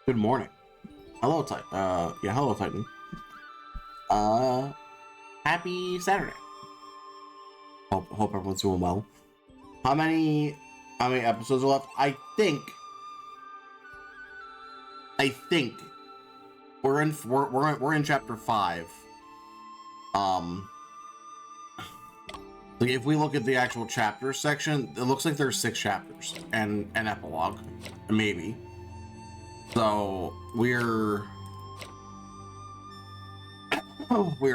Good morning. Hello, Titan. Hello, Titan. Happy Saturday. Hope everyone's doing well. How many episodes are left? I think we're in chapter 5. Like if we look at the actual chapter section, it looks like there's 6 chapters and an epilogue, maybe. So we're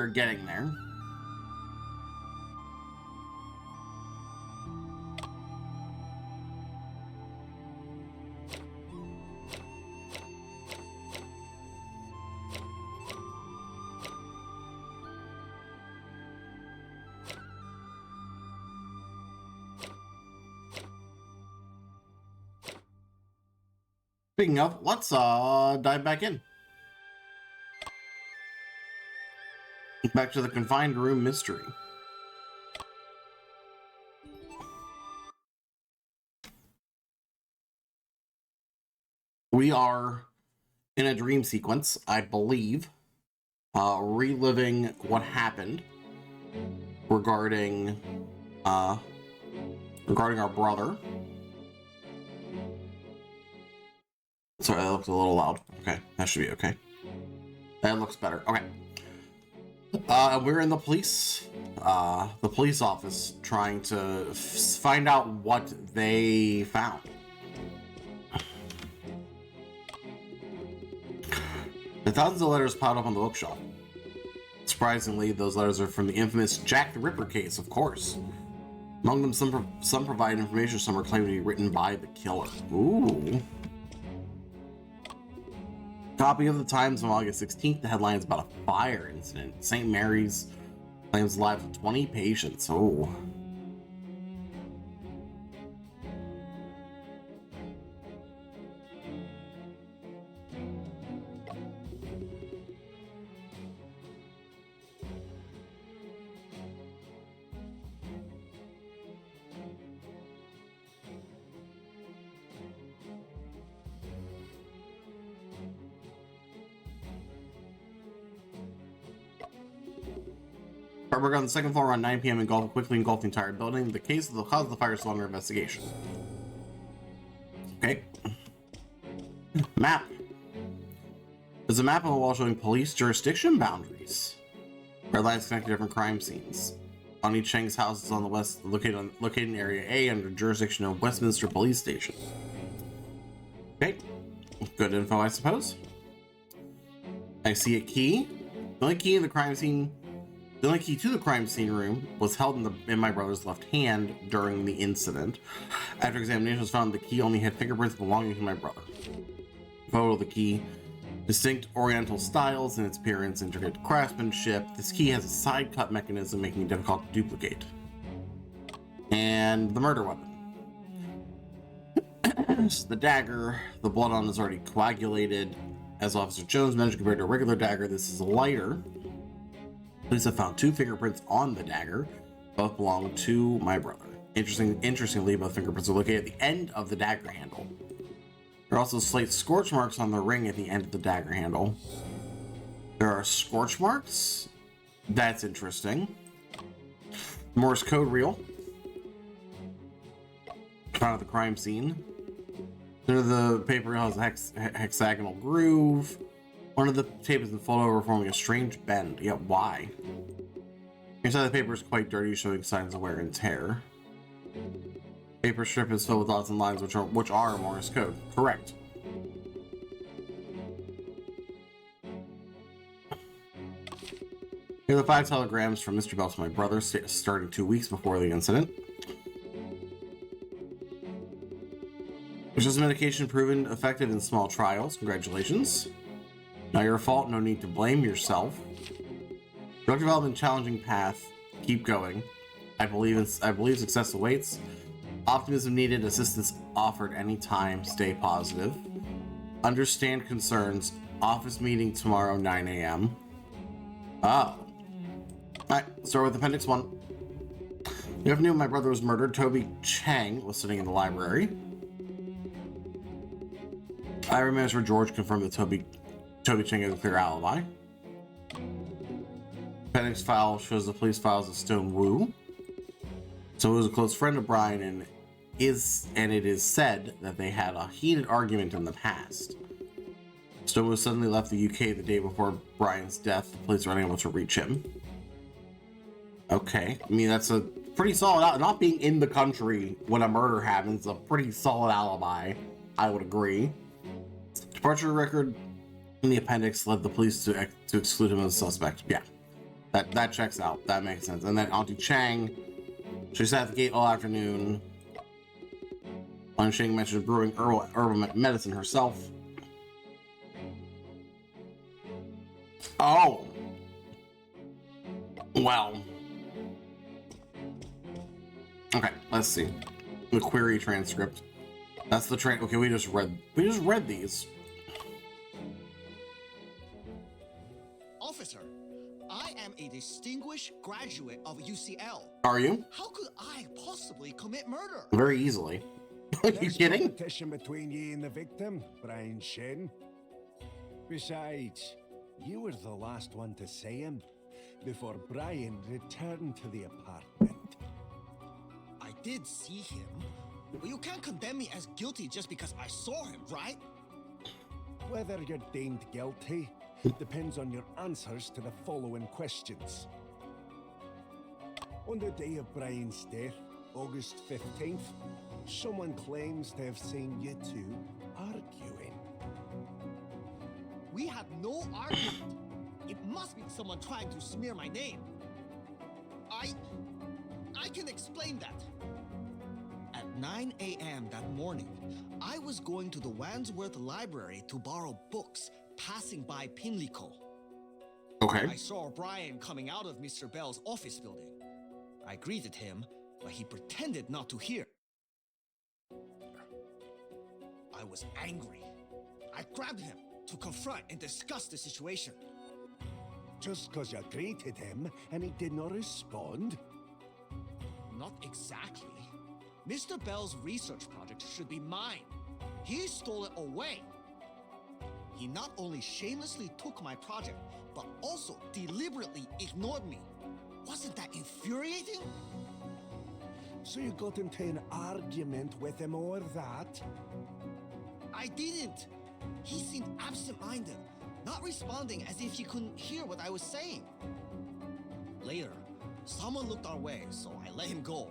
getting there. Speaking of, let's dive back in. Back to the confined room mystery. We are in a dream sequence, I believe, reliving what happened regarding our brother. Sorry, that looks a little loud. Okay, that should be okay. That looks better. Okay. We're in the police office trying to find out what they found. The thousands of letters piled up on the bookshelf. Surprisingly, those letters are from the infamous Jack the Ripper case, of course. Among them, some provide information, some are claimed to be written by the killer. Ooh. Copy of the Times on August 16th. The headline is about a fire incident. St. Mary's claims the lives of 20 patients. Oh. Firework on the second floor around 9 p.m. quickly engulfed the entire building. The cause of the fire is still under investigation. Okay. Map. There's a map on the wall showing police jurisdiction boundaries. Red lines connect to different crime scenes. Ani Cheng's house is on the west, located in Area A under jurisdiction of Westminster Police Station. Okay. Good info, I suppose. I see a key. The only key to the crime scene room was held in my brother's left hand during the incident. After examination was found, the key only had fingerprints belonging to my brother. Photo of the key. Distinct oriental styles in its appearance, intricate craftsmanship. This key has a side cut mechanism making it difficult to duplicate. And the murder weapon. The dagger. The blood on it is already coagulated. As Officer Jones mentioned, compared to a regular dagger, this is lighter. Police have found 2 fingerprints on the dagger. Both belong to my brother. Interestingly, both fingerprints are located at the end of the dagger handle. There are also slight scorch marks on the ring at the end of the dagger handle. There are scorch marks? That's interesting. Morse code reel. Found at the crime scene. Under the paper has a hexagonal groove. One of the tape has been folded over, forming a strange bend. Yet why? Inside the paper is quite dirty, showing signs of wear and tear. Paper strip is filled with dots and lines, which are Morse code. Correct. Here are the 5 telegrams from Mr. Bell to my brother, starting 2 weeks before the incident. Which is medication proven effective in small trials. Congratulations. Not your fault, no need to blame yourself. Drug development challenging path. Keep going. I believe success awaits. Optimism needed, assistance offered anytime. Stay positive. Understand concerns. Office meeting tomorrow, 9 a.m. Oh. Alright, start with Appendix 1. The afternoon my brother was murdered. Toby Chang was sitting in the library. Library Manager George confirmed that Toby Chang has a clear alibi. Appendix file shows the police files of Stone Wu. So he was a close friend of Brian and it is said that they had a heated argument in the past. Stone Wu suddenly left the UK the day before Brian's death. The police were unable to reach him. Okay, I mean that's a pretty solid. Not being in the country when a murder happens, a pretty solid alibi. I would agree. Departure record in the appendix led the police to exclude him as a suspect. Yeah, that checks out. That makes sense. And then Auntie Chang, she sat at the gate all afternoon. Auntie Chang mentioned brewing herbal medicine herself. Oh, well. Okay, let's see. The query transcript. That's the okay, we just read these. Officer, I am a distinguished graduate of UCL. Are you? How could I possibly commit murder? Very easily. Are you kidding? Competition between you and the victim, Brian Shen. Besides, you were the last one to see him before Brian returned to the apartment. I did see him, but you can't condemn me as guilty just because I saw him, right? Whether you're deemed guilty depends on your answers to the following questions. On the day of Brian's death, August 15th, someone claims to have seen you two arguing. We had no argument. It must be someone trying to smear my name. I can explain that. At 9 a.m. that morning, I was going to the Wandsworth Library to borrow books, passing by Pimlico. Okay. I saw Brian coming out of Mr. Bell's office building. I greeted him, but he pretended not to hear. I was angry. I grabbed him to confront and discuss the situation. Just because you greeted him and he did not respond? Not exactly. Mr. Bell's research project should be mine. He stole it away. He not only shamelessly took my project, but also deliberately ignored me. Wasn't that infuriating? So you got into an argument with him over that? I didn't. He seemed absent-minded, not responding as if he couldn't hear what I was saying. Later, someone looked our way, so I let him go.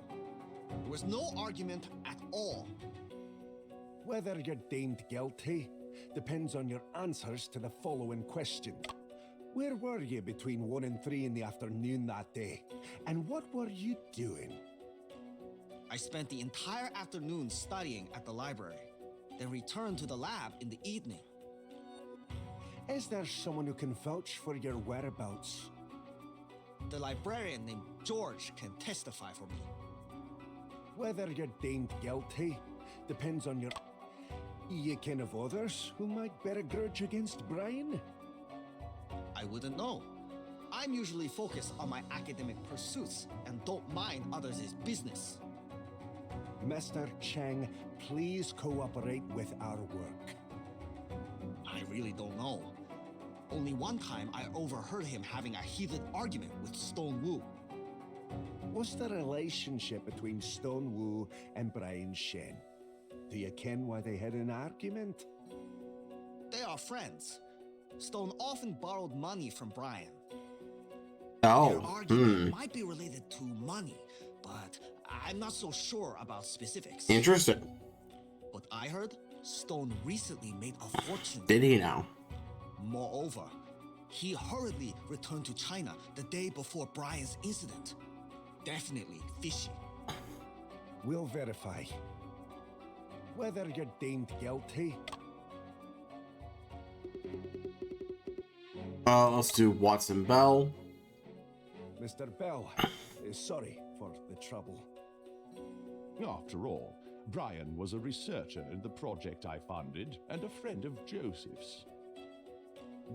There was no argument at all. Whether you're deemed guilty depends on your answers to the following question. Where were you between 1 and 3 in the afternoon that day? And what were you doing? I spent the entire afternoon studying at the library, then returned to the lab in the evening. Is there someone who can vouch for your whereabouts? The librarian named George can testify for me. Whether you're deemed guilty depends on your... You ken of others who might bear a grudge against Brian? I wouldn't know. I'm usually focused on my academic pursuits and don't mind others' business. Mr. Chang, please cooperate with our work. I really don't know. Only one time I overheard him having a heated argument with Stone Wu. What's the relationship between Stone Wu and Brian Shen? Do you ken why they had an argument? They are friends. Stone often borrowed money from Brian. Oh. Their argument might be related to money, but I'm not so sure about specifics. Interesting. But I heard Stone recently made a fortune. Did he now? Moreover, he hurriedly returned to China the day before Brian's incident. Definitely fishy. We'll verify. Whether you're deemed guilty... Let's do Watson Bell. Mr. Bell, sorry for the trouble. After all, Brian was a researcher in the project I funded and a friend of Joseph's.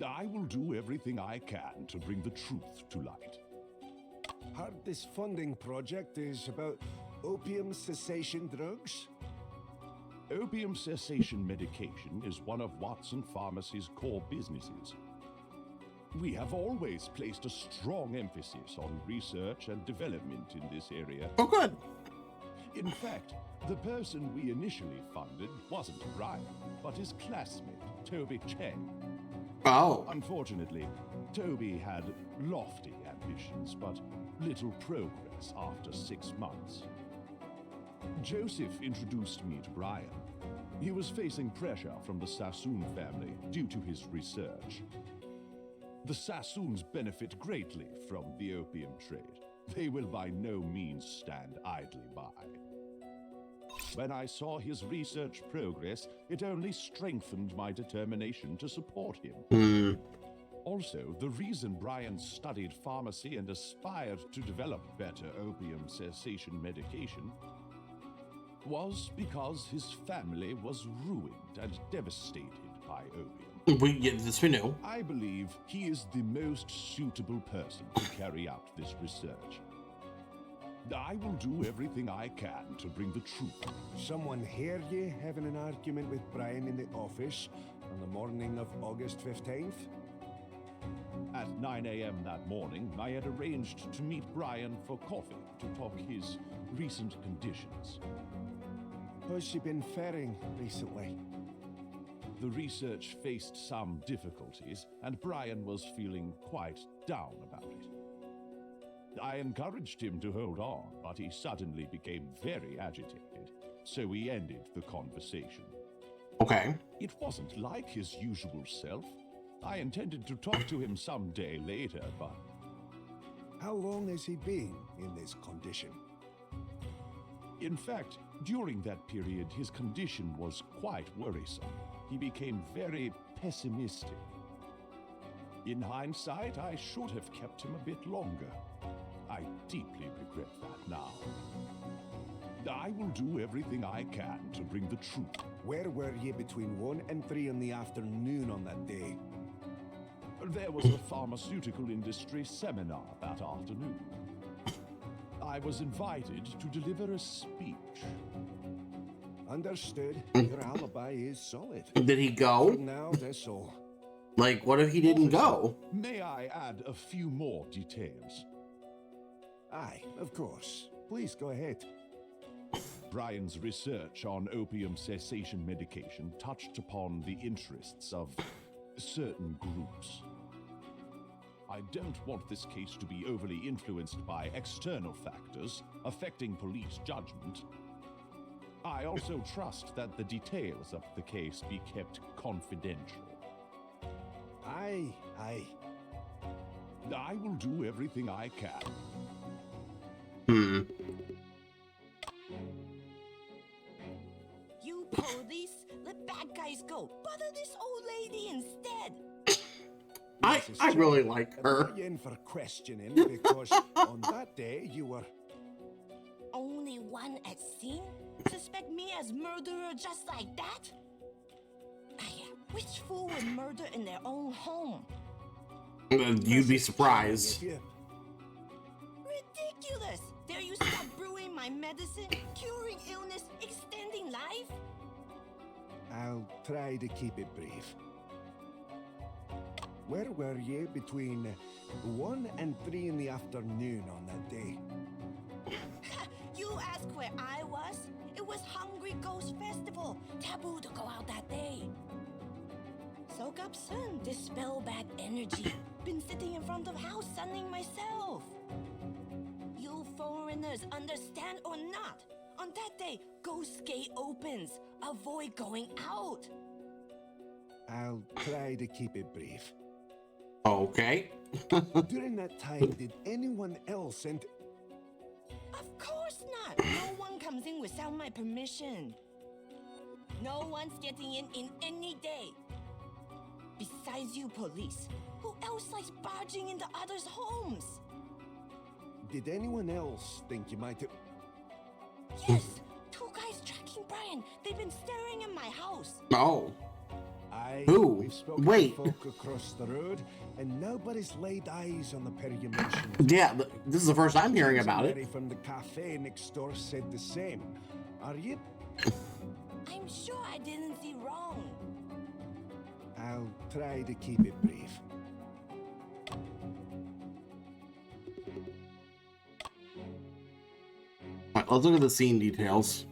I will do everything I can to bring the truth to light. Heard this funding project is about opium cessation drugs? Opium cessation medication is one of Watson Pharmacy's core businesses. We have always placed a strong emphasis on research and development in this area. Oh, good. In fact, the person we initially funded wasn't Brian, but his classmate, Toby Cheng. Oh. Unfortunately, Toby had lofty ambitions, but little progress after 6 months. Joseph introduced me to Brian. He was facing pressure from the Sassoon family due to his research. The Sassoons benefit greatly from the opium trade. They will by no means stand idly by. When I saw his research progress, it only strengthened my determination to support him. Also, the reason Brian studied pharmacy and aspired to develop better opium cessation medication was because his family was ruined and devastated by opium. This we knew. I believe he is the most suitable person to carry out this research. I will do everything I can to bring the truth. Someone hear you having an argument with Brian in the office on the morning of August 15th? At 9 a.m. that morning, I had arranged to meet Brian for coffee to talk his recent conditions. How's she been faring recently? The research faced some difficulties, and Brian was feeling quite down about it. I encouraged him to hold on, but he suddenly became very agitated, so we ended the conversation. Okay. It wasn't like his usual self. I intended to talk to him some day later, but... How long has he been in this condition? In fact, during that period, his condition was quite worrisome. He became very pessimistic. In hindsight, I should have kept him a bit longer. I deeply regret that now. I will do everything I can to bring the truth. Where were you between 1 and 3 in the afternoon on that day? There was a pharmaceutical industry seminar that afternoon. I was invited to deliver a speech. Understood. Your alibi is solid. Did he go? Now that's all. Like, what if he didn't go? May I add a few more details? Aye, of course. Please go ahead. Brian's research on opium cessation medication touched upon the interests of certain groups. I don't want this case to be overly influenced by external factors affecting police judgment. I also trust that the details of the case be kept confidential. Aye. I will do everything I can. You police, let bad guys go. Bother this old lady instead. I really like her. I'm in for questioning because on that day you were... Only one at scene? Suspect me as murderer just like that? Which fool would murder in their own home? You'd be surprised. Ridiculous! Dare you stop brewing my medicine, curing illness, extending life? I'll try to keep it brief. Where were you between 1 and 3 in the afternoon on that day? You ask where I was? It was Hungry Ghost Festival. Taboo to go out that day. Soak up sun, dispel bad energy. Been sitting in front of house sunning myself. You foreigners understand or not? On that day, Ghost Gate opens. Avoid going out. I'll try to keep it brief. Okay. During that time, did anyone else enter? Of course not. No one comes in without my permission. No one's getting in any day. Besides you police, who else likes barging into others' homes? Did anyone else think you might have... Yes, 2 guys tracking Brian. They've been staring in my house. Oh. Aye, Who? we've spoken Wait. to folk across the road, and nobody's laid eyes on the pair you mentioned. Yeah, this is the first I'm hearing about Somebody it. from the cafe next door said the same. Are you? I'm sure I didn't see wrong. I'll try to keep it brief. Alright, let's look at the scene details.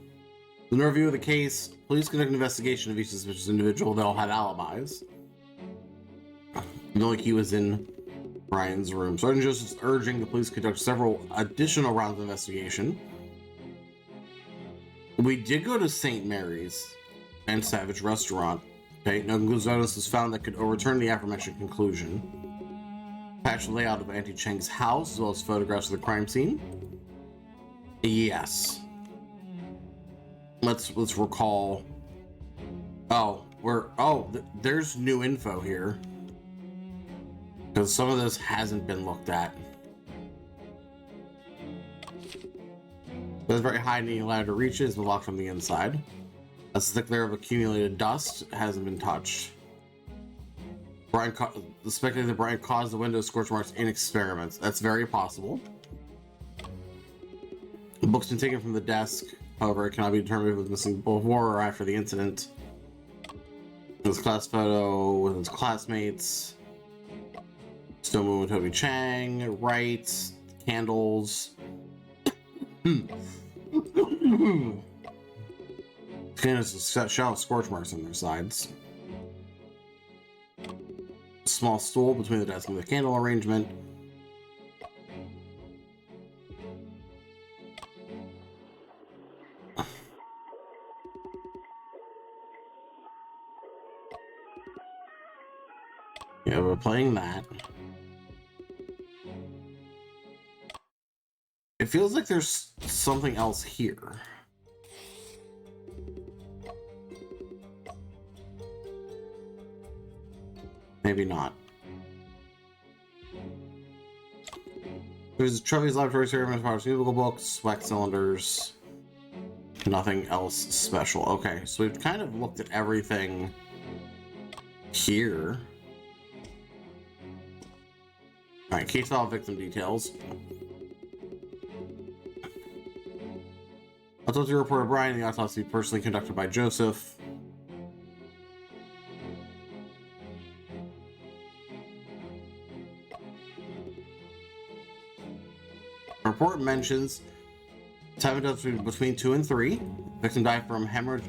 In the review of the case, police conduct an investigation of each suspicious individual. They all had alibis. No, like he was in Brian's room. Sergeant Joseph's urging the police conduct several additional rounds of investigation. We did go to St. Mary's and Savage Restaurant. Okay, no conclusive evidence was found that could overturn the aforementioned conclusion. Patched layout of Auntie Cheng's house, as well as photographs of the crime scene. Yes. Let's recall. There's new info here. Because some of this hasn't been looked at. It's very high, needing ladder to reach it. It's been locked from the inside. A thick layer of accumulated dust hasn't been touched. The speculated that Brian caused the window scorch marks in experiments. That's very possible. The book's been taken from the desk. However, it cannot be determined if it was missing before or after the incident. His class photo with his classmates. Still moving with Toby Chang. Right. Candles. There's a shell of scorch marks on their sides. A small stool between the desk and the candle arrangement. Yeah, we're playing that. It feels like there's something else here. Maybe not. There's trophies, laboratory experiments, pharmaceutical books, wax cylinders. Nothing else special. Okay, so we've kind of looked at everything here. Alright, case file victim details. Autopsy report of Brian, the autopsy personally conducted by Joseph. The report mentions time of death between 2 and 3. Victim died from hemorrhagic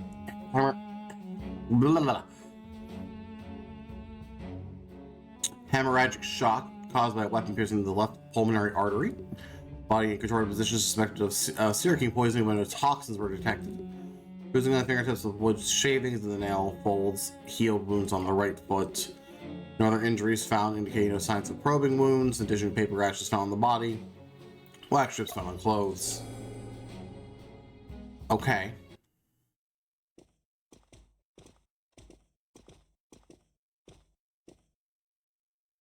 shock caused by a weapon piercing the left pulmonary artery. Body in controlled position, suspected of syracuse poisoning when no toxins were detected. Bruising on the fingertips with wood shavings and the nail folds, healed wounds on the right foot. No other injuries found, indicating no signs of probing wounds. In addition, paper rashes found on the body. Wax strips found on clothes. Okay.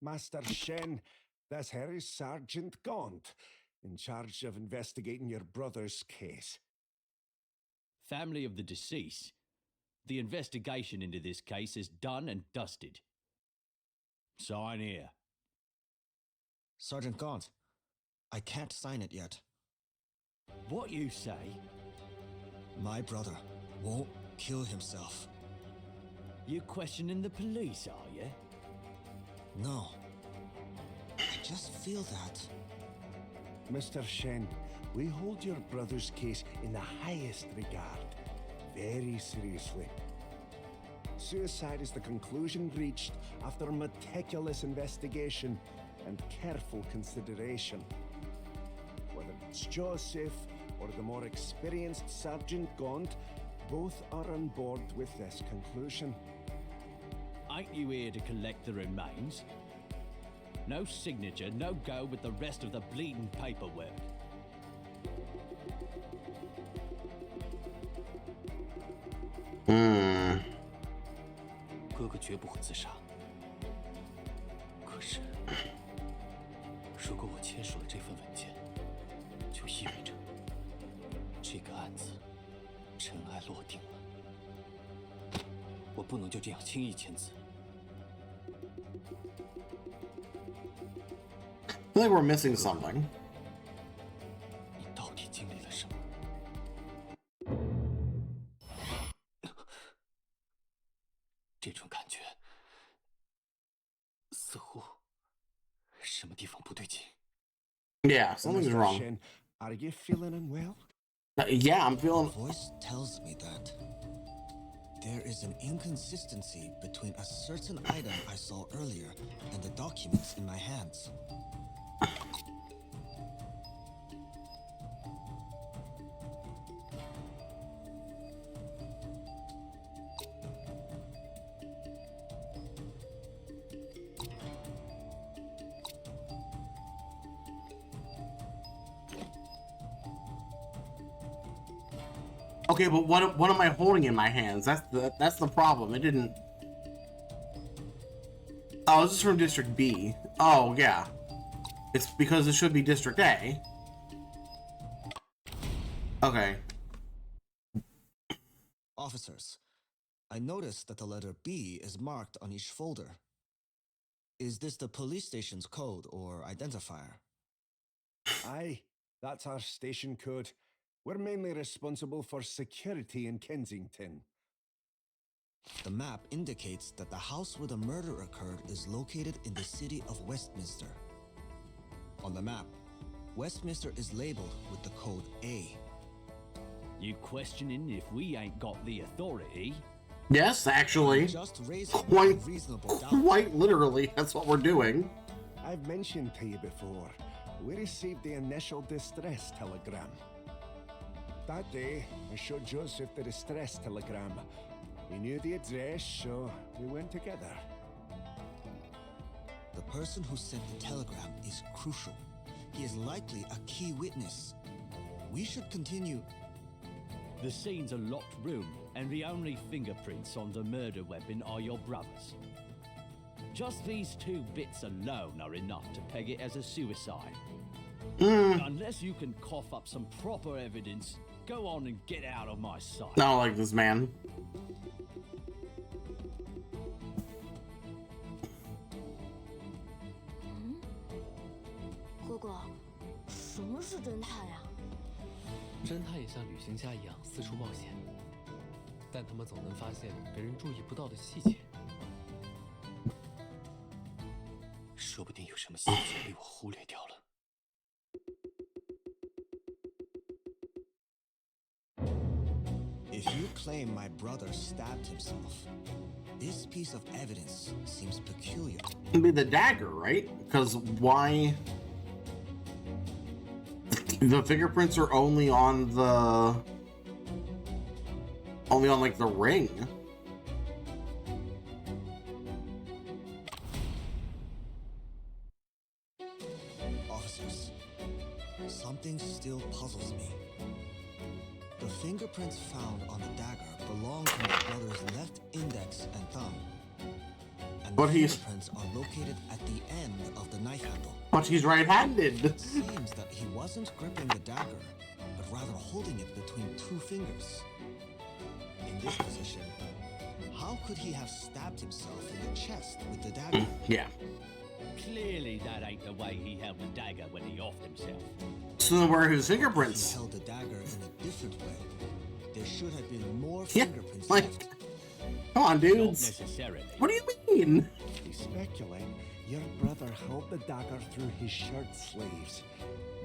Master Shen, this here is Sergeant Gaunt, in charge of investigating your brother's case. Family of the deceased. The investigation into this case is done and dusted. Sign here. Sergeant Gaunt, I can't sign it yet. What you say? My brother won't kill himself. You questioning the police, are you? No. I just feel that. Mr. Shen, we hold your brother's case in the highest regard, very seriously. Suicide is the conclusion reached after meticulous investigation and careful consideration. Whether it's Joseph or the more experienced Sergeant Gaunt, both are on board with this conclusion. Ain't you here to collect the remains? No signature, no go with the rest of the bleeding paperwork. Hmm. 哥哥绝不会自杀。可是，如果我签署了这份文件，就意味着这个案子尘埃落定了。我不能就这样轻易签字。 I feel like we're missing something. 你到底经历了什么？似乎什么地方不对劲。 Yeah, something's Mr. wrong. Shen, are you feeling unwell? Yeah, I'm A feeling. voice tells me that there is an inconsistency between a certain item I saw earlier and the documents in my hands. Okay, but what am I holding in my hands? That's the problem. It didn't. Oh, this is from District B. Oh yeah, it's because it should be District A. Okay. Officers, I noticed that the letter B is marked on each folder. Is this the police station's code or identifier? Aye, that's our station code. We're mainly responsible for security in Kensington. The map indicates that the house where the murder occurred is located in the city of Westminster. On the map, Westminster is labeled with the code A. You questioning if we ain't got the authority? Yes, actually, Just raising quite, a reasonable doubt. quite literally, that's what we're doing. I've mentioned to you before, we received the initial distress telegram. That day, I showed Joseph the distress telegram. We knew the address, so we went together. The person who sent the telegram is crucial. He is likely a key witness. We should continue. The scene's a locked room, and the only fingerprints on the murder weapon are your brother's. Just these two bits alone are enough to peg it as a suicide. Unless you can cough up some proper evidence, go on and get out of my sight. I don't like this man. Hmm? 哥哥，什么是侦探呀？侦探也像旅行家一样四处冒险，但他们总能发现别人注意不到的细节。说不定有什么细节被我忽略掉了。If you claim my brother stabbed himself, this piece of evidence seems peculiar. It'd be the dagger, right? Because why? The fingerprints are only on like the ring. Officers, something still puzzles me. The fingerprints found on the dagger belong to my brother's left index and thumb. And But the he's- fingerprints are located at the end of the knife handle. But he's right-handed. It seems that he wasn't gripping the dagger, but rather holding it between two fingers. In this position, how could he have stabbed himself in the chest with the dagger? Yeah. Clearly, that ain't the way he held the dagger when he offed himself. So then where are his If he fingerprints? held the dagger in a different way, there should have been more Yeah, fingerprints like- left. Come on, Not dudes. necessarily. What do you mean? We speculate your brother held the dagger through his shirt sleeves.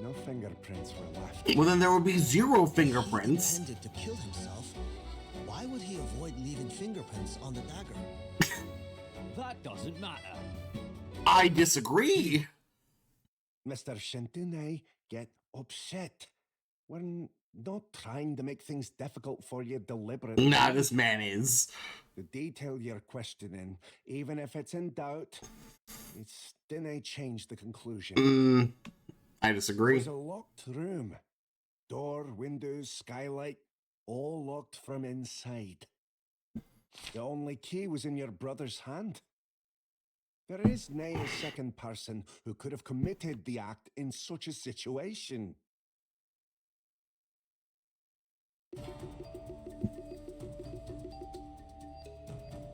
No fingerprints were left. Well, then there would be zero If he fingerprints. intended to kill himself, why would he avoid leaving fingerprints on the dagger? That doesn't matter. I disagree. Mr. Shintune, get upset. We're not trying to make things difficult for you deliberately. Nah, this man is. The detail you're questioning, even if it's in doubt, it's didn't change the conclusion. I It disagree. was a locked room. Door, windows, skylight, all locked from inside. The only key was in your brother's hand. There is no second person who could have committed the act in such a situation.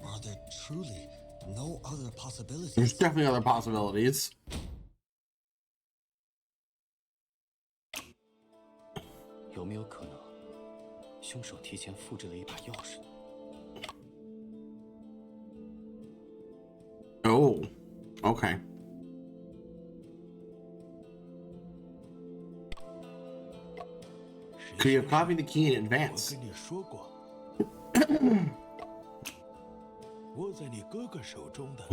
Are there truly no other possibilities? There's definitely other possibilities. 有没有可能，凶手提前复制了一把钥匙呢？ Oh. Okay. Could you have copied the key in 我 advance? 跟你说过，握在你哥哥手中的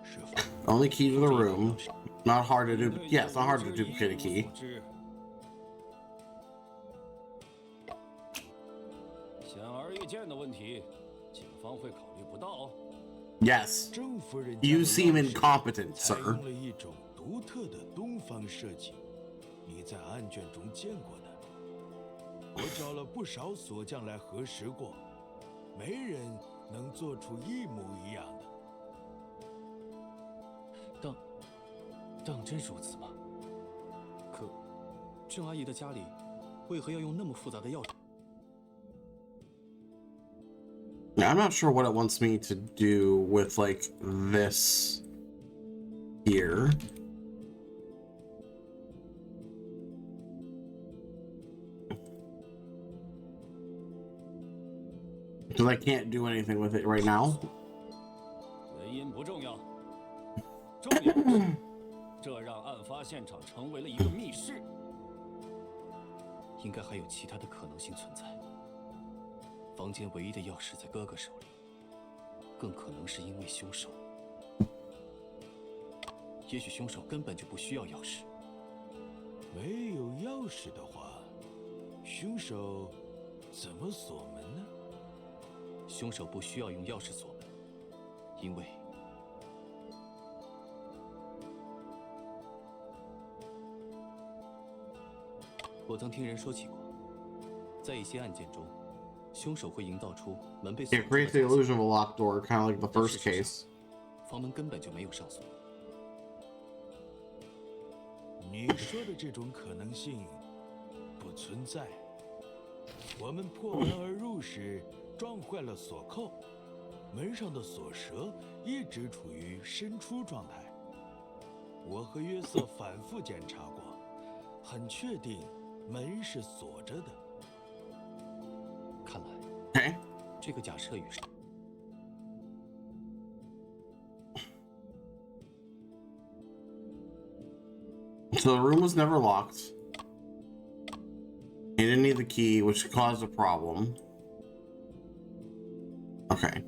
是 Only key to the room. Not hard to do. Yeah, it's not hard to duplicate a key. 显而易见的问题，警方会考虑不到哦。 Yes. 郑夫人 You 家的 seem 钥匙 incompetent, 采 sir. 用了一种独特的东方设计，你在案卷中见过的。我找了不少锁匠来核实过，没人能做出一模一样的。当真如此吗？可，郑阿姨的家里为何要用那么复杂的钥匙？ Now, I'm not sure what it wants me to do with, like, this here. Because I can't do anything with it right now. 原因不重要，重要的是，这让案发现场成为了一个密室。应该还有其他的可能性存在。房间唯一的钥匙在哥哥手里，更可能是因为凶手。也许凶手根本就不需要钥匙。没有钥匙的话，凶手怎么锁门呢？凶手不需要用钥匙锁门，因为我曾听人说起过，在一些案件中，凶手会营造出门被锁 It 住的 creates the 假象 illusion of a locked door, kind of like the 但 first 事实上 case. 房门根本就没有上锁。你说的这种可能性不存在。我们破门而入时撞坏了锁扣，门上的锁舌一直处于伸出状态。我和约瑟反复检查过，很确定门是锁着的。看来 Okay. 这个假设与是 So the room was never locked. He didn't need the key, which caused a problem. Okay.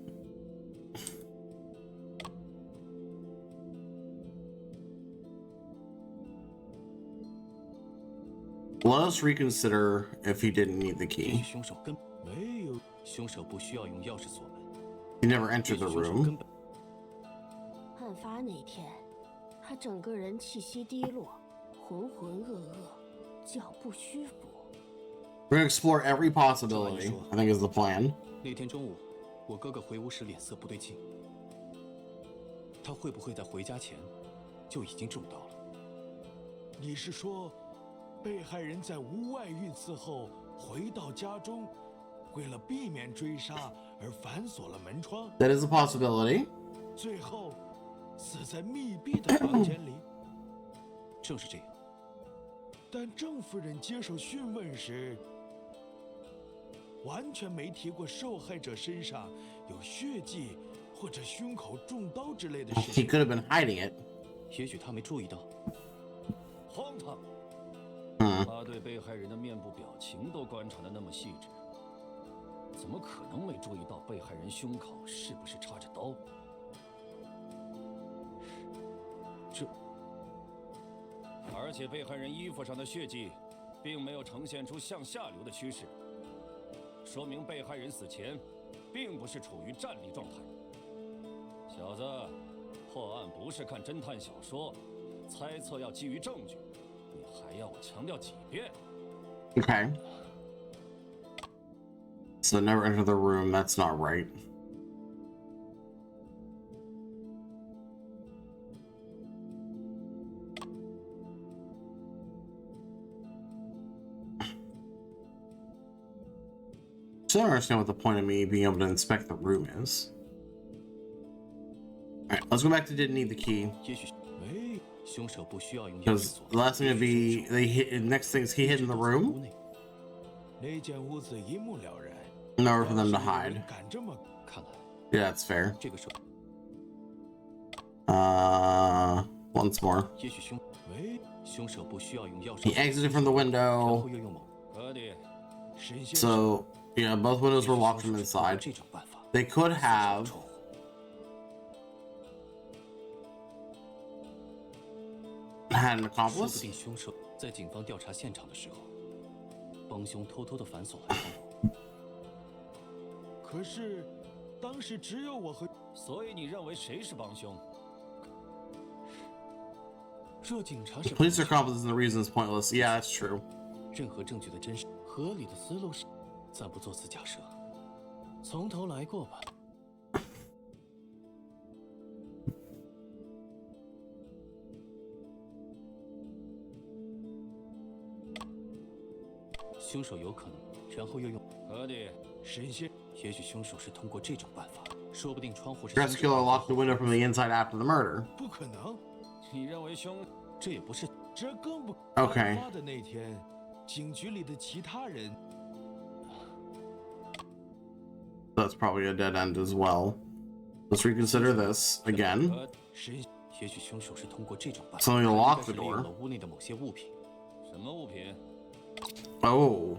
Let us reconsider if he didn't need the 也许 key. 凶手根没有，凶手不需要用钥匙锁门， He never 也 entered 许 the 凶手 room. 根本案发那天，他整个人气息低落，浑浑噩噩，脚步虚浮。 We're gonna explore every possibility, I think is the plan. 那天中午，我哥哥回屋时脸色不对劲，他会不会在回家前就已经中刀了？你是说，被害人在无外遇刺后回到家中，为了避免追杀而反锁了门窗， That is a possibility. 最后死在密闭的房间里？正是这样，但郑夫人接受讯问时，完全没提过受害者身上有血迹或者胸口中刀之类的事 He 情。 could have been hiding it. 也许他没注意到。荒唐！ Hmm. 他对被害人的面部表情都观察得那么细致，怎么可能没注意到被害人胸口是不是插着刀？而且被害人衣服上的血迹，并没有呈现出向下流的趋势，说明被害人死前，并不是处于站立状态。小子，破案不是看侦探小说，猜测要基于证据，你还要我强调几遍？ Okay. So never enter the room. That's not right. Still don't understand what the point of me being able to inspect the room is. Alright, let's go back to didn't need the key. 也许没，凶手不需要用钥匙 Because 锁 the last thing would be they hit next thing is he hid in the 屋 room. 内。那间屋子一目了然。 Nowhere for them to 要是有 hide. 人敢这么，看来 Yeah, that's fair. 这个时候， once more. 也许凶手不需要用钥匙。 He exited from the window. 然后又用某。哥的，神仙。 So, yeah, both windows were locked from 也许凶手是通过 inside. 这种办法 They could 扫 have 除窗户 had an 说不 accomplice. 定凶手在警方调查现场的时候，帮凶偷偷的反锁了窗户。可是，当时只有我和……所以你认为谁是帮凶？若警察是 Police are accomplices and the reason is pointless. Yeah, that's true. 任何证据的真实合理的思路是，暂不做此假设，从头来过吧。凶手有可能，然后又用哥的，神仙。也许凶手是通过这种办法，说不定窗户是 Dress killer locked the window from the inside after the murder. 不可能，你认为凶？这也不是。这更不。 Okay. 案发的那天，警局里的其他人。 That's probably a dead end as well. Let's reconsider this again. 神，也许凶手是通过这种办法， So you 应 lock 该 the 是利用 door. 了屋内的某些物品。什么物品？ Oh,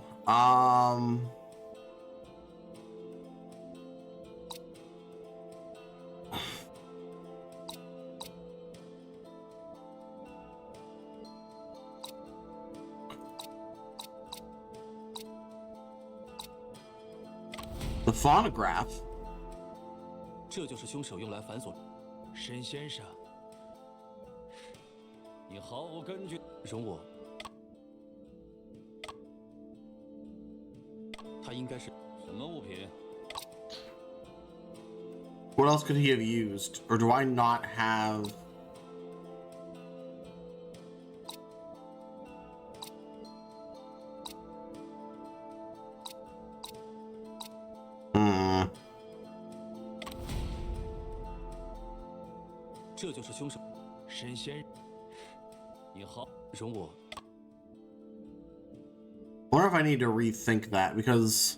the phonograph. 这就是凶手用来反锁。沈先生，你毫无根据。容我。他应该是什么物品？ What else could he have used? Or do I not have... Hmm. 这就是凶手。沈先，你好，容我。 I wonder if I need to rethink that because...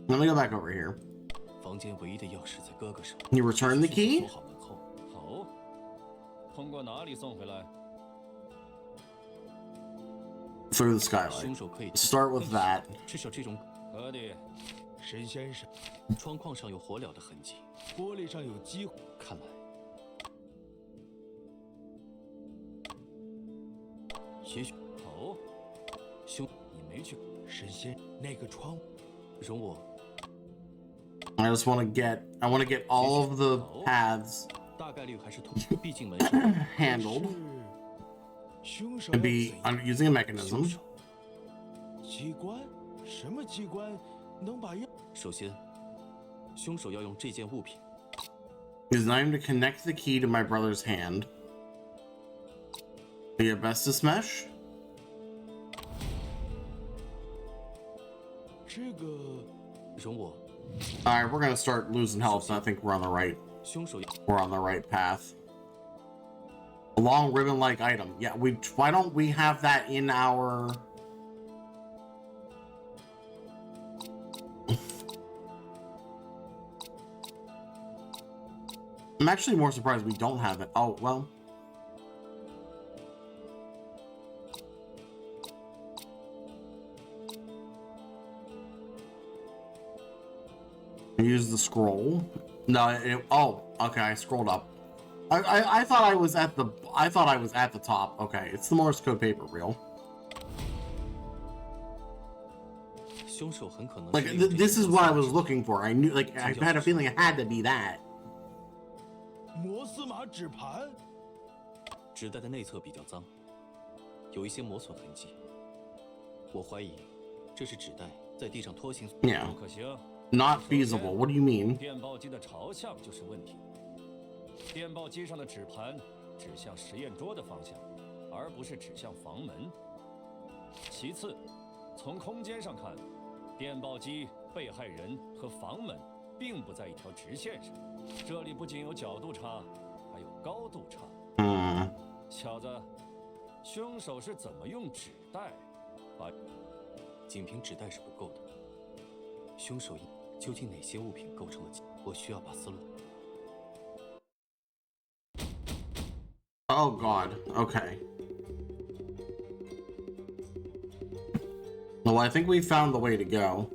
Let me go back over here. 房间唯一的钥匙在哥哥手。 You return the key? 锁好门后。好。通过哪里送回来？ Through the skylight. 凶手可以 Start with that. 至少这种。哥的，沈先生，窗框上有火燎的痕迹，玻璃上有机会。看来，也许哦，兄，你没去。沈先，那个窗，容我。 I just want to get... I want to get all of the paths 大概率还是通，毕竟门 handled 凶手 and 要 be 怎 under, using a mechanism. 手。机关？什么机关能把钥？首先，凶手要用这件物品。 Use an item to connect the key to my brother's hand. The asbestos mesh? 这个容我。 Alright, we're gonna start losing health, so I think we're on the right path. A long ribbon-like item. Yeah, why don't we have that in our... I'm actually more surprised we don't have it. Oh, well. Use the scroll. No, oh, okay, I scrolled up. I thought I was at the top. Okay, it's the Morse code paper reel. 凶手很可能 Like this is what I was looking for. I knew, like, I had a feeling it had to be that. 摩斯码纸盘。纸袋的内侧比较脏，有一些磨损痕迹。我怀疑这是纸袋在地上拖行。 Yeah, 不可行。 not feasible. What do you mean? 电报机的朝向就是问题。电报机上的纸盘指向实验桌的方向，而不是指向房门。其次，从空间上看，电报机、被害人和房门并不在一条直线上，这里不仅有角度差，还有高度差。小子，凶手是怎么用纸袋把？仅凭纸袋是不够的。凶手究竟哪些物品构成了？我需要把思路。Oh God. Okay. Well, I think we found the way to go.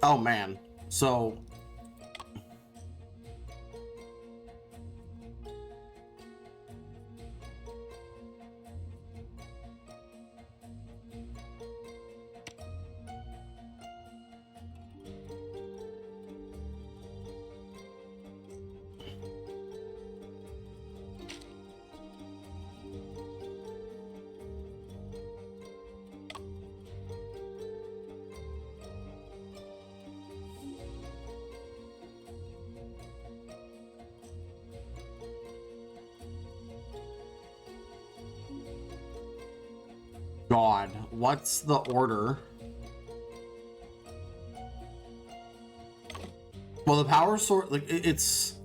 Oh man. So God, what's the order? Well, the power source, like, it's...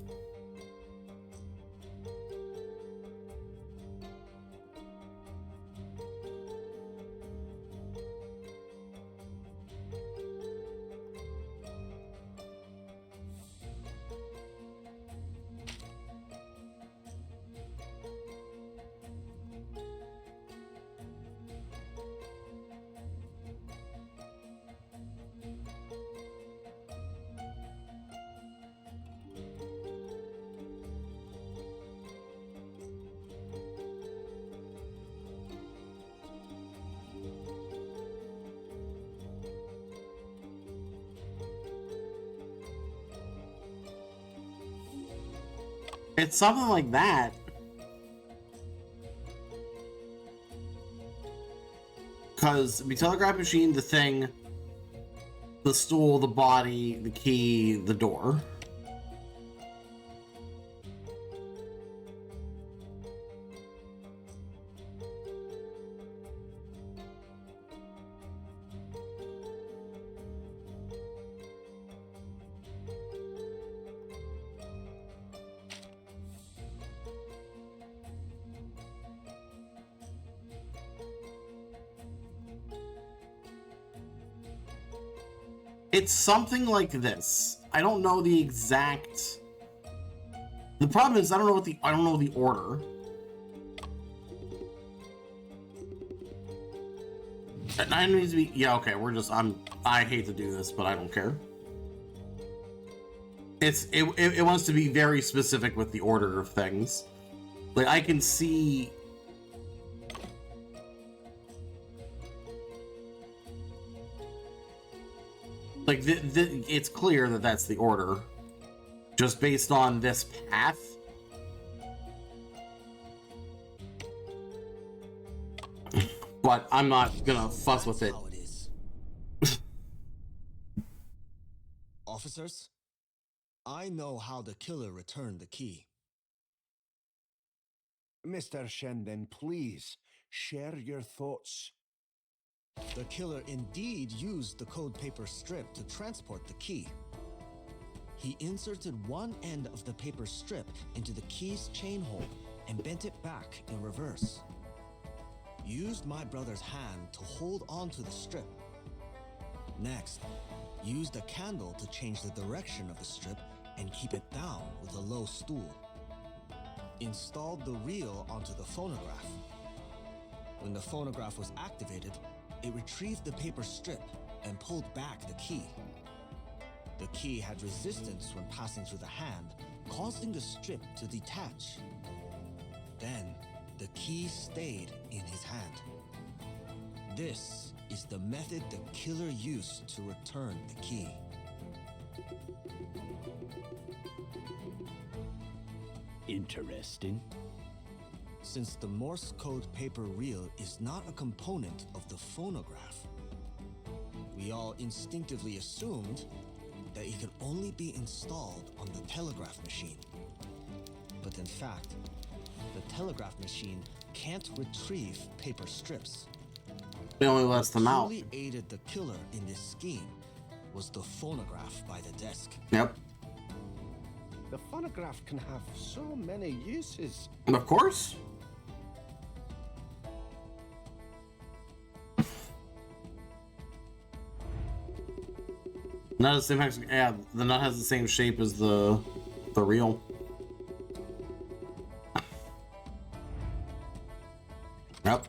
It's something like that. Because the telegraph machine, the thing, the stool, the body, the key, the door. It's something like this. I don't know the exact. The problem is I don't know the order. I need to be. Yeah, okay. I hate to do this, but I don't care. It wants to be very specific with the order of things. Like I can see. Like, it's clear that that's the order. Just based on this path. But I'm not gonna fuss with it. How it is. Officers, I know how the killer returned the key. Mr. Shenden, please, share your thoughts. The killer indeed used the code paper strip to transport the key. He inserted one end of the paper strip into the key's chain hole and bent it back in reverse. Used my brother's hand to hold onto the strip. Next, used a candle to change the direction of the strip and keep it down with a low stool. Installed the reel onto the phonograph. When the phonograph was activated, it retrieved the paper strip and pulled back the key. The key had resistance when passing through the hand, causing the strip to detach. Then, the key stayed in his hand. This is the method the killer used to return the key. Interesting. Since the Morse code paper reel is not a component of the phonograph, we all instinctively assumed that it could only be installed on the telegraph machine. But in fact, the telegraph machine can't retrieve paper strips. It only lets them out. What truly aided the killer in this scheme was the phonograph by the desk. Yep. The The phonograph can have so many uses. Of course. Nut has the same, yeah, the nut has the same shape as the reel. Yep.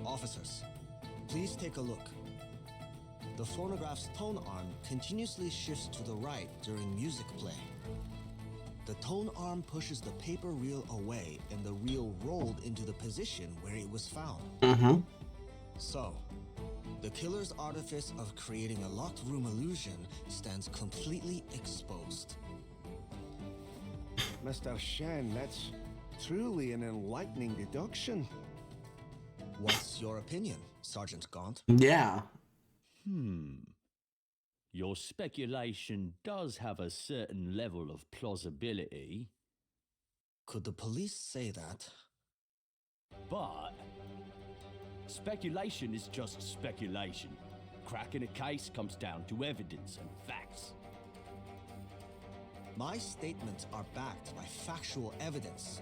Officers, please take a look. The phonograph's tone arm continuously shifts to the right during music play. The tone arm pushes the paper reel away and the reel rolled into the position where it was found. Mm-hmm. So, the killer's artifice of creating a locked room illusion stands completely exposed. Mr. Shen, that's truly an enlightening deduction. What's your opinion, Sergeant Gaunt? Yeah. Your speculation does have a certain level of plausibility, Could the police say that? but speculation is just speculation. Cracking a case comes down to evidence and facts. My statements are backed by factual evidence.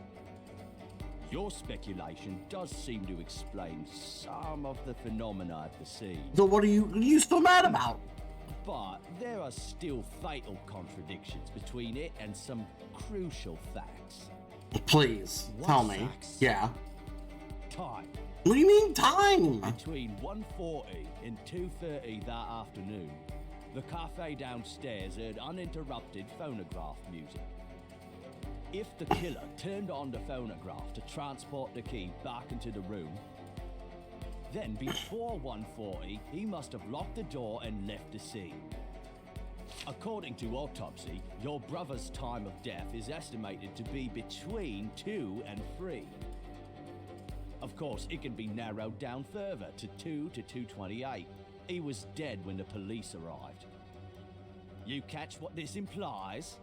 Your speculation does seem to explain some of the phenomena at the scene, So what are you still mad about? but there are still fatal contradictions between it and some crucial facts. Please, What tell me. facts? Yeah. Time. What do you mean time? Between 1:40 and 2:30 that afternoon, the cafe downstairs heard uninterrupted phonograph music. If the killer turned on the phonograph to transport the key back into the room, then before 1:40, he must have locked the door and left the scene. According to autopsy, your brother's time of death is estimated to be between 2 and 3. Of course, it can be narrowed down further to 2 to 2:28. He was dead when the police arrived. You catch what this implies?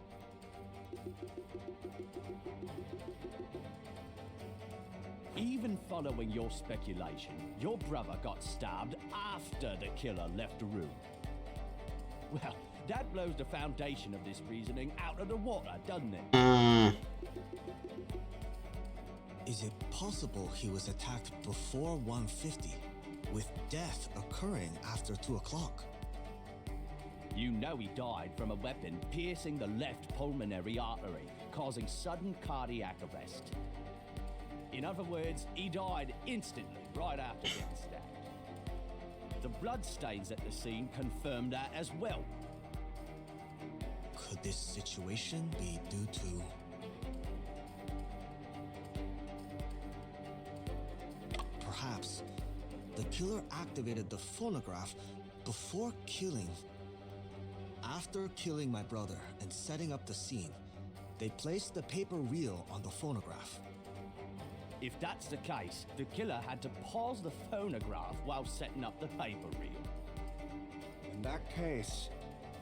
Even following your speculation, your brother got stabbed after the killer left the room. Well, that blows the foundation of this reasoning out of the water, doesn't it? Is it possible he was attacked before 1:50, with death occurring after 2 o'clock? You know he died from a weapon piercing the left pulmonary artery, causing sudden cardiac arrest. In other words, he died instantly, right after getting stabbed. The blood stains at the scene confirm that as well. Could this situation be due to... Perhaps the killer activated the phonograph before killing. After killing my brother and setting up the scene, they placed the paper reel on the phonograph. If that's the case, the killer had to pause the phonograph while setting up the paper reel. In that case,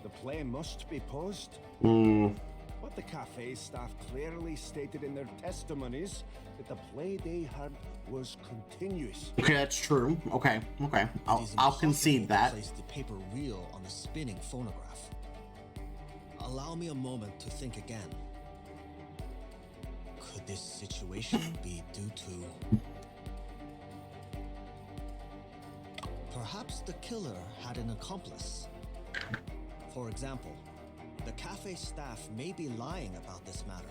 the play must be paused. But the cafe staff clearly stated in their testimonies that the play they had was continuous. Okay, that's true. Okay. It I'll is impossible concede to that. place the paper reel on the spinning phonograph. Allow me a moment to think again. Could this situation be due to... Perhaps the killer had an accomplice. For example, the cafe staff may be lying about this matter.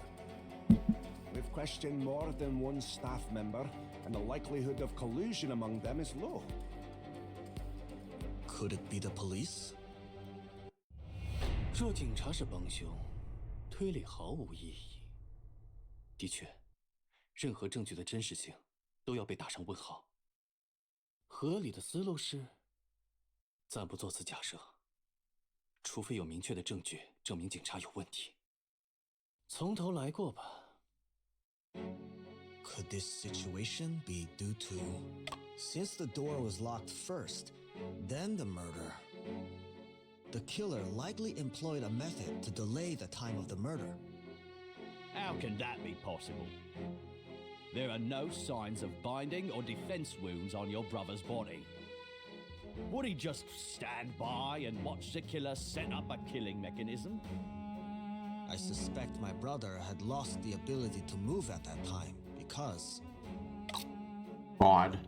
We've questioned more than one staff member, and the likelihood of collusion among them is low. Could it be the police? 若警察是帮凶，推理毫无意义。的确，任何证据的真实性都要被打上问号。合理的思路是，暂不做此假设，除非有明确的证据证明警察有问题。从头来过吧。Could this situation be due to... Since the door was locked first, then the murder. The killer likely employed a method to delay the time of the murder. How can that be possible? There are no signs of binding or defense wounds on your brother's body. Would he just stand by and watch the killer set up a killing mechanism? I suspect my brother had lost the ability to move at that time because... Odd.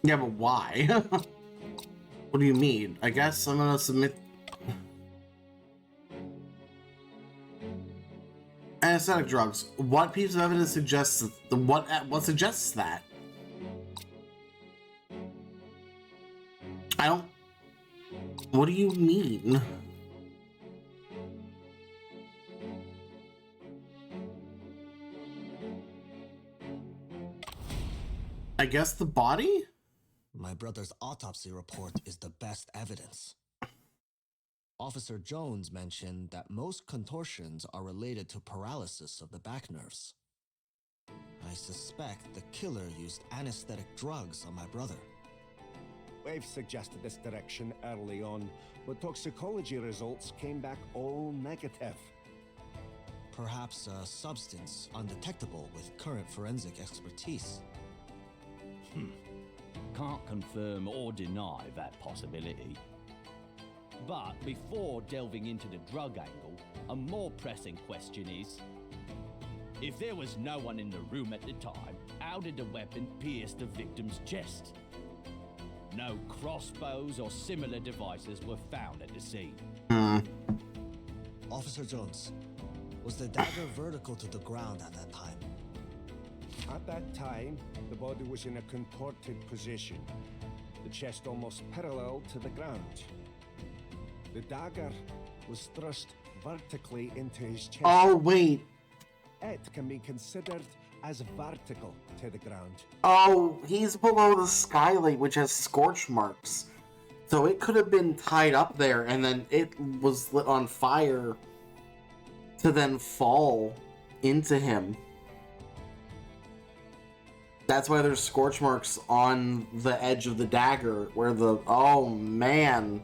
Yeah, but why? What do you mean? I guess I'm gonna submit... Anesthetic drugs. What piece of evidence suggests what suggests that? I don't... What do you mean? I guess the body? My brother's autopsy report is the best evidence. Officer Jones mentioned that most contortions are related to paralysis of the back nerves. I suspect the killer used anesthetic drugs on my brother. We've suggested this direction early on, but toxicology results came back all negative. Perhaps a substance undetectable with current forensic expertise. Can't confirm or deny that possibility. But before delving into the drug angle, a more pressing question is, if there was no one in the room at the time, how did the weapon pierce the victim's chest? No crossbows or similar devices were found at the scene. Officer Jones, was the dagger vertical to the ground at that time? At that time, the body was in a contorted position, the chest almost parallel to the ground. The dagger was thrust vertically into his chest. Oh, wait. It can be considered as vertical to the ground. Oh, he's below the skylight, which has scorch marks. So it could have been tied up there, and then it was lit on fire to then fall into him. That's why there's scorch marks on the edge of the dagger, where the... Oh, man.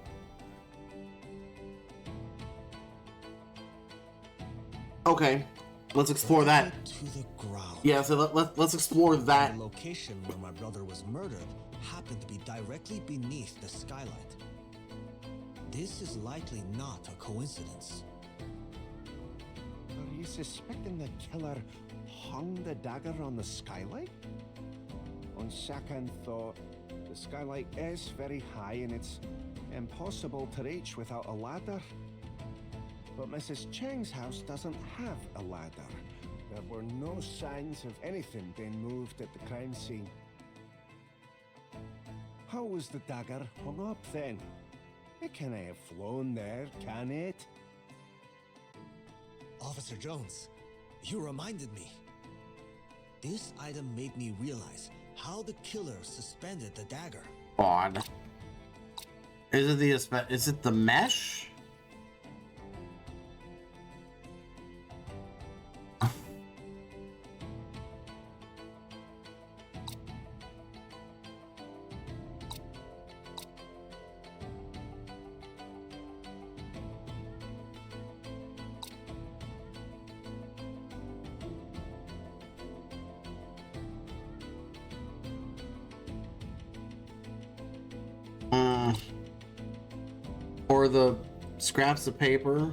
Okay, let's explore that. To the ground. Yeah, so let's explore that. The location where my brother was murdered happened to be directly beneath the skylight. This is likely not a coincidence. Are you suspecting the killer hung the dagger on the skylight? On second thought, the skylight is very high and it's impossible to reach without a ladder. But Mrs. Cheng's house doesn't have a ladder. There were no signs of anything being moved at the crime scene. How was the dagger hung up then? It can't have flown there, can it? Officer Jones, you reminded me. This item made me realize how the killer suspended the dagger. Odd. Is it the mesh? Or the scraps of paper.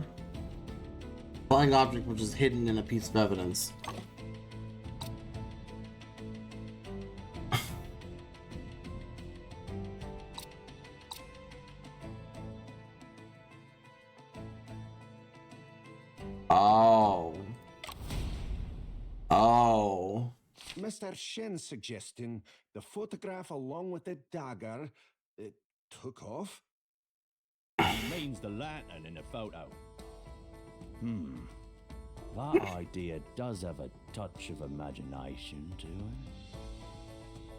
Flying object which is hidden in a piece of evidence. Oh. Oh. Mr. Shen's suggesting the photograph along with the dagger took off? Means the lantern in the photo. That idea does have a touch of imagination to it.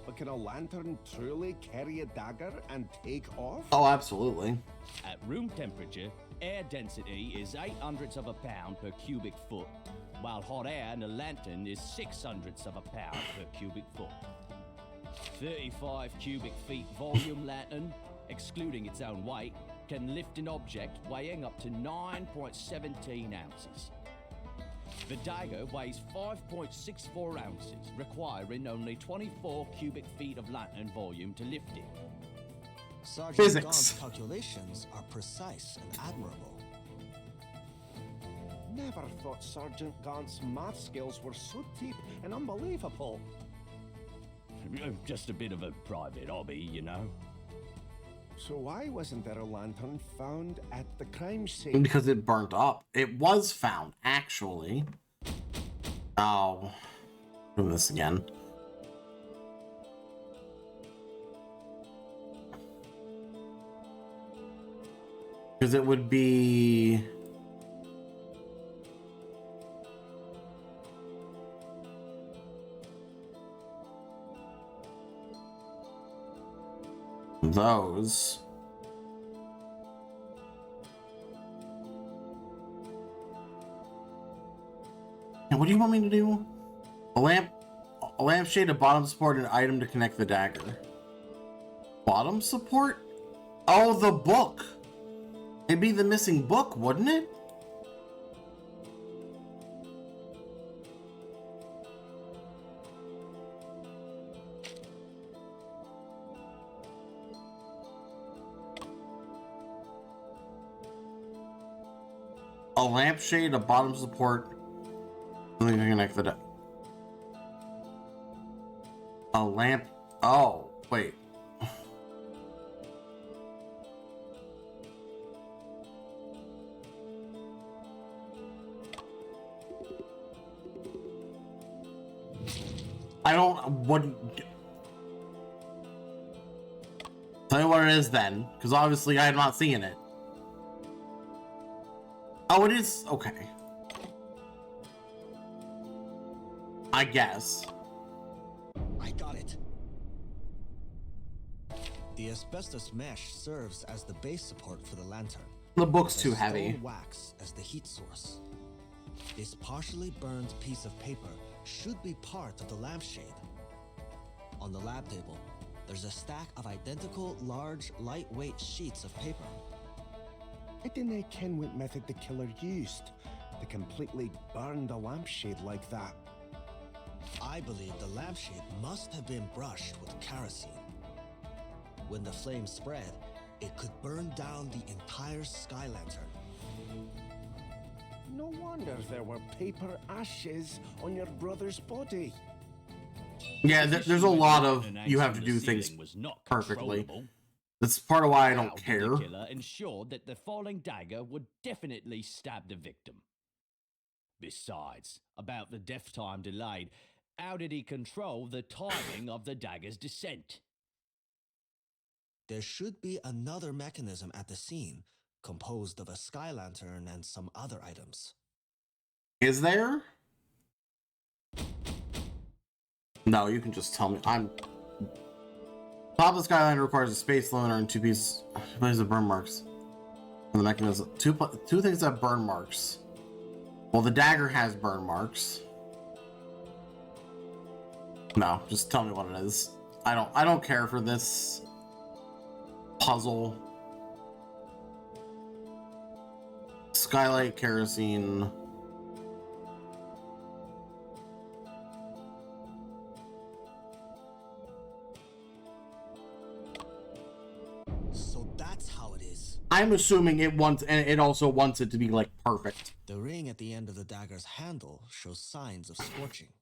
But can a lantern truly carry a dagger and take off? Oh, absolutely. At room temperature, air density is 0.08 of a pound per cubic foot, while hot air in a lantern is 0.06 of a pound per cubic foot. 35 cubic feet volume lantern, excluding its own weight, can lift an object weighing up to 9.17 ounces. The dagger weighs 5.64 ounces, requiring only 24 cubic feet of lantern volume to lift it. Sergeant Physics. Gaun's calculations are precise and admirable. Never thought Sergeant Gaunt's math skills were so deep and unbelievable. Just a bit of a private hobby, you know. So why wasn't there a lantern found at the crime scene? Because it burnt up. It was found, actually. Oh. Doing this again. Because it would be... those. And what do you want me to do? A lampshade, a bottom support, an item to connect the dagger. Bottom support? Oh, the book. It'd be the missing book, wouldn't it? A lampshade, a bottom support, something to connect the a lamp. Oh, wait. I don't. What? Tell me what it is then, because obviously I am not seeing it. Oh, it is. Okay. I guess. I got it. The asbestos mesh serves as the base support for the lantern. The book's with too a heavy. stone wax as the heat source. This partially burned piece of paper should be part of the lampshade. On the lab table, there's a stack of identical, large, lightweight sheets of paper. I didn't ken what method the killer used to completely burn the lampshade like that. I believe the lampshade must have been brushed with kerosene. When the flame spread, it could burn down the entire sky lantern. No wonder there were paper ashes on your brother's body. Yeah, there's a lot of you have to do things perfectly. That's part of why I don't care. The killer ensured that the falling dagger would definitely stab the victim. Besides, about the death time delayed, how did he control the timing of the dagger's descent? There should be another mechanism at the scene, composed of a sky lantern and some other items. Is there? No, you can just tell me. Top of the skyline requires a space lunar and two pieces of burn marks. And the mechanism. Two things have burn marks. Well, the dagger has burn marks. No, just tell me what it is. I don't care for this puzzle. Skylight, kerosene. So that's how it is. I'm assuming it wants, and it also wants it to be like perfect. The ring at the end of the dagger's handle shows signs of scorching.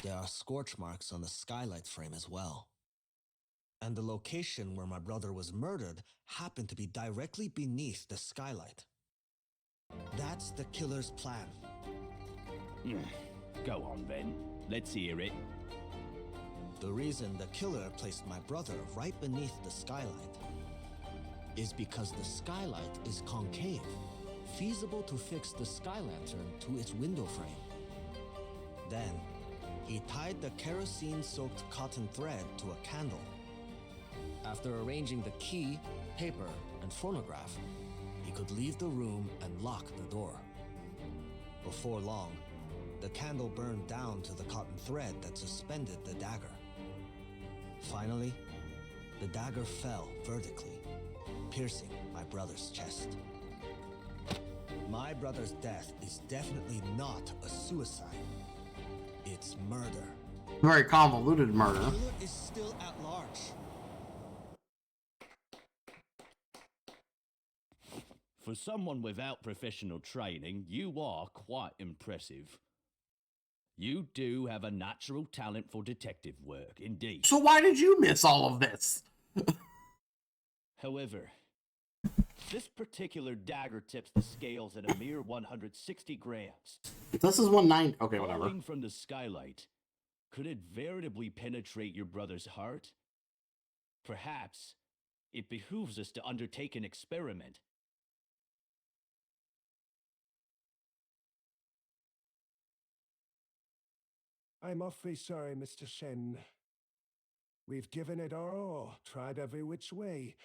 There are scorch marks on the skylight frame as well. And the location where my brother was murdered happened to be directly beneath the skylight. That That's the killer's plan. Go on then. Let's hear it. The reason the killer placed my brother right beneath the skylight is because the skylight is concave, feasible to fix the sky lantern to its window frame. Then, he tied the kerosene-soaked cotton thread to a candle. After arranging the key, paper, and phonograph, he could leave the room and lock the door. Before long, the candle burned down to the cotton thread that suspended the dagger. Finally, the dagger fell vertically, piercing my brother's chest. My brother's death is definitely not a suicide. It's murder. Very convoluted murder. The killer is still at large. For someone without professional training, you are quite impressive. You do have a natural talent for detective work, indeed. So why did you miss all of this? However, this particular dagger tips the scales at a mere 160 grams. This is 190. Okay, whatever. Falling from the skylight, could it veritably penetrate your brother's heart? Perhaps it behooves us to undertake an experiment. I'm awfully sorry, Mr. Shen. We've given it our all, tried every which way,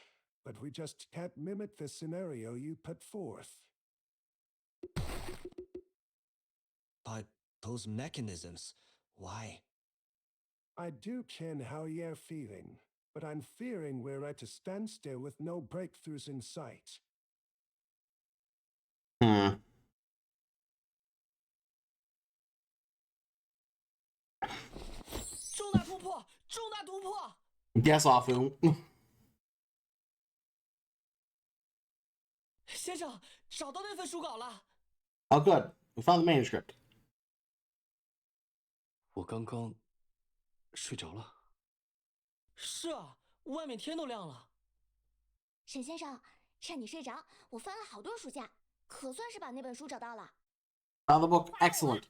but we just can't mimic the scenario you put forth. But those mechanisms, why? I do ken how you're feeling, but I'm fearing we're at a standstill with no breakthroughs in sight. Hmm. Guess Afu. 先生，找到那份书稿了。Oh, good. We found the manuscript. 我刚刚睡着了。是啊，外面天都亮了。沈先生，趁你睡着，我翻了好多书架，可算是把那本书找到了。Found the book. Excellent.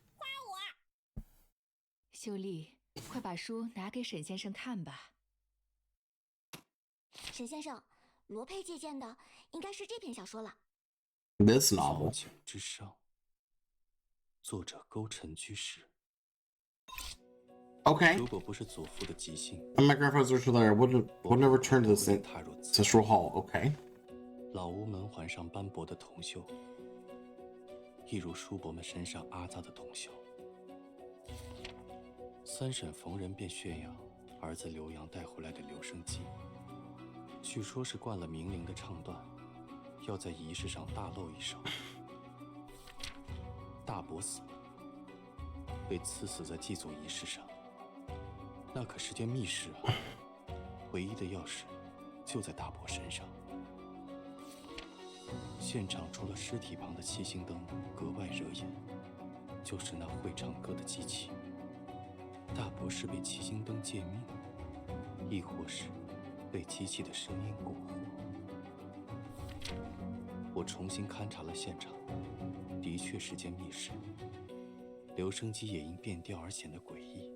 秀丽，快把书拿给沈先生看吧。沈先生，罗佩借鉴的应该是这篇小说了。This 藻 novel. 井之殇，作者勾陈居士。 Okay. 如果不是祖父的急性， And my grandfather's are there. Wouldn't never return to the 不能踏入此 ancestral hall. Okay. 老屋门环上斑驳的铜锈，一如叔伯们身上阿扎的铜锈。三婶逢人便炫耀儿子刘洋带回来的留声机，据说是灌了冥灵的唱段，要在仪式上大露一手。大伯死了，被赐死在祭祖仪式上。那可是间密室啊，唯一的钥匙就在大伯身上。现场除了尸体旁的七星灯格外惹眼，就是那会唱歌的机器。大伯是被七星灯借命，亦或是被机器的声音蛊惑？我重新勘察了现场，的确是间密室。留声机也因变调而显得诡异。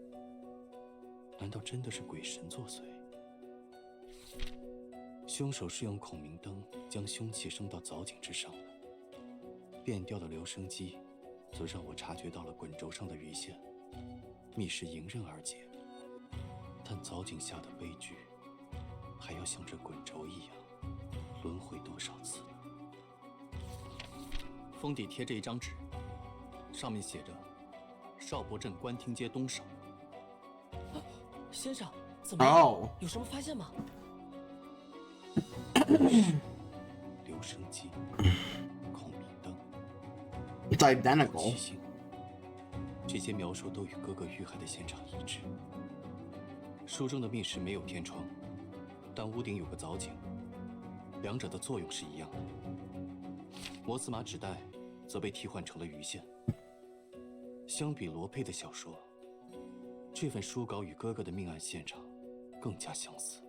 难道真的是鬼神作祟？凶手是用孔明灯将凶器升到藻井之上的。变调的留声机，则让我察觉到了滚轴上的鱼线。密室迎刃而解，但藻井下的悲剧，还要像这滚轴一样，轮回多少次呢？封底贴着一张纸，上面写着“邵伯镇官厅街东少”。先生，怎么样？ Oh. 有什么发现吗？留声机、孔明灯、 It's 七 identical. 星，这些描述都与哥哥遇害的现场一致。书中的密室没有天窗，但屋顶有个藻井，两者的作用是一样的。摩斯码纸带则被替换成了鱼线。相比罗佩的小说，这份书稿与哥哥的命案现场更加相似，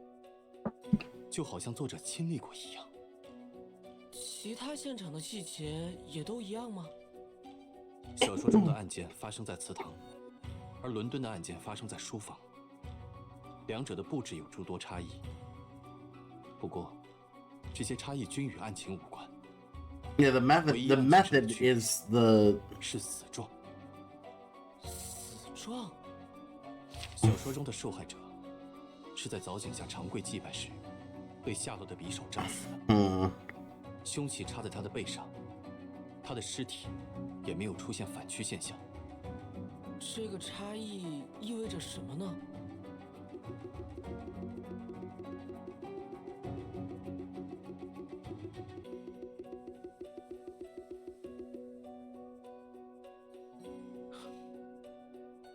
就好像作者亲历过一样。亲其他现场的细节也都一样吗？小说中的案件发生在祠堂，而伦敦的案件发生在书房，两者的布置有诸多差异。不过，这些差异均与案情无关。Yeah, the method is the 是死状。死状。小说中的受害者是在藻井下长跪祭拜时，被下落的匕首扎死的。凶器插在他的背上，他的尸体也没有出现反曲现象。这个差异意味着什么呢？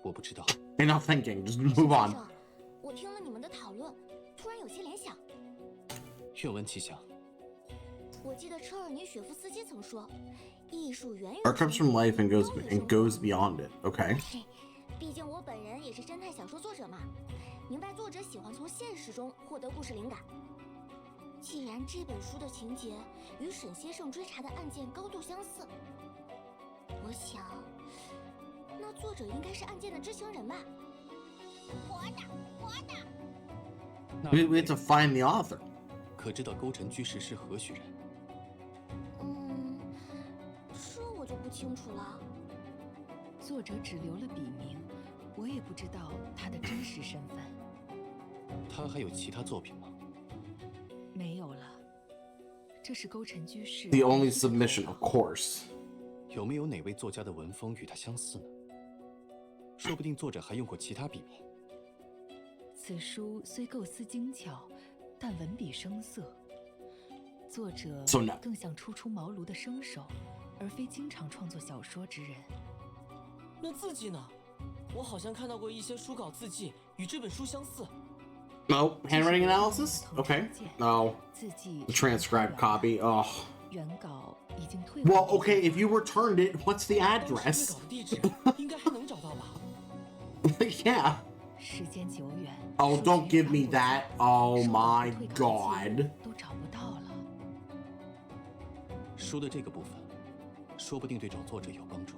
我不知道。You're not thinking. Just move on. 我听了你们的讨论，突然有些联想。愿闻其详。我记得车尔尼雪夫斯基曾说，艺术远远 Art comes from life and goes beyond it. Okay. 毕竟我本人也是侦探小说作者嘛，明白作者喜欢从现实中获得故事灵感。既然这本书的情节与沈先生追查的案件高度相似，我想，那作者应该是案件的知情人吧？活的。We have to find the author. 可知道勾陈居士是何许人？这我就不清楚了。作者只留了笔名，我也不知道他的真实身份。他还有其他作品吗？没有了。这是勾陈居士 The only submission, of course. 有没有哪位作家的文风与他相似呢？说不定作者还用过其他笔名。此书虽构思精巧，但文笔生涩。作者更像初出茅庐的生手，而非经常创作小说之人。那字迹呢？我好像看到过一些书稿字迹与这本书相似。No handwriting analysis. Okay. No. The transcribed copy. Oh. 原稿已经退。Well, okay. If you returned it, what's the address? 地址应该还能找到吧？ Yeah. 时间久远。Oh, don't give me that. Oh my god. 都找不到了。书的这个部分，说不定对找作者有帮助。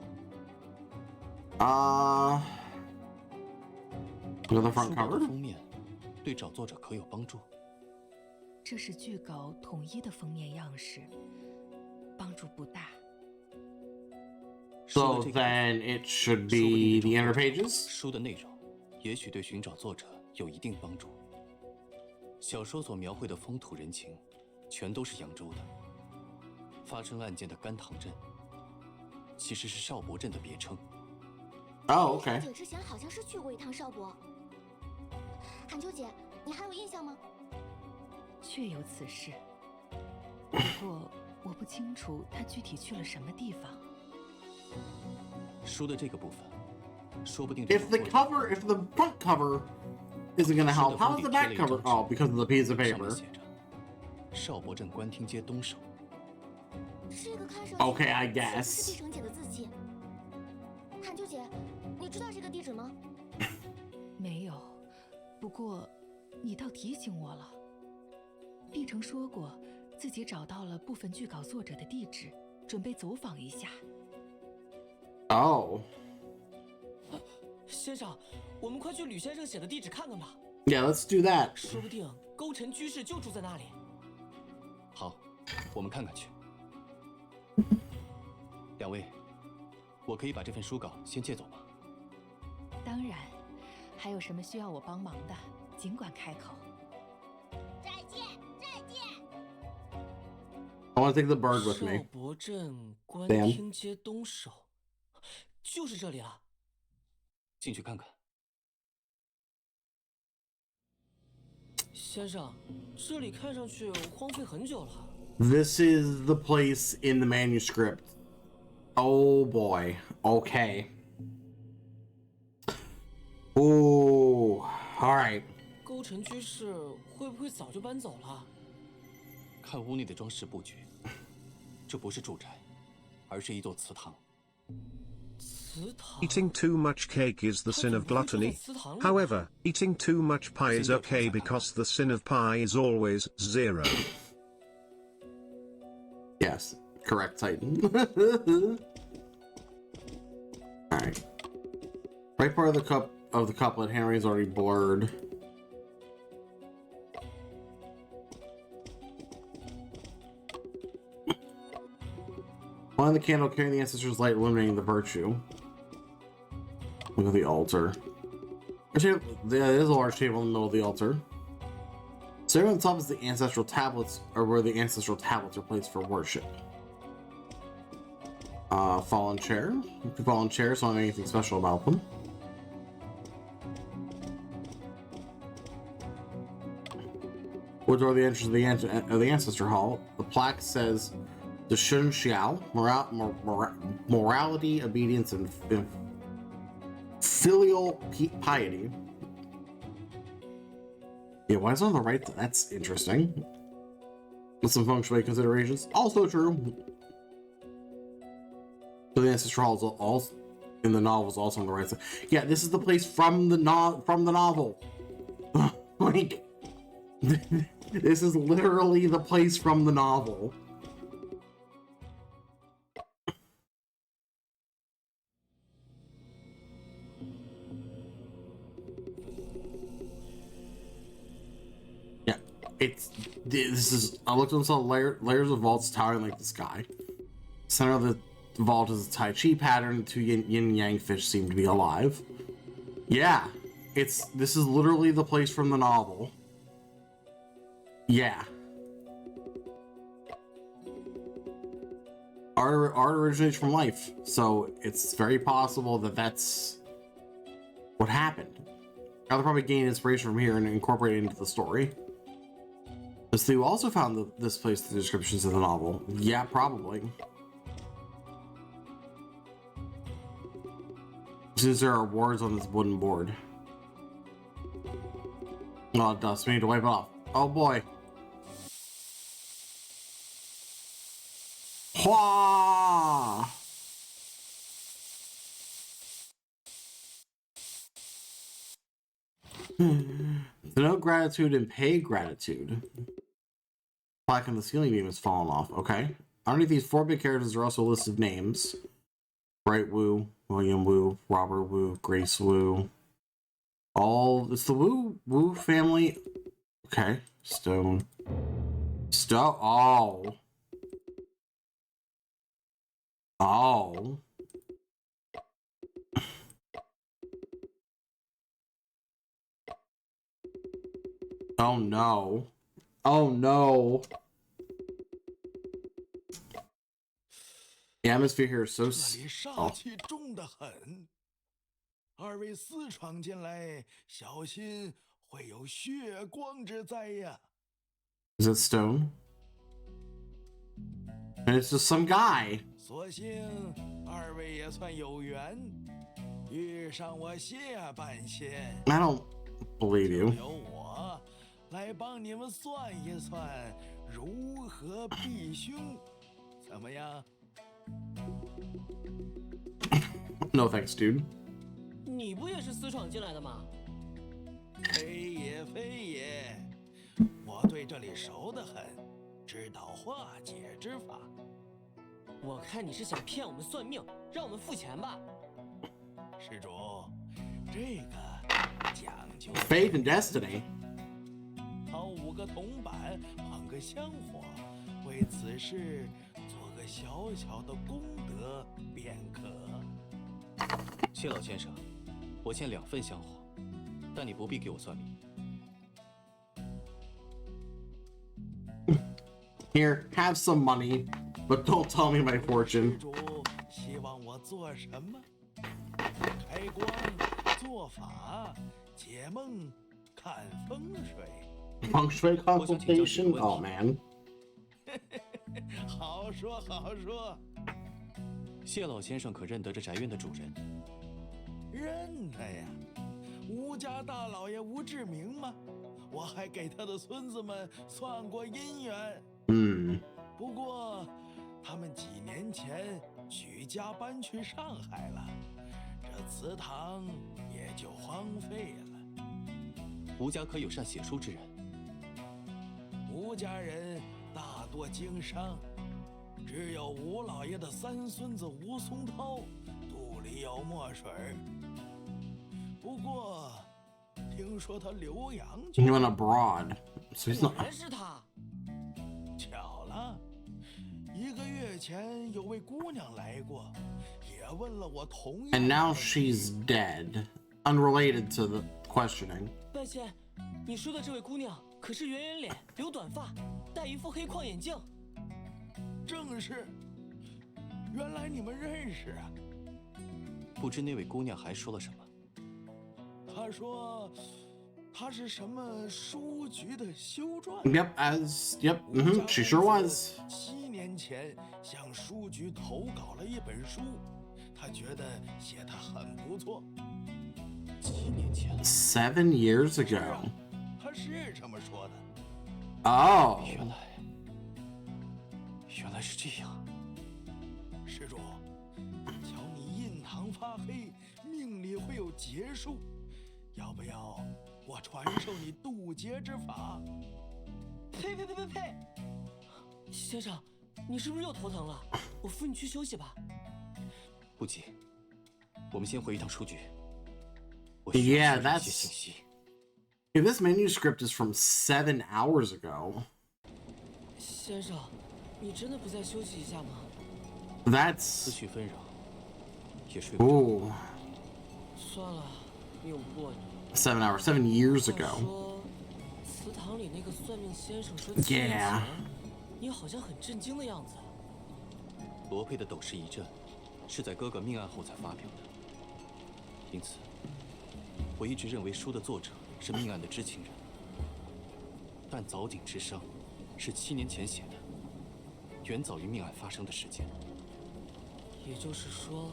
The front cover. 封面对找作者可有帮助？这是剧稿统一的封面样式，帮助不大。So then it should be the inner pages. 书的内容也许对寻找作者有一定帮助。小说所描绘的风土人情，全都是扬州的。发生案件的甘塘镇，其实是邵伯镇的别称。Oh, okay. 姐之前好像是去过一趟邵伯。韩秋姐，你还有印象吗？确有此事，不过我不清楚他具体去了什么地方。书的这个部分，说不定 If the front cover isn't going to help, how's the back cover? Oh, because of the piece of 上面 paper. 写着邵伯镇官厅街东首。这个看上去 Okay, I guess. 是碧城姐的字迹。韩秋姐，你知道这个地址吗？没有，不过你倒提醒我了。碧城说过自己找到了部分剧稿作者的地址，准备走访一下。Oh. 先生，我们快去吕先生写的地址看看吧。Yeah, let's do that. 说不定勾陈居士就住在那里。好，我们看看去。两位，我可以把这份书稿先借走吗？当然，还有什么需要我帮忙的，尽管开口。再见。I want to take the bird with 邵 me. 伯镇官厅街东首，就是这里了。进去看看。先生，这里看上去荒废很久了。This is the place in the manuscript. Oh boy. Okay. Ooh. All right. 勾陈居士会不会早就搬走了？看屋内的装饰布局，这不是住宅，而是一座祠堂。Eating too much cake is the sin of gluttony. However, eating too much pie is okay because the sin of pie is always 0. Yeah. Yes, correct, Titan. Alright. Right part of the couplet, Henry's already blurred. Light the candle, carrying the ancestors' light, illuminating the virtue. Look at the altar. Actually, there is a large table in the middle of the altar. So on the top is the ancestral tablets, or where the ancestral tablets are placed for worship. Fallen chair. Fallen chairs, so I don't know anything special about them. Wood door the entrance of the ancestor hall. The plaque says the Shun Xiao, morality, obedience, and filial piety. Yeah, why is it on the right? That's interesting. With some feng shui considerations. Also true. So the ancestor hall is also in the novel is also on the right side. Yeah, this is the place from the novel. Like, this is literally the place from the novel. Yeah, this is. I looked at some layers of vaults towering like the sky. Center of the vault is a Tai Chi pattern. Two yin yang fish seem to be alive. Yeah, this is literally the place from the novel. Yeah. Art originates from life, so it's very possible that that's what happened. Now they'll probably gain inspiration from here and incorporate it into the story. Ms. Liu also found this place in the descriptions of the novel. Yeah, probably. Since there are words on this wooden board. Oh, dust. We need to wipe it off. Oh boy. Hua! Denote gratitude and pay gratitude. Plaque on the ceiling beam has fallen off. Okay. Underneath these 4 big characters are also a list of names. Bright Wu, William Wu, Robert Wu, Grace Wu. It's the Wu family. Okay. Stone. Oh. Oh. Oh no. Oh no. The atmosphere here is so oh. 二位私闯进来，小心会有血光之灾呀！ Is it stone? And it's just some guy. 所幸二位也算有缘，遇上我下半仙。 I don't believe you. 由我来帮你们算一算如何避凶，怎么样？ No thanks, dude. 你不也是私闯进来的吗？非也非也，我对这里熟得很，知道化解之法。我看你是想骗我们算命，让我们付钱吧。施主，这个讲究 Faith and destiny. 掏5个铜板，捧个香火，为此事做个小小的功德便可。谢老先生，我欠2份香火，但你不必给我算命。 Here, have some money, but don't tell me my fortune. 施主希望我做什么？开光、做法、解梦、看风水。Feng Shui consultation? Oh man. 好说好说。谢老先生可认得这宅院的主人？认得呀，吴家大老爷吴志明吗？我还给他的孙子们算过姻缘。不过，他们几年前举家搬去上海了，这祠堂也就荒废了。吴家可有善写书之人？吴家人大多经商，只有吴老爷的三孙子吴松涛肚里有墨水儿。不过，听说他留洋去 He went abroad, so he's 果 not. 然是他。巧了，1个月前有位姑娘来过，也问了我同样。 And now she's dead, unrelated to the questioning. 拜仙，你说的这位姑娘可是圆圆脸、留短发、戴一副黑框眼镜？正是。原来你们认识啊？不知那位姑娘还说了什么？她说，她是什么书局的修撰。She sure was. 7年前向书局投稿了一本书，她觉得写得很不错。7年前7 years ago. 她是这么说的。Oh. 原来是这样。施主，瞧你印堂发黑，命里会有劫数，要不要我传授你渡劫之法？呸！先生，你是不是又头疼了？我扶你去休息吧。不急，我们先回一趟书局。 Yeah, that's. If this manuscript is from 7 hours ago. 先生，你真的不再休息一下吗？ That's. 思绪纷扰，也睡不着。 Ooh. 算了，拗不过你。 7 hours, 7 years 话 ago. 说，祠堂里那个算命先生说7年 Yeah. 前，你好像很震惊的样子。罗佩的斗士遗阵是在哥哥命案后才发表的，因此我一直认为书的作者是命案的知情人。但藻井之殇是7年前写的，远早于命案发生的时间。也就是说，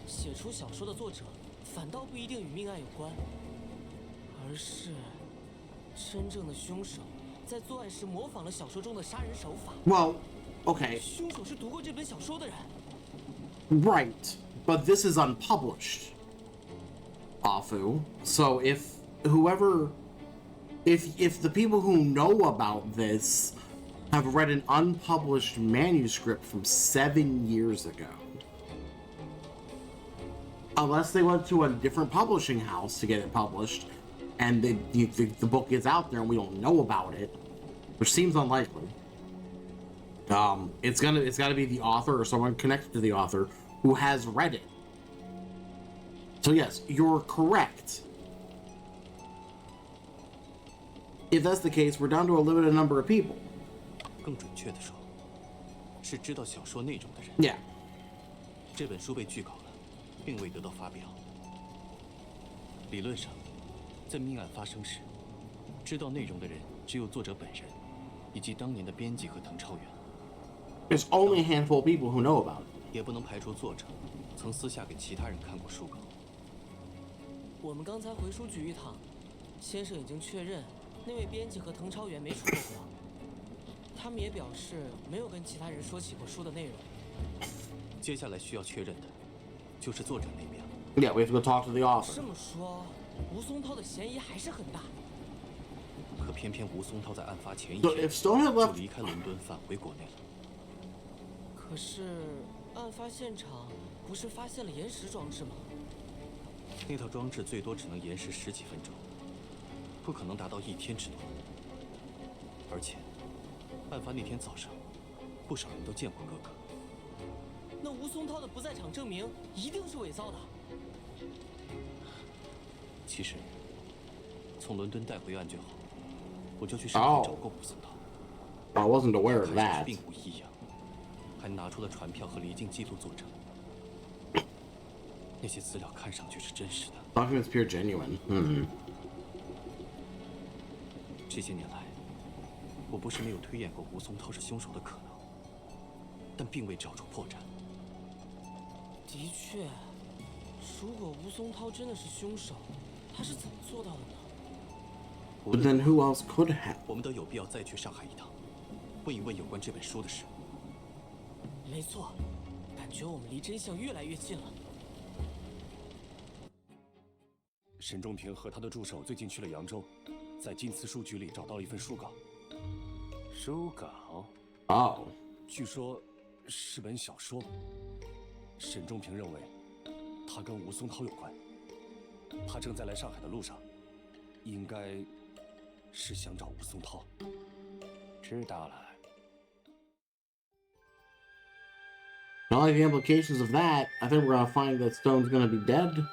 写出小说的作者反倒不一定与命案有关，而是真正的凶手在作案时模仿了小说中的杀人手法。 Well, okay. 凶手是读过这本小说的人。 Right. But this is unpublished. Afu. So if whoever. If the people who know about this have read an unpublished manuscript from 7 years ago. Unless they went to a different publishing house to get it published, and the book gets out there and we don't know about it, which seems unlikely. It's got to be the author or someone connected to the author who has read it. So yes, you're correct. If that's the case, we're down to a limited number of people. 更准确的说，是知道小说内容的人。Yeah. 这本书被拒稿了，并未得到发表。理论上，在命案发生时，知道内容的人只有作者本人，以及当年的编辑和滕超元。There's only a handful of people who know about it. 也不能排除作者曾私下给其他人看过书稿。我们刚才回书局一趟，先生已经确认那位编辑和滕超元没出过国。他们也表示没有跟其他人说起过书的内容。接下来需要确认的，就是作者那边。Yeah, we have to go talk to the author. 这么说，吴松涛的嫌疑还是很大。可偏偏吴松涛在案发前一 So 天 if Stone had 就 left, 离开伦敦，返回国内了。可是，案发现场不是发现了延时装置吗？那套装置最多只能延时10几分钟，不可能达到1天之多。而且，案发那天早上，不少人都见过哥哥。那吴松涛的不在场证明一定是伪造的。其实，从伦敦带回案卷后，我就去上海找过吴松涛。I wasn't aware of 看上 that. 去并无异样，还拿出了传票和离境记录作证。那些资料看上去是真实的。Documents appear genuine. Hmm. 这些年来，我不是没有推演过吴松涛是凶手的可能，但并未找出破绽。的确，如果吴松涛真的是凶手，他是怎么做到的呢？ But then who else could have? 我们都有必要再去上海一趟，问一问有关这本书的事。没错，感觉我们离真相越来越近了。沈仲平和他的助手最近去了扬州，在晋祠书局里找到了一份书稿。书稿？哦。据说是本小说。沈仲平认为，它跟吴松涛有关。他正在来上海的路上，应该是想找吴松涛。知道了。 Not like the implications of that, I think we're gonna find that Stone's gonna be dead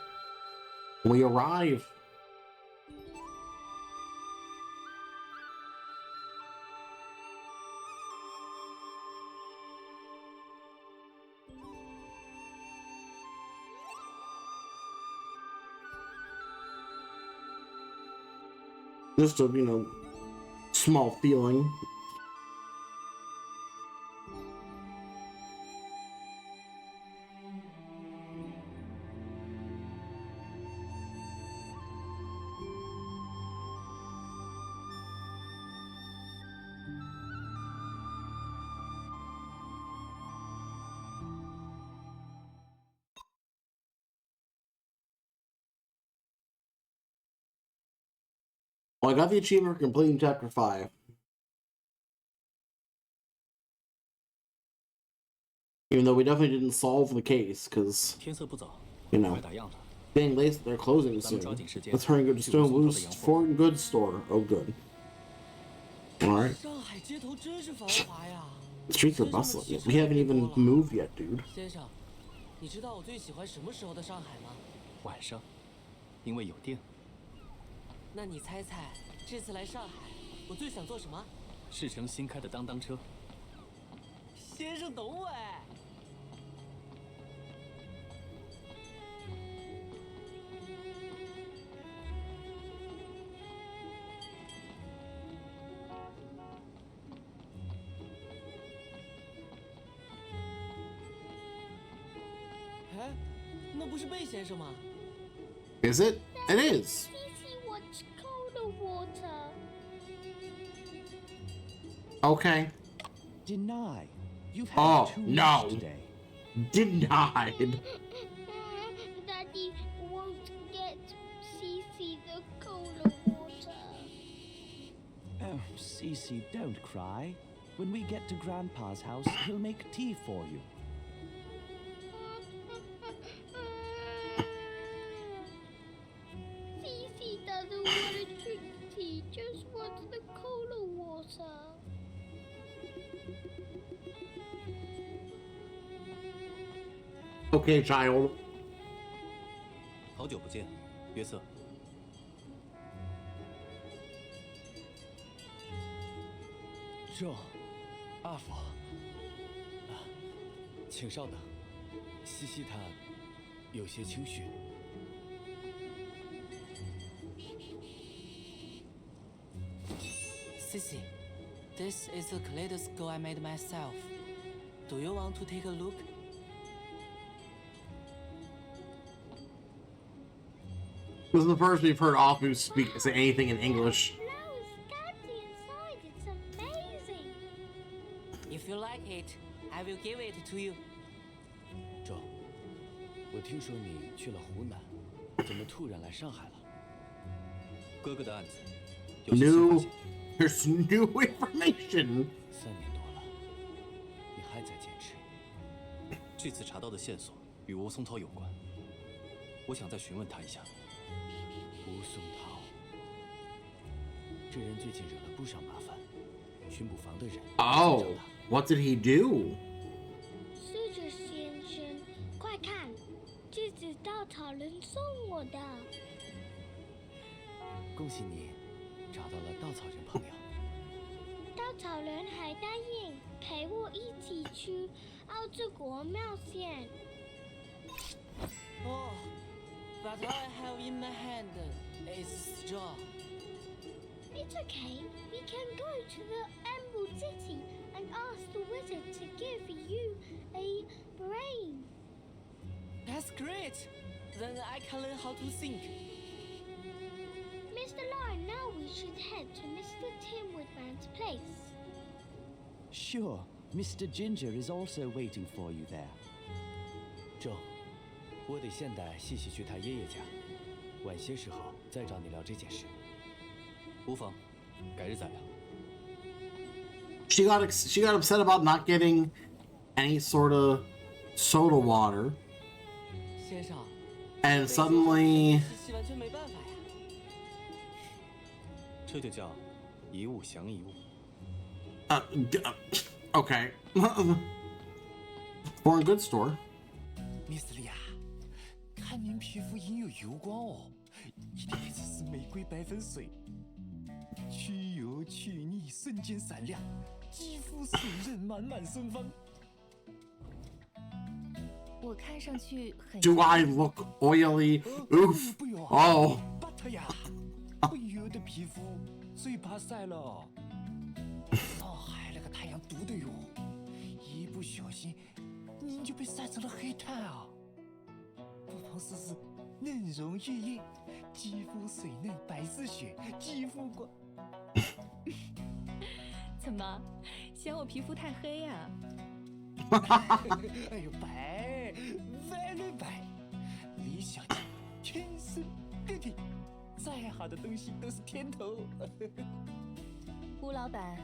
when we arrive. Just a, small feeling. Well, I got the achievement for completing Chapter 5. Even though we definitely didn't solve the case, because, getting late, they're closing soon. Let's hurry and go to Stonewoo's foreign goods store. Oh, good. Alright. The streets are bustling. We haven't even moved yet, dude. 先生，你知道我最喜欢什么时候的上海吗？晚上，因为有电。 那你猜猜，这次来上海，我最想坐什么？市城新开的当当车。先生懂我哎。哎，那不是贝先生吗 Is it? It is. Okay. Deny. You've had too much today. Denied. Daddy won't get Cece the cola water. Oh, Cece, don't cry. When we get to Grandpa's house, he'll make tea for you. Cece doesn't want to drink tea, just wants the cola water. Okay, child. 好久不见，约瑟。这，阿福，请稍等，西西他有些情绪。 Sissy, this is the kaleidoscope I made myself. Do you want to take a look? This is the first we've heard Apu say anything in English. It's amazing. If you like it, I will give it to you. 周，我听说你去了湖南，怎么突然来上海了？哥哥的案子， There's new information. 3年多了，你还在坚持。这次查到的线索与吴松涛有关，我想再询问他一下。吴松涛，这人最近惹了不少麻烦，巡捕房的人。Oh, what did he do? 侍者先生，快看，这是稻草人送我的。恭喜你，找到了稻草人朋友。稻草人还答应陪我一起去澳洲国冒险。Oh, but all I have in my hand is straw. It's okay. We can go to the Emerald City and ask the wizard to give you a brain. That's great. Then I can learn how to think. Mr. Lion, now we should head to Mr. Tim Woodman's place. Sure, Mr. Ginger is also waiting for you there. 周，我得现带西西去他爷爷家，晚些时候再找你聊这件事。无妨，改日再聊。She got upset about not getting any sort of soda water, 先生， and suddenly 机器完全没办法呀。这就叫一物降一物。okay. Foreign goods store. Miss 莉亚，看您皮肤隐有油光哦，一定这是玫瑰白粉水，去油去腻，瞬间闪亮，肌肤水润，满满生风。我看上去很 Do I look oily? Oof. 不用 Oh. 巴特呀，油的皮肤最怕晒了。上海那个太阳毒的哟，一不小心您就被晒成了黑炭啊！不妨试试嫩容玉液，肌肤水嫩白似雪，肌肤光。怎么嫌我皮肤太黑呀？哎呦，白，very 白，李小姐天生丽丽，再好的东西都是天头。吴老板，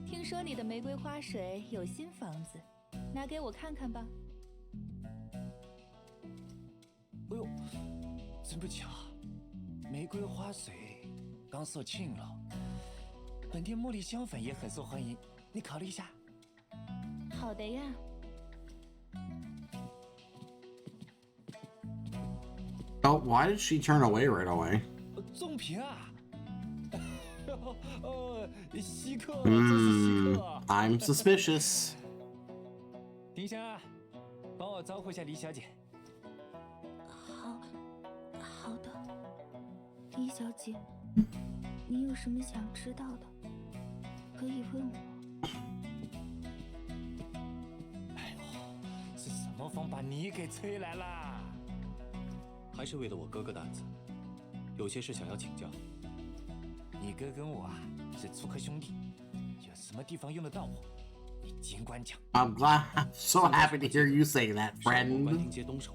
听说你的玫瑰花水有新房子，拿给我看看吧。哎呦，真不巧，玫瑰花水刚售罄了，本店茉莉香粉也很受欢迎，你考虑一下。好的呀。Oh, why did she turn away right away? 中评啊！稀客，真是稀客啊I'm suspicious. 丁香，帮我招呼一下李小姐。好的，李小姐，你有什么想知道的，可以问我。是什么风把你给吹来啦？还是为了我哥哥的案子，有些事想要请教。你哥跟我啊是粗客兄弟，有什么地方用得到我，你尽管讲。I'm so happy to hear you say that, 关亭 friend. 街东首。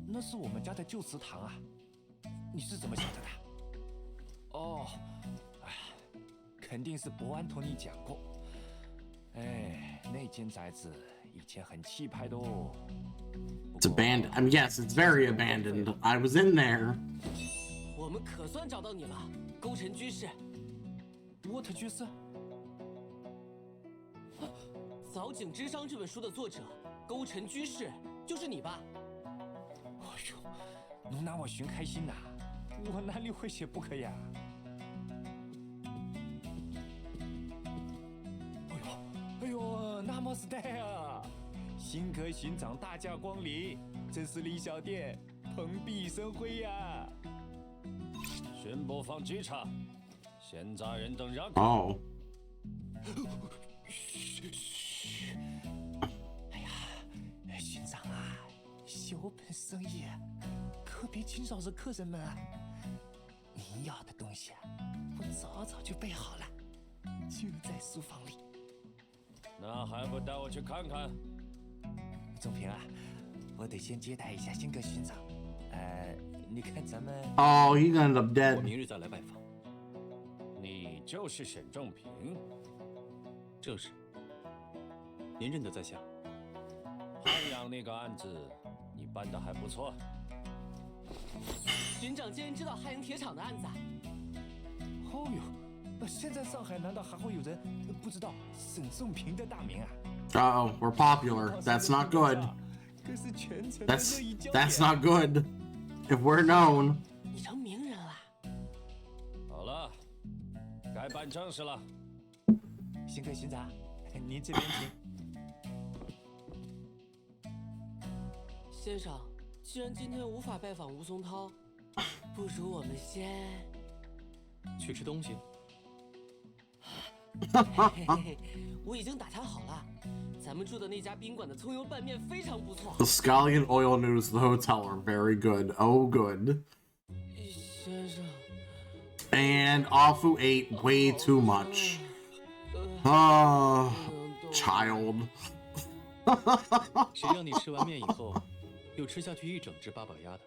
那是我们家的旧祠堂啊，你是怎么晓得的？哦，哎呀，肯定是伯安同你讲过。哎，那间宅子以前很气派的哦。It's abandoned. I mean, yes, it's very abandoned. I was in there. 我们可算找到你了，勾陈居士。沃特居士，《藻井之殇》这本书的作者勾陈居士，就是你吧？哎呦，侬拿我寻开心呐，我哪里会写不可呀？哎呦，那么是的啊！新科寻长大驾光临，真是李小店蓬荜生辉呀！宣布放机场，闲杂人等让开。Oh. 哎呀，寻长啊，小本生意，可别惊扰着客人们啊！您要的东西啊，我早就备好了，就在书房里。那还不带我去看看？总平啊，我得先接待一下新阁寻长。你看咱们…… Oh, he's gonna end up 我 dead. 明日再来拜访。你就是沈正平？正是。您认得在下？汉阳那个案子，你办得还不错。巡长竟然知道汉阳铁厂的案子啊！哦呦，现在上海难道还会有人不知道沈仲平的大名啊？ Uh-oh, we're popular. That's not good. 可是全城的热议焦点。That's not good. If we're known. 你成名人了。好了，该办正事了。新阁巡长，您这边请。先生，既然今天无法拜访吴松涛，不如我们先去吃东西。我已经打探好了，咱们住的那家宾馆的葱油拌面非常不错。The scallion oil noodles at the hotel are very good. Oh, good. 先生。And Afu ate way too much. Oh, child. 谁让你吃完面以后，又吃下去一整只八宝鸭的？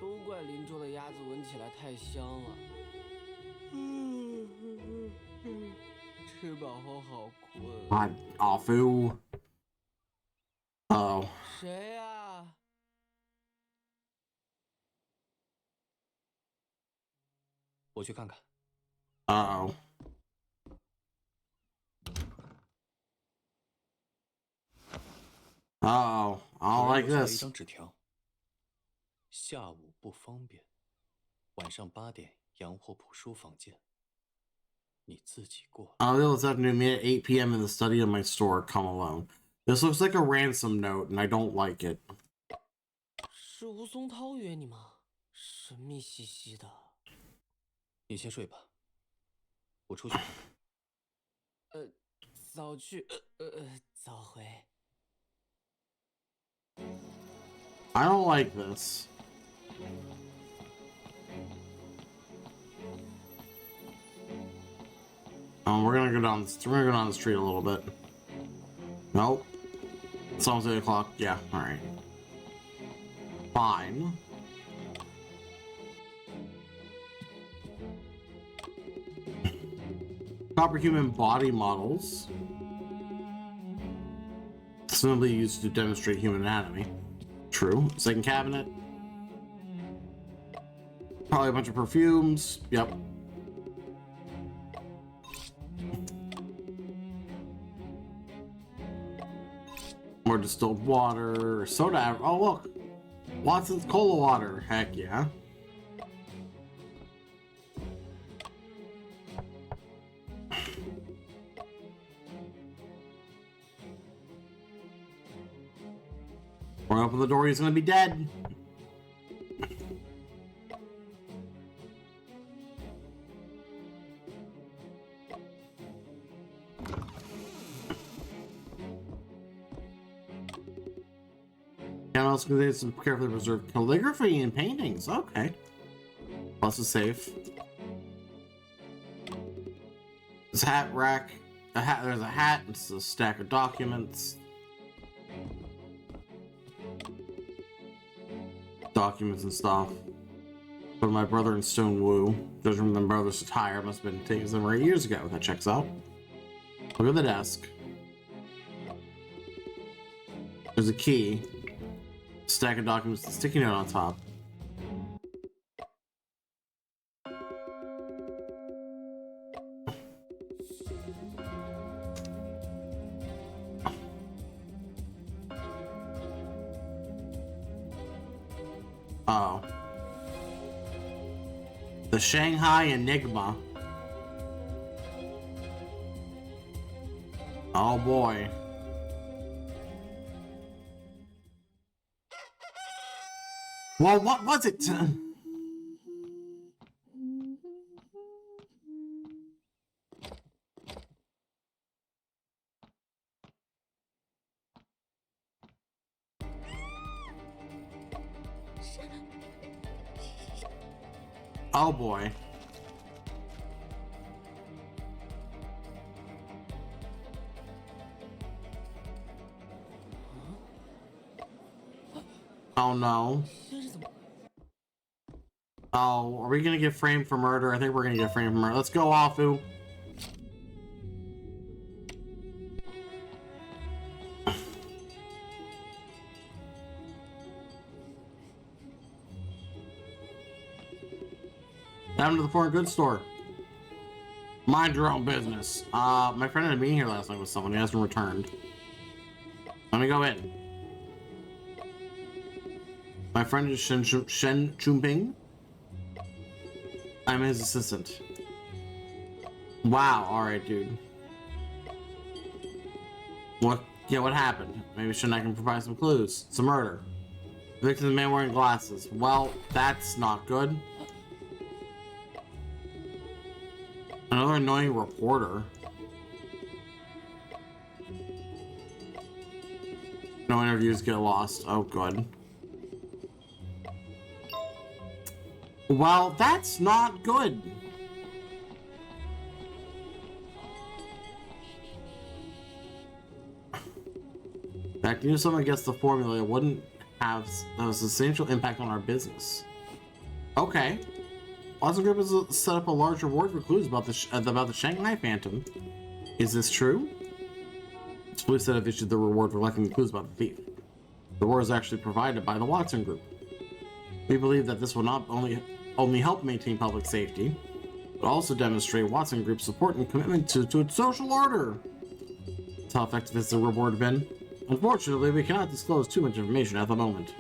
都怪邻桌的鸭子闻起来太香了。吃饱后好困。Afu. Oh. 谁呀？我去看看。Uh-oh. Uh-oh. I don't like 有人留下了一 this. 张纸条。下午不方便，晚上8点洋货铺书房见。你自己过来。I'll this afternoon, meet at 8 p.m. in the study of my store. Come alone. This looks like a ransom note, and I don't like it. 是吴松涛约你吗？神秘兮兮的。你先睡吧，我出去看看。早去，早回。I don't like this. We're gonna go down. We're gonna go down the street a little bit. Nope. It's almost 8 o'clock. Yeah. All right. Fine. Proper human body models. Simply used to demonstrate human anatomy. True. Second cabinet. Probably a bunch of perfumes. Yep. More distilled water. Soda. Oh, look. Watson's cola water. Heck yeah. When I open the door, he's gonna be dead. Canvas contains some carefully preserved calligraphy and paintings. Okay. Plus is safe. This hat rack. There's a hat. It's a stack of documents. Documents and stuff. But my brother in Stone Woo. Judging from my brother's attire, must have been taken 7 or 8 years ago. That checks out. Look at the desk. There's a key. Stack of documents, sticky note on top. Oh. The Shanghai Enigma. Oh boy. Well, what was it? Oh boy. Oh no. Oh, are we gonna get framed for murder? I think we're gonna get framed for murder. Let's go, Afu. Down to the foreign goods store. Mind your own business. My friend had a meeting here last night with someone. He hasn't returned. Let me go in. My friend is Shen Chumping. I'm his assistant. Wow, alright, dude. What? Yeah, what happened? Maybe I can provide some clues. It's a murder. The victim is a man wearing glasses. Well, that's not good. Another annoying reporter. No interviews get lost. Oh, good. Well, that's not good. In fact, if someone gets the formula, it wouldn't have a substantial impact on our business. Okay. Watson Group has set up a large reward for clues about the Shanghai Phantom. Is this true? The police said have issued the reward for collecting the clues about the thief. The reward is actually provided by the Watson Group. We believe that this will not only help maintain public safety, but also demonstrate Watson Group's support and commitment to its social order. That's how effective has the reward been? Unfortunately, we cannot disclose too much information at the moment.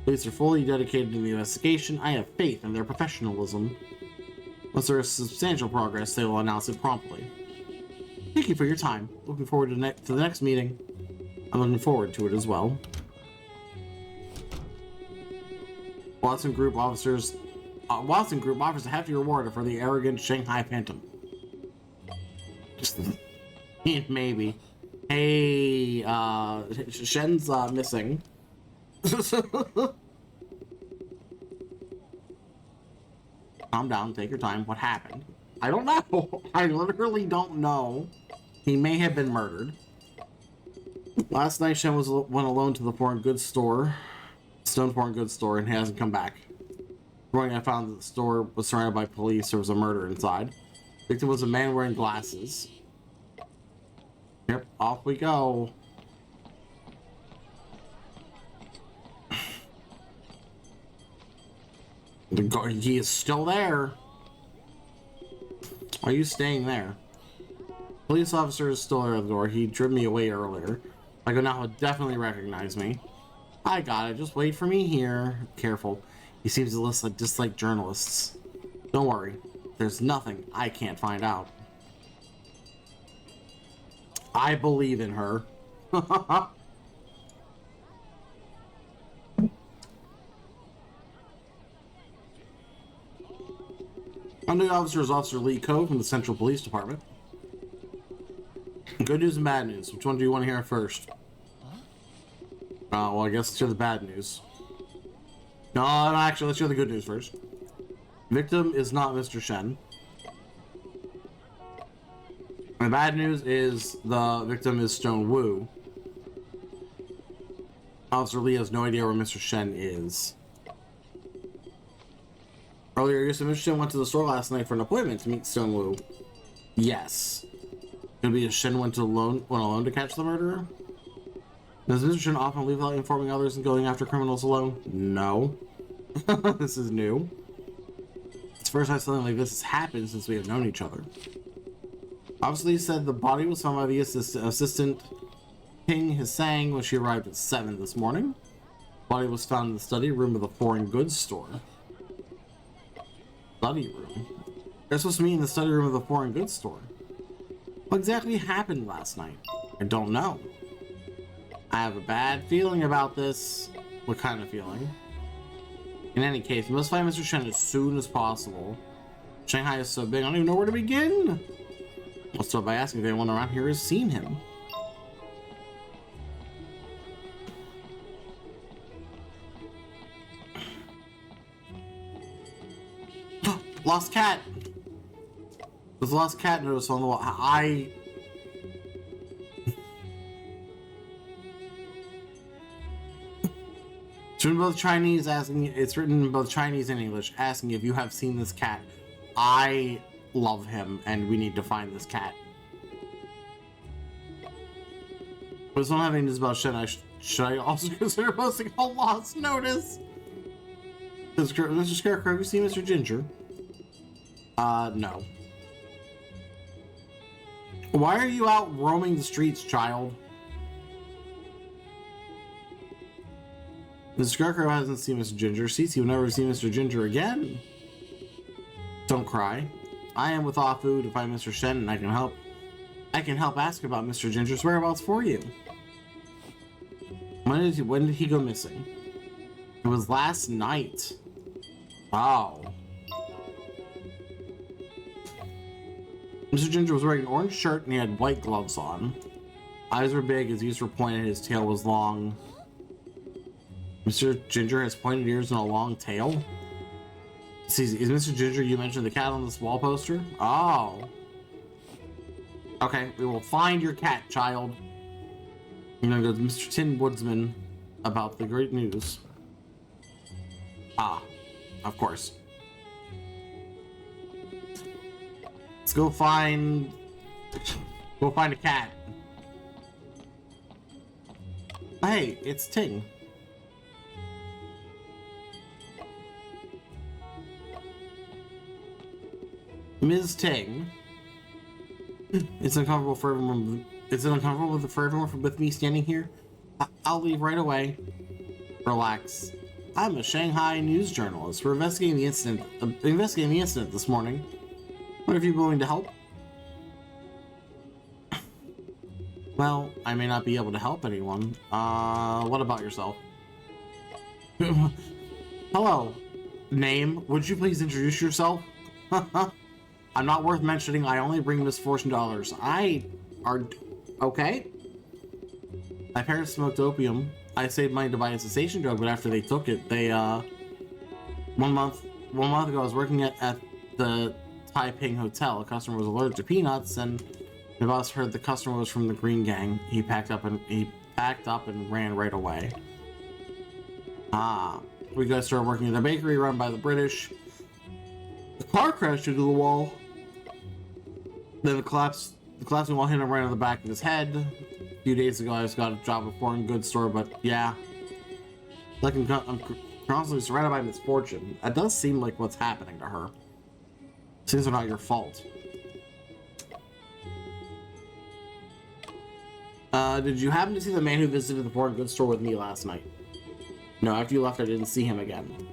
Police are fully dedicated to the investigation. I have faith in their professionalism. Once there is substantial progress, they will announce it promptly. Thank you for your time. Looking forward to the next meeting. I'm looking forward to it as well. Watson Group offers a hefty reward for the arrogant Shanghai Phantom. Just maybe. Hey, Shen's missing. Calm down, take your time. What happened? I don't know. I literally don't know. He may have been murdered. Last night, Shen went alone to the foreign goods store, Stone Foreign Goods Store, and he hasn't come back. This morning, I found that the store was surrounded by police. There was a murder inside. The victim was a man wearing glasses. Yep, off we go. He is still there. Are you staying there? Police officer is still there at the door. He driven me away earlier. I go now, he'll definitely recognize me. I got it. Just wait for me here. Careful. He seems to dislike journalists. Don't worry. There's nothing I can't find out. I believe in her. Our new officer is Officer Lee Ko from the Central Police Department. Good news and bad news. Which one do you want to hear first? Well, I guess let's hear the bad news. No, actually, let's hear the good news first. Victim is not Mr. Shen. And the bad news is the victim is Stone Wu. Officer Lee has no idea where Mr. Shen is. Earlier, you said Mr. Shen went to the store last night for an appointment to meet Stone Wu. Yes. Could be a Shen went alone to catch the murderer? Does Mr. Shen often leave without informing others and going after criminals alone? No. This is new. It's the first time something like this has happened since we have known each other. Obviously, he said the body was found by the assistant Ping Hisang when she arrived at 7 this morning. The body was found in the study room of the foreign goods store. Study room? They're supposed to meet in the study room of the foreign goods store. What exactly happened last night? I don't know. I have a bad feeling about this. What kind of feeling? In any case, we must find Mr. Shen as soon as possible. Shanghai is so big, I don't even know where to begin. I'll start by asking if anyone around here has seen him. Lost cat! There's a lost cat notice on the wall. It's written in both Chinese it's written in both Chinese and English asking if you have seen this cat. I love him and we need to find this cat. But it's not having news about Shen. Should I also consider posting a lost notice? Mr. Scarecrow, have you seen Mr. Ginger? No. Why are you out roaming the streets, child? Mr. Scarecrow hasn't seen Mr. Ginger. Cece will never see Mr. Ginger again. Don't cry. I am with Afu to find Mr. Shen, and I can help ask about Mr. Ginger's whereabouts for you. When did he go missing? It was last night. Wow. Mr. Ginger was wearing an orange shirt and he had white gloves on. Eyes were big, his ears were pointed, his tail was long. Mr. Ginger has pointed ears and a long tail? Is Mr. Ginger, you mentioned the cat on this wall poster? Oh. Okay, we will find your cat, child. I'm gonna go to Mr. Tin Woodsman about the great news. Ah, of course. Let's go find Go find a cat. Hey, it's Ting. Ms. Ting. It's uncomfortable for everyone. Is it uncomfortable for everyone with me standing here? I'll leave right away. Relax. I'm a Shanghai news journalist. We're investigating the incident this morning. What if you're willing to help? Well, I may not be able to help anyone. What about yourself? Hello. Name? Would you please introduce yourself? I'm not worth mentioning. I only bring misfortune to others. Okay? My parents smoked opium. I saved money to buy a cessation drug, but after they took it, they, 1 month ago, I was working at the Taiping Hotel. A customer was allergic to peanuts, and my boss heard the customer was from the Green Gang. He packed up and ran right away. We guys started working at a bakery run by the British. The car crashed into the wall. Then the collapsing wall hit him right on the back of his head. A few days ago, I just got a job at a foreign goods store, but yeah. Like I'm constantly surrounded by misfortune. That does seem like what's happening to her. Things are not your fault. Did you happen to see the man who visited the foreign goods store with me last night? No, after you left, I didn't see him again.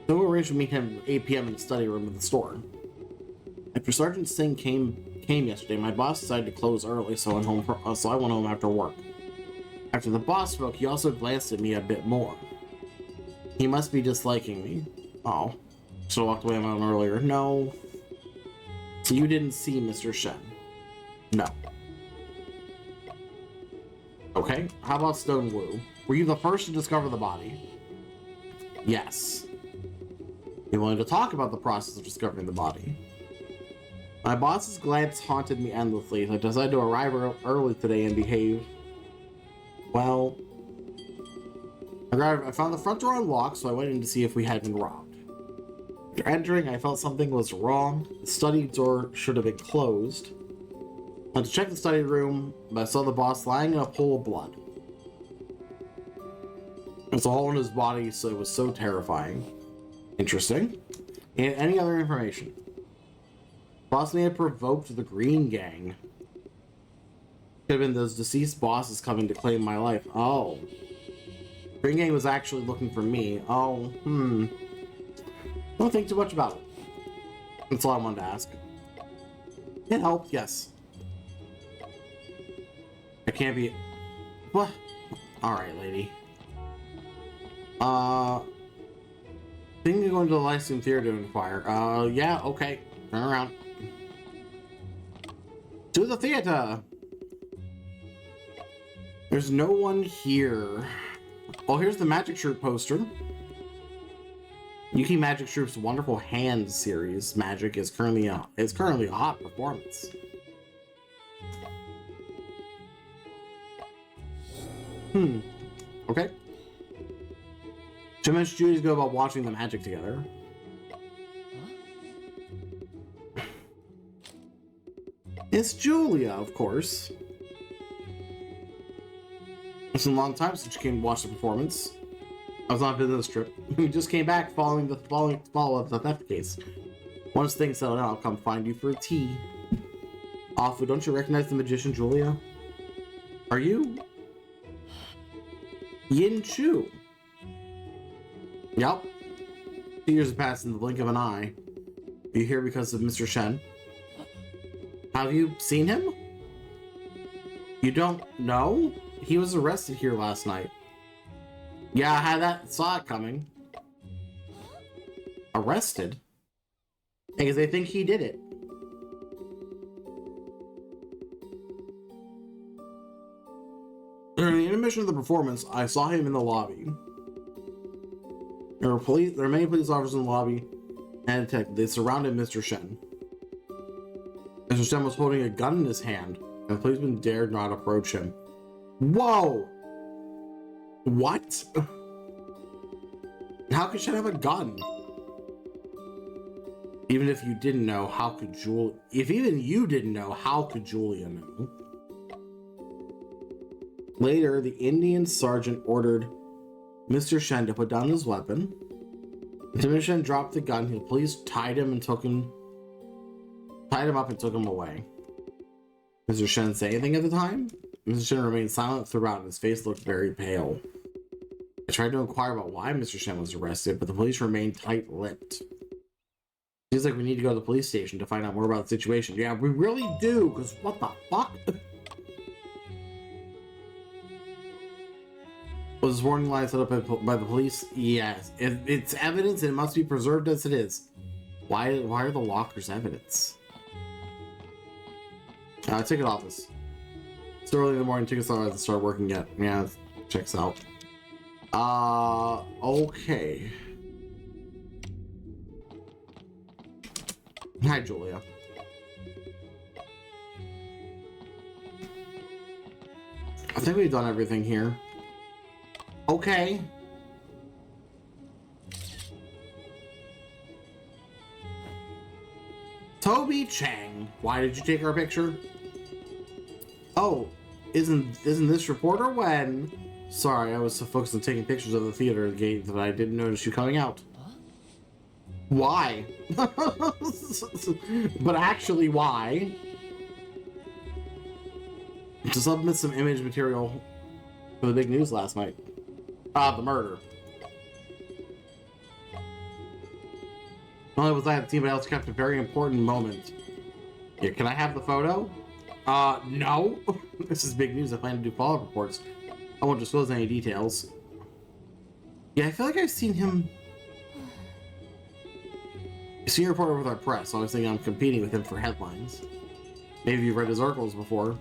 So we arranged to meet him at 8 p.m. in the study room of the store. After Sergeant Singh came yesterday, my boss decided to close early, so I went home after work. After the boss spoke, he also glanced at me a bit more. He must be disliking me. Oh, should have walked away on earlier. No. So you didn't see Mr. Shen? No. Okay, how about Stone Wu? Were you the first to discover the body? Yes. You wanted to talk about the process of discovering the body. My boss's glance haunted me endlessly, so I decided to arrive early today and behave. Well, I found the front door unlocked, so I went in to see if we had been robbed. After entering, I felt something was wrong. The study door should have been closed. I went to check the study room, but I saw the boss lying in a pool of blood. It's a hole in his body, so it was so terrifying. Interesting. And any other information? Boss may have provoked the Green Gang. Could have been those deceased bosses coming to claim my life. Oh. Green Gang was actually looking for me. Oh, Don't think too much about it. That's all I wanted to ask. It helped, yes. I can't be... What? Alright, lady. Think you're going to the Lyceum Theater to inquire. Yeah, okay. Turn around. To the theater! There's no one here. Oh, here's the Magic Troop poster. Yuki Magic Troop's wonderful Hand series. Magic is currently a hot performance. Okay. So much Julie's go about watching the magic together. It's Julia, of course. It's been a long time since you came to watch the performance. I was on a business trip. We just came back following the follow-up to the theft case. Once things settle down, I'll come find you for a tea. Afu, don't you recognize the magician, Julia? Are you? Yin Chu. Yup. 2 years have passed in the blink of an eye. Are you here because of Mr. Shen? Have you seen him? You don't know? He was arrested here last night. Yeah, I saw it coming. Arrested? Because they think he did it. During the intermission of the performance, I saw him in the lobby. There are many police officers in the lobby and a detective. They surrounded Mr. Shen. Mr. Shen was holding a gun in his hand, and the policeman dared not approach him. Whoa! What? How could Shen have a gun? Even if you didn't know, how could Julia... If even you didn't know, how could Julia know? Later, the Indian sergeant ordered Mr. Shen to put down his weapon. Mr. Shen dropped the gun. The police tied him up and took him away. Mr. Shen say anything at the time? Mr. Shen remained silent throughout, and his face looked very pale. I tried to inquire about why Mr. Shen was arrested, but the police remained tight-lipped. Seems like we need to go to the police station to find out more about the situation. Yeah, we really do, because what the fuck? Was this warning light set up by the police? Yes. If it's evidence, it must be preserved as it is. Why are the lockers evidence? Ticket office. It's early in the morning, tickets don't have to start working yet. Yeah, checks out. Okay. Hi, Julia. I think we've done everything here. Okay. Toby Chang. Why did you take our picture? Oh, isn't this reporter when? Sorry, I was so focused on taking pictures of the theater gate that I didn't notice you coming out. Huh? Why? But actually, why? To submit some image material for the big news last night. The murder. Not only was I at the team, but I also kept a very important moment. Here, can I have the photo? No. This is big news. I plan to do follow-up reports. I won't disclose any details. Yeah, I feel like I've seen him. Senior reporter with our press, so I was thinking I'm competing with him for headlines. Maybe you've read his articles before.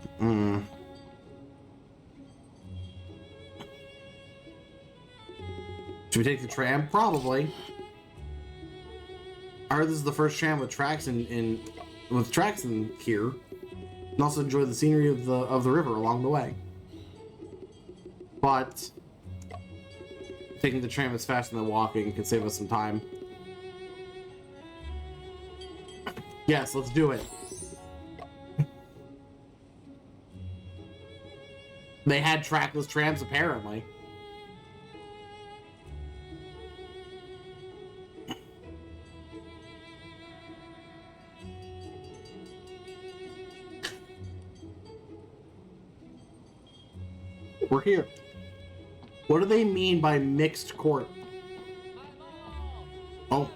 Should we take the tram? Probably. I heard this is the first tram with tracks in here, and also enjoy the scenery of the river along the way. But taking the tram is faster than walking can save us some time. Yes, let's do it. They had trackless trams apparently. We're here. What do they mean by mixed court? Oh.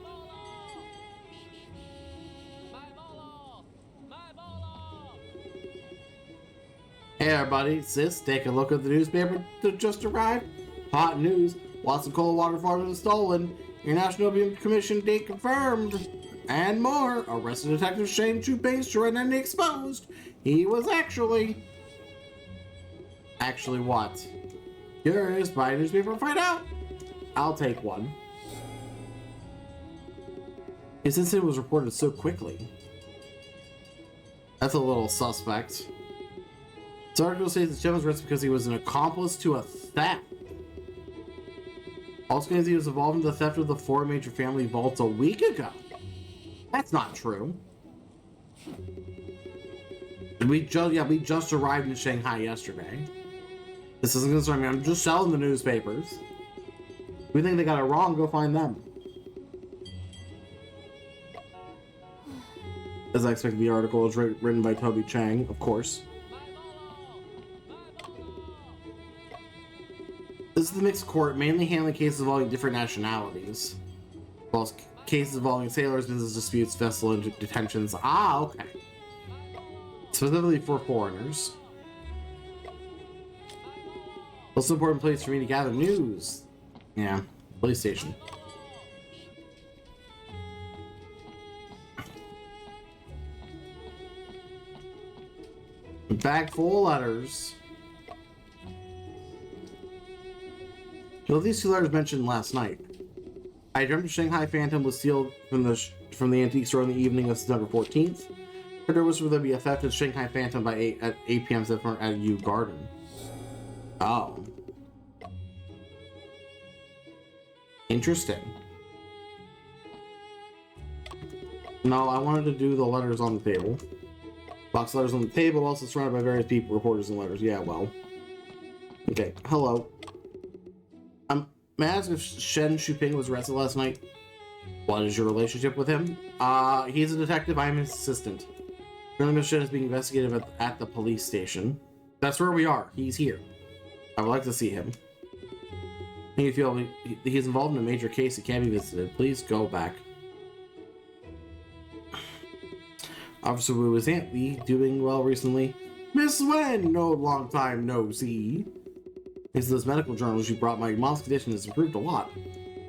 Hey everybody, sis, take a look at the newspaper that just arrived. Hot news. Watson Coal Water Farm is stolen. International Opium Commission date confirmed. And more. Arrested Detective Shane Chupace and exposed. He was actually what? Curious, buy a newspaper and find out. I'll take one. This incident was reported so quickly. That's a little suspect. This article says that Jim was arrested because he was an accomplice to a theft. Also claims he was involved in the theft of the 4 major family vaults a week ago. That's not true. We just arrived in Shanghai yesterday. This doesn't concern me. I'm just selling the newspapers. If we think they got it wrong, go find them. As I expected, the article was written by Toby Chang, of course. This is the mixed court, mainly handling cases involving different nationalities. Well, cases involving sailors, business disputes, vessel detentions. Ah, okay. Specifically for foreigners. Most important place for me to gather news. Yeah, police station. A bag full of letters. Well, these 2 letters mentioned last night. I dreamt the Shanghai Phantom was sealed from the antique store on the evening of September 14th. There was for there to be a theft of Shanghai Phantom by 8 p.m. at Yu Garden. Oh. Interesting. No, I wanted to do the letters on the table. Box letters on the table, also surrounded by various people, reporters, and letters. Yeah, well. Okay, hello. May I ask if Shen Shuping was arrested last night? What is your relationship with him? He's a detective. I'm his assistant. Currently, Mr. Shen is being investigated at the police station. That's where we are. He's here. I would like to see him. And you feel he's involved in a major case. He can't be visited. Please go back. Officer Wu, is Aunt Lee doing well recently? Miss Wen, no long time no see. Thanks to those medical journals you brought, my mom's condition has improved a lot.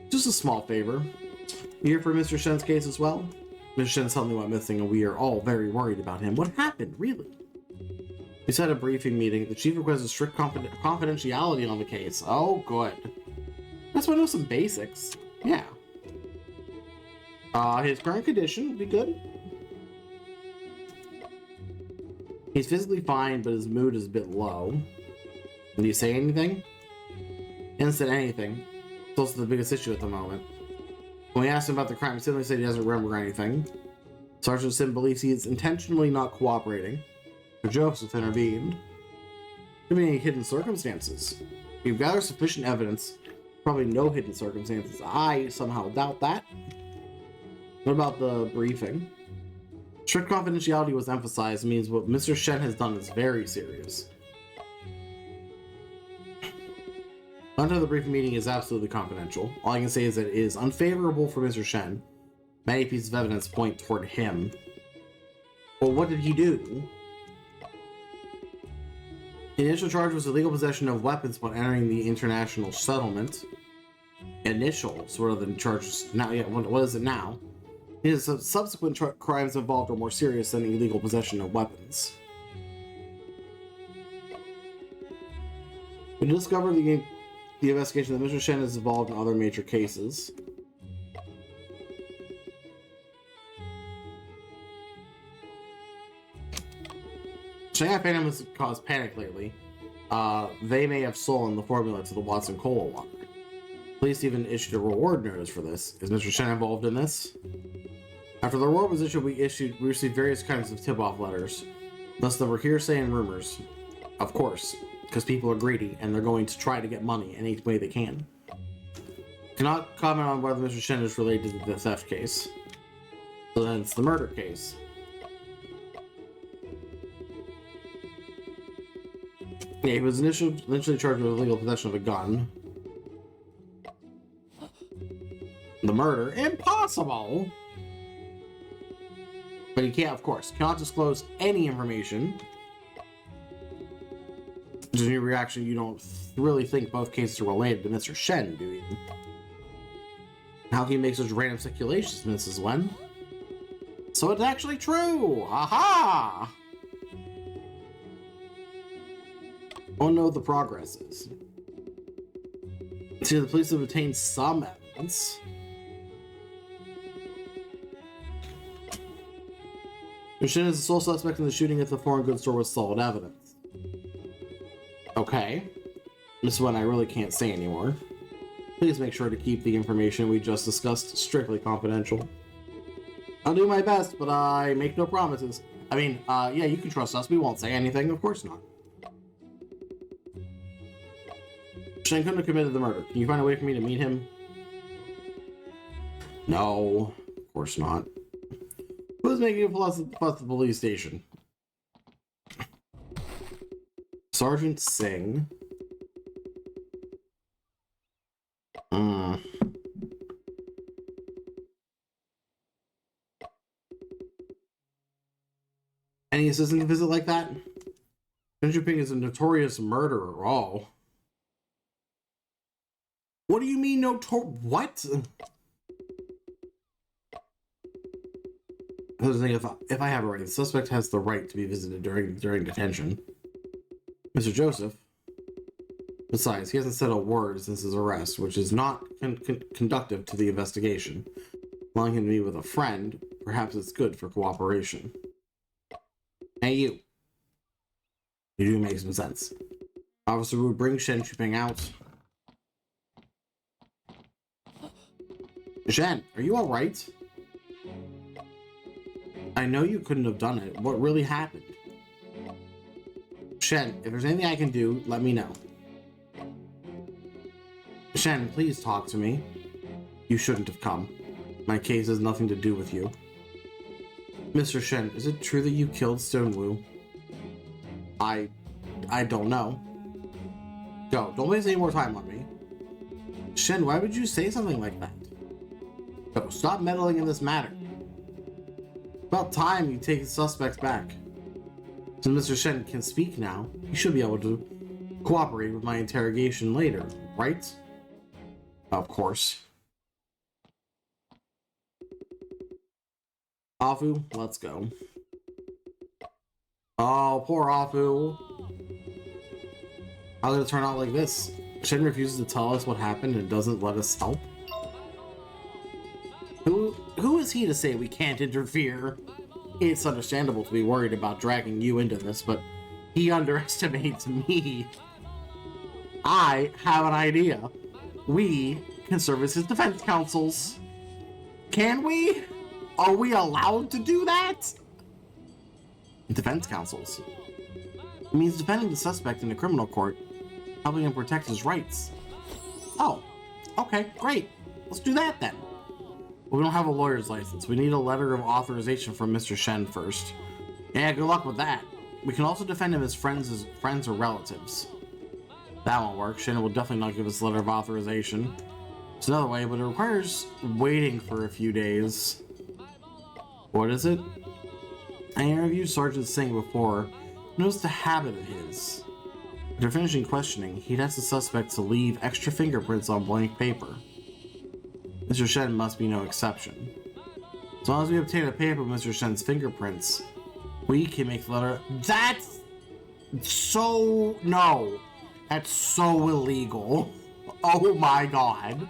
Just a small favor. You here for Mr. Shen's case as well? Mr. Shen suddenly went missing and we are all very worried about him. What happened, really? We had a briefing meeting. The chief requested strict confidentiality on the case. Oh, good. That's why I know some basics. Yeah. His current condition would be good. He's physically fine, but his mood is a bit low. Did he say anything? He didn't say anything. It's also the biggest issue at the moment. When we asked him about the crime, he simply said he doesn't remember anything. Sergeant Sim believes he is intentionally not cooperating. But Joseph intervened. There may be any hidden circumstances. We've gathered sufficient evidence. Probably no hidden circumstances. I somehow doubt that. What about the briefing? Strict confidentiality was emphasized, means what Mr. Shen has done is very serious. Content of the briefing meeting is absolutely confidential. All I can say is that it is unfavorable for Mr. Shen. Many pieces of evidence point toward him. Well, what did he do? The initial charge was illegal possession of weapons upon entering the international settlement. Initial, sort of the charges. Now, yeah, what is it now? His subsequent crimes involved are more serious than illegal possession of weapons. We discovered the investigation that Mr. Shen is involved in other major cases. Shanghai Phantom has caused panic lately. They may have stolen the formula to the Watson Cola water. Police even issued a reward notice for this. Is Mr. Shen involved in this? After the reward was issued, we received various kinds of tip-off letters. Thus, there were hearsay and rumors. Of course, because people are greedy and they're going to try to get money any way they can. Cannot comment on whether Mr. Shen is related to the theft case. So then it's the murder case. Yeah, he was initially charged with illegal possession of a gun. The murder, impossible! But he can't, of course, cannot disclose any information. Just in your reaction, you don't really think both cases are related to Mr. Shen, do you? How can you make such random speculations, Mrs. Wen? So it's actually true! Aha! I want to know what the progress is. See, the police have obtained some evidence. Shen is the sole suspect in the shooting at the foreign goods store with solid evidence. Okay. This is one I really can't say anymore. Please make sure to keep the information we just discussed strictly confidential. I'll do my best, but I make no promises. I mean, yeah, you can trust us. We won't say anything. Of course not. Shen couldn't have committed the murder. Can you find a way for me to meet him? No, of course not. Who's making a fuss at the police station? Sergeant Singh. Any assistant visit like that? Chen Shuping is a notorious murderer. Oh. What do you mean what? If I have it right, the suspect has the right to be visited during detention. Mr. Joseph. Besides, he hasn't said a word since his arrest, which is not conductive to the investigation. Allowing him to meet with a friend, perhaps it's good for cooperation. Hey, you. You do make some sense. Officer Wu, bring Shen Shuping out. Shen, are you alright? I know you couldn't have done it. What really happened? Shen, if there's anything I can do, let me know. Shen, please talk to me. You shouldn't have come. My case has nothing to do with you. Mr. Shen, is it true that you killed Stone Wu? I don't know. Go, don't waste any more time on me. Shen, why would you say something like that? Go, stop meddling in this matter. About time you take the suspects back. Since Mr. Shen can speak now, you should be able to cooperate with my interrogation later, right? Of course. Afu, let's go. Oh, poor Afu. How did it turn out like this? Shen refuses to tell us what happened and doesn't let us help? Who is he to say we can't interfere? It's understandable to be worried about dragging you into this, but he underestimates me. I have an idea. We can serve as his defense counsels. Can we? Are we allowed to do that? Defense counsels. It means defending the suspect in a criminal court, helping him protect his rights. Oh, okay, great. Let's do that then. We don't have a lawyer's license. We need a letter of authorization from Mr. Shen first. Yeah, good luck with that. We can also defend him as friends or relatives. That won't work. Shen will definitely not give us a letter of authorization. It's another way, but it requires waiting for a few days. What is it? I interviewed Sergeant Singh before. Noticed a habit of his. After finishing questioning, he'd ask the suspect to leave extra fingerprints on blank paper. Mr. Shen must be no exception. As long as we obtain a paper with Mr. Shen's fingerprints, we can make the letter. That's so... No. That's so illegal. Oh my god.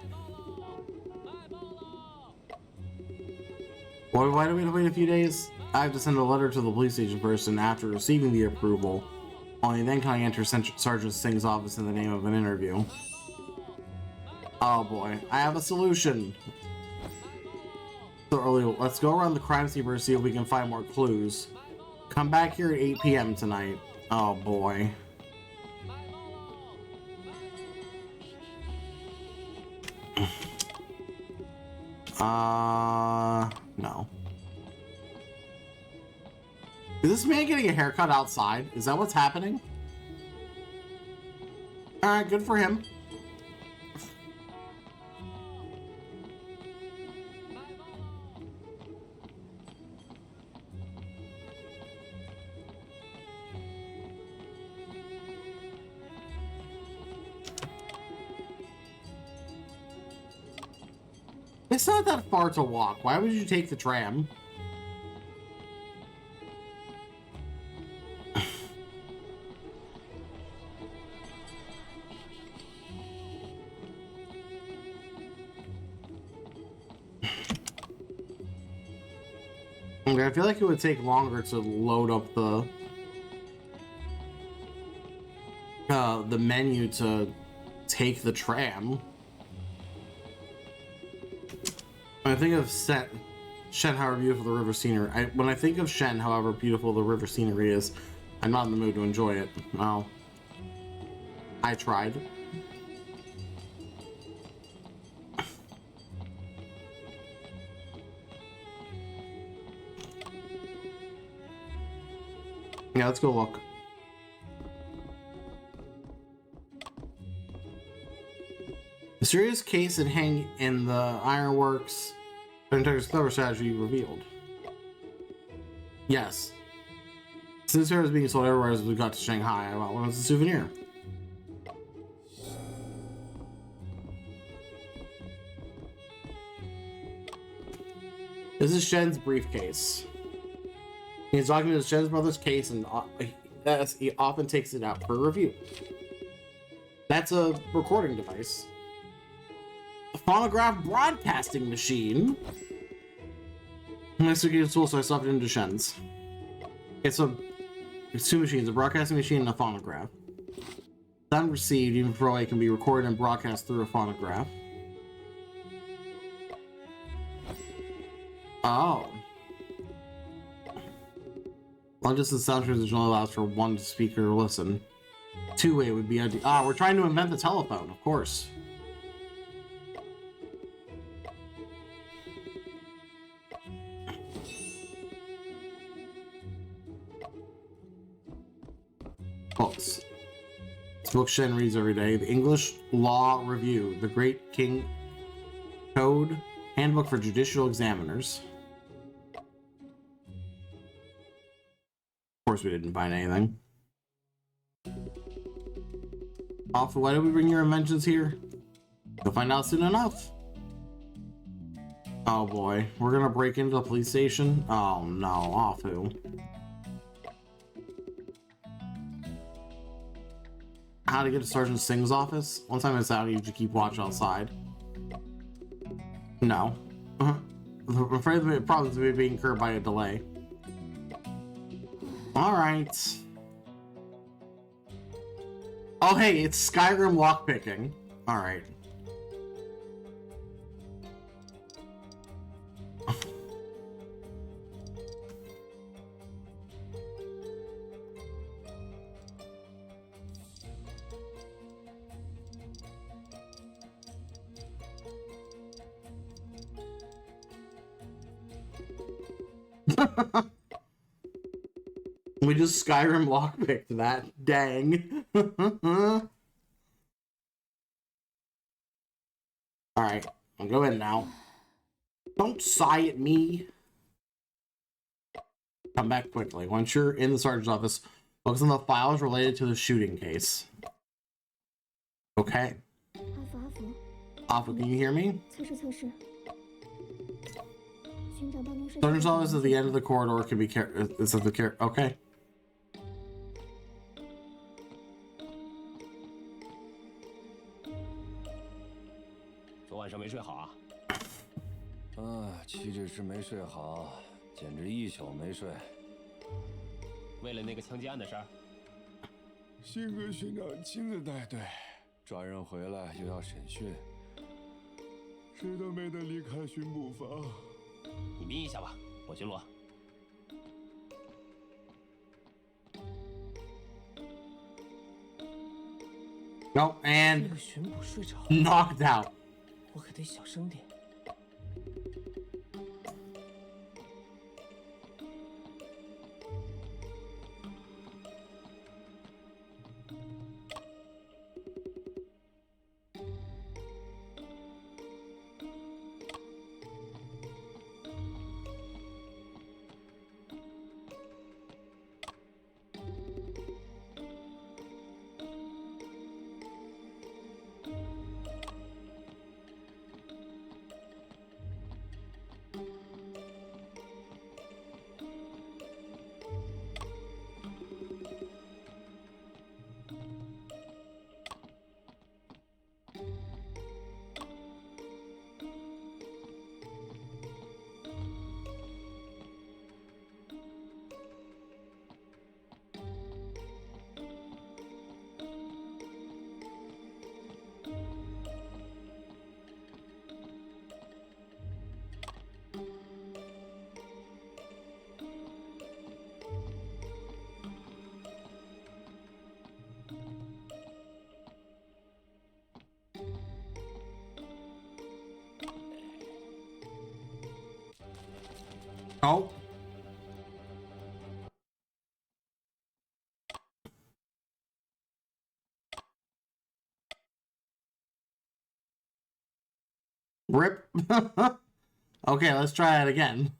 Why do we have to wait a few days? I have to send a letter to the police station first, and after receiving the approval, only then can I enter Sergeant Singh's office in the name of an interview. Oh boy, I have a solution. So early, let's go around the crime scene to see if we can find more clues. Come back here at 8 p.m. tonight. Oh boy. No. Is this man getting a haircut outside? Is that what's happening? Alright, good for him. It's not that far to walk. Why would you take the tram? Okay, I feel like it would take longer to load up the menu to take the tram. When I think of Shen, however beautiful the river scenery. When I think of Shen, however beautiful the river scenery is, I'm not in the mood to enjoy it. Well, I tried. Yeah, let's go look. Mysterious case and hang in the ironworks. Detective's clever strategy revealed. Yes. Since it was being sold everywhere as we got to Shanghai, I bought one as a souvenir. This is Shen's briefcase. He's documented Shen's brother's case and he often takes it out for review. That's a recording device. A phonograph broadcasting machine. Next week, tool, so I stuffed it into Shen's. It's two machines, a broadcasting machine and a phonograph. Sound received, even pro A, can be recorded and broadcast through a phonograph. Oh. Long distance sound transmission only allows for one speaker to listen. Two-way would be ideal. Ah, we're trying to invent the telephone, of course. books. This book Shen reads every day. The English Law Review, the Great King Code, Handbook for Judicial Examiners. Of course we didn't find anything. Awful, why did we bring your inventions here? You'll find out soon enough. Oh boy, we're gonna break into the police station? Oh no, Afu. How to get to Sergeant Singh's office? Once I miss out, you should keep watch outside. No. I'm afraid the problems may be incurred by a delay. Alright. Oh hey, it's Skyrim lockpicking. Alright. We just Skyrim lockpicked that. Dang. Alright, I'll go in now. Don't sigh at me. Come back quickly. Once you're in the sergeant's office, focus on the files related to the shooting case. Okay. Afu, can you hear me? Sergeant's office is at the end of the corridor. Can be it's at the okay. 晚上没睡好啊？啊，岂止是没睡好，简直一宿没睡。为了那个枪击案的事儿，辛格巡长亲自带队，抓人回来又要审讯，谁都没得离开巡捕房。你眯一下吧，我巡逻。Nope, and 那个巡捕睡着了 knocked out. 我可得小声点。Oh. Rip. Okay, let's try it again.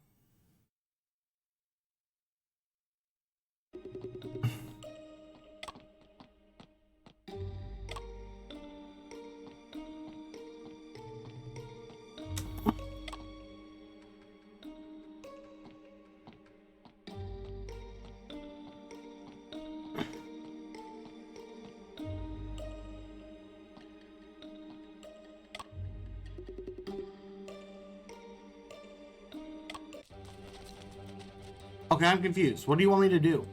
Okay, I'm confused. What do you want me to do?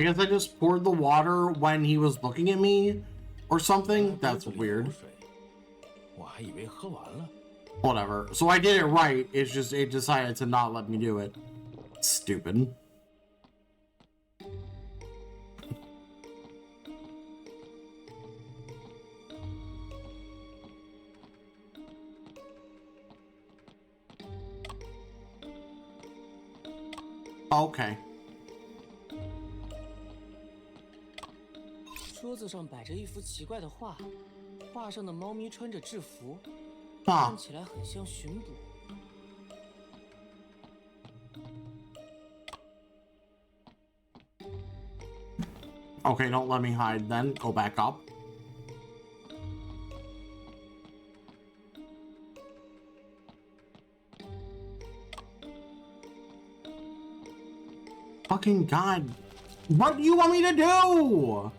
I guess I just poured the water when he was looking at me or something. That's weird. Whatever. So I did it right. It's just it decided to not let me do it. Stupid. Okay. 桌子上摆着一幅奇怪的画，画上的猫咪穿着制服，啊，看起来很像巡捕。Okay, don't let me hide then. Go back up. Fucking God. What do you want me to do?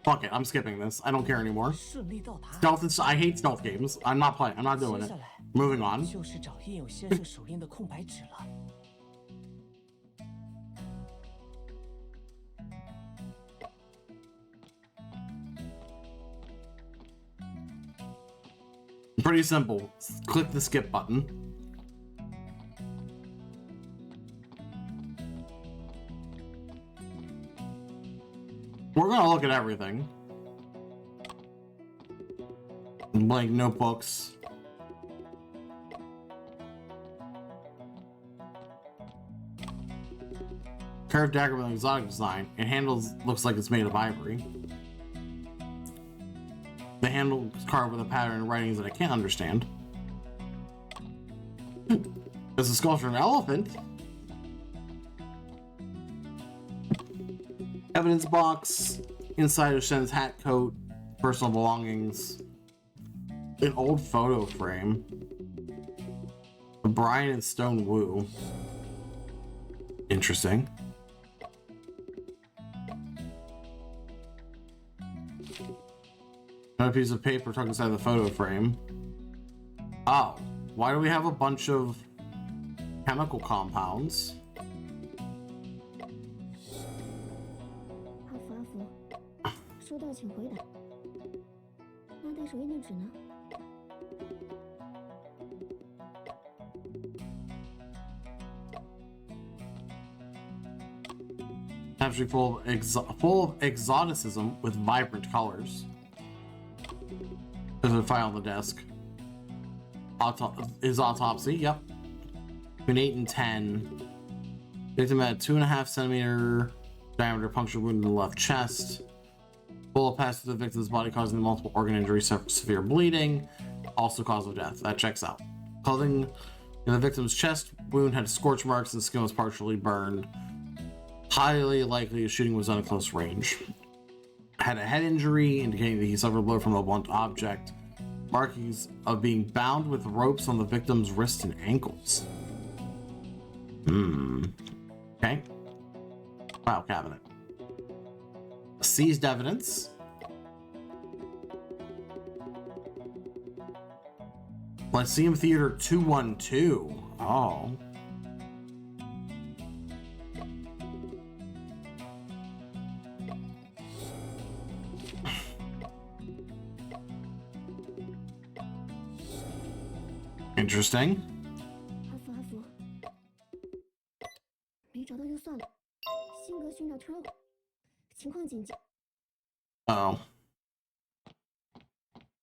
Fuck it, I'm skipping this. I don't care anymore. Stealth is, I hate stealth games. I'm not playing. I'm not doing it. Moving on. 就是找印有先生手印的空白纸了。Pretty simple. Click the skip button. We're gonna look at everything. Blank notebooks. Curved dagger with an exotic design. It handles looks like it's made of ivory. The handle is carved with a pattern and writings that I can't understand. There's a sculpture of an elephant. Evidence box. Inside of Shen's hat, coat, personal belongings. An old photo frame. Brian and Stone Wu. Interesting. Another piece of paper tucked inside the photo frame. Oh, why do we have a bunch of chemical compounds? 阿福阿福，收到请回答。那带手印的纸呢？ Actually full of exoticism with vibrant colors. There's a file on the desk. His autopsy, yep. Between 8 and 10. Victim had 2.5 centimeter diameter puncture wound in the left chest. Bullet passed through the victim's body, causing multiple organ injury, severe bleeding. Also cause of death. That checks out. Clothing in the victim's chest wound had scorch marks and skin was partially burned. Highly likely the shooting was done at close range. Had a head injury, indicating that he suffered a blow from a blunt object. Markings of being bound with ropes on the victim's wrists and ankles. Okay. File cabinet. Seized evidence. Lyceum Theater 212. Oh. Interesting. 阿福阿福，没找到就算了。辛格寻找车祸，情况紧急。 Oh.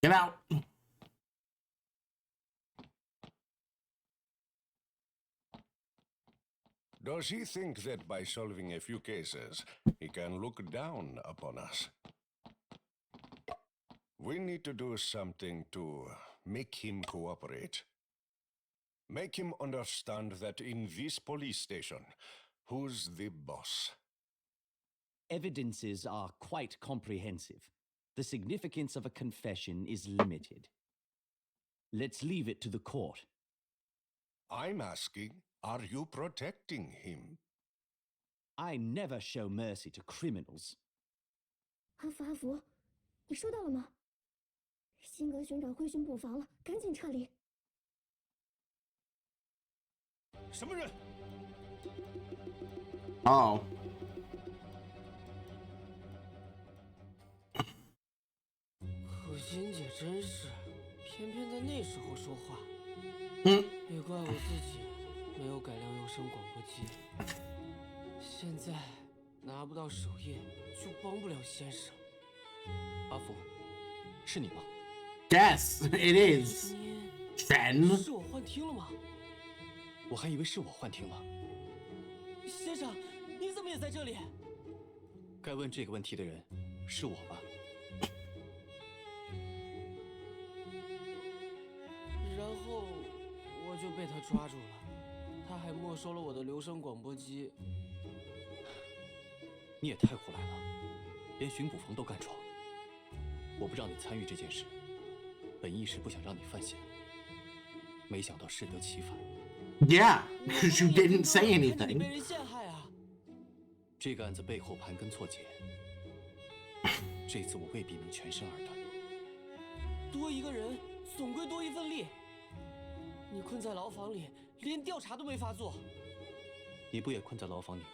Get out. Does he think that by solving a few cases, he can look down upon us? We need to do something to make him cooperate. Make him understand that in this police station, who's the boss? Evidences are quite comprehensive. The significance of a confession is limited. Let's leave it to the court. I'm asking, are you protecting him? I never show mercy to criminals. 阿福阿福，你收到了吗？辛格巡长会巡捕房了，赶紧撤离。什么人？ Oh. 真是，偏偏在那时候说话。也怪我自己没有改良有声广播机，现在拿不到首页就帮不了先生。阿福，是你吗？ Yes, it is. Shen. 是我幻听了吗？我还以为是我幻听了。先生，你怎么也在这里？该问这个问题的人是我吧？然后我就被他抓住了，他还没收了我的留声广播机。你也太胡来了，连巡捕房都敢闯。我不让你参与这件事，本意是不想让你犯险，没想到适得其反。Yeah, because you didn't say 被 anything. 人陷害啊！这个案子背后盘根错节，这次我未必能全身而退。多一个人，总归多一份力。你困在牢房里，连调查都没法做。你不也困在牢房里吗？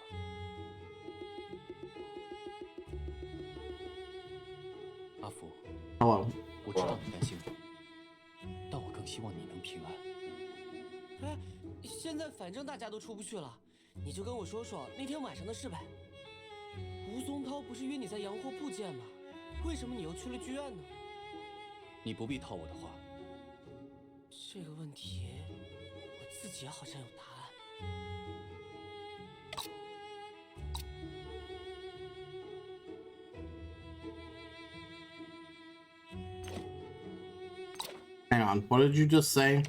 阿福， Hello. 我知道你担心我，但我更希望你能平安。哎，现在反正大家都出不去了，你就跟我说说那天晚上的事呗。吴松涛不是约你在洋货铺见吗？为什么你又去了剧院呢？你不必套我的话。这个问题，我自己好像有答案。 Hang on, what did you just say?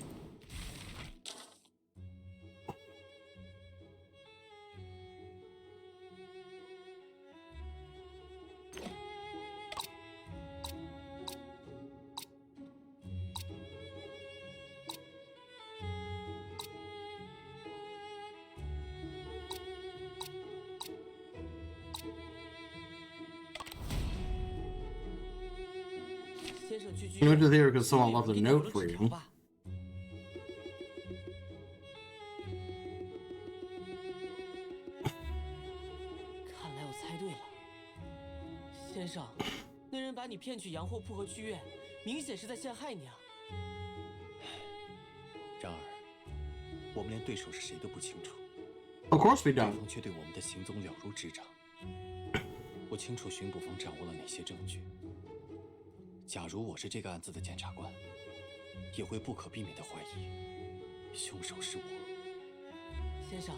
You went to the theater because someone left a note for you. 看来我猜对了，先生，那人把你骗去洋货铺和剧院，明显是在陷害你啊！然而，我们连对手是谁都不清楚。 Of course we 对 don't. 方却对我们的行踪了如指掌。我清楚巡捕房掌握了哪些证据。假如我是这个案子的检察官，也会不可避免地怀疑，凶手是我。先生，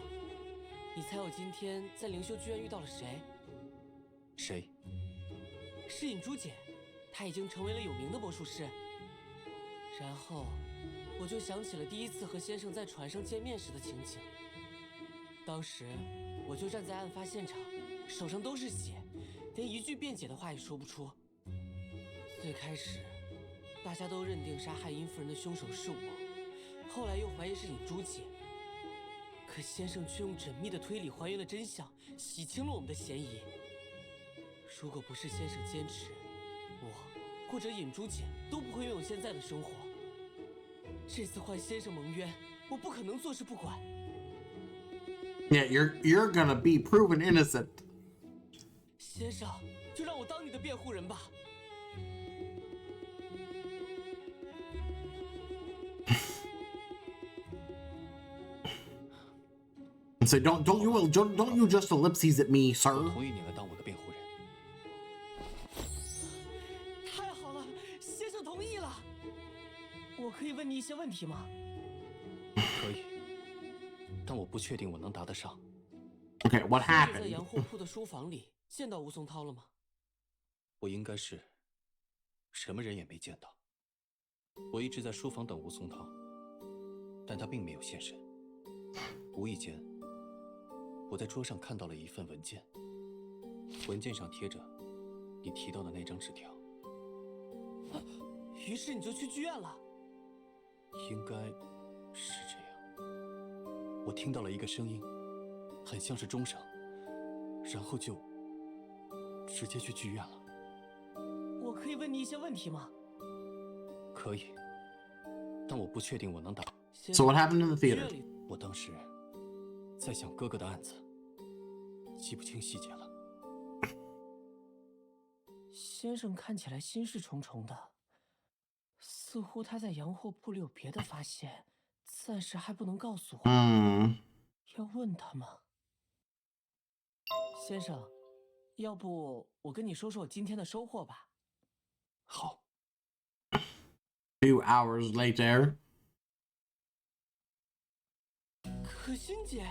你猜我今天在灵修剧院遇到了谁？谁？是影珠姐，她已经成为了有名的魔术师。然后，我就想起了第一次和先生在船上见面时的情景。当时，我就站在案发现场，手上都是血，连一句辩解的话也说不出。最开始，大家都认定杀害殷夫人的凶手是我，后来又怀疑是影珠姐。可先生却用缜密的推理还原了真相，洗清了我们的嫌疑。如果不是先生坚持，我或者影珠姐都不会拥有现在的生活。这次换先生蒙冤，我不可能坐视不管。 Yeah, you're gonna be proven innocent. 先生，就让我当你的辩护人吧。And so don't you just ellipses at me, sir. 我同意你来当我的辩护人。太好了，先生同意了。我可以问你一些问题吗？可以，但我不确定我能答得上。 Okay, what 在 happened? 洋货铺的书房里见到吴松涛了吗？我应该是什么人也没见到。我一直在书房等吴松涛，但他并没有现身。无意间，我在桌上看到了一份文件，文件上贴着你提到的那张纸条。于是你就去剧院了？应该是这样。我听到了一个声音，很像是钟声，然后就直接去剧院了。我可以问你一些问题吗？可以，但我不确定我能答。 So what happened in the theater? 我当时在想哥哥的案子，记不清细节了。先生看起来心事重重的，似乎他在洋货铺里有别的发现，暂时还不能告诉我。要问他吗？先生，要不我跟你说说我今天的收获吧。好。2 hours later. 可心姐，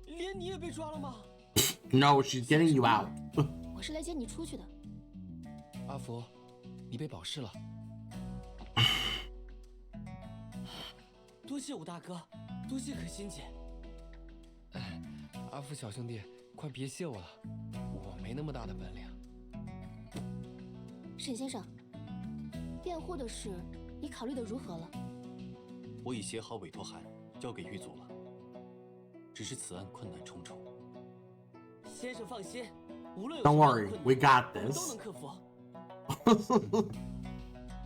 连你也被抓了吗？ No, she's getting you out. 我是来接你出去的。阿福，你被保释了。多谢武大哥，多谢可心姐。哎，阿福小兄弟，快别谢我了，我没那么大的本领。沈先生，辩护的事你考虑的如何了？我已写好委托函，交给狱组了。只是此案困难重重。先生放心，无论有 Don't worry, we got 我们 this. 都能克服。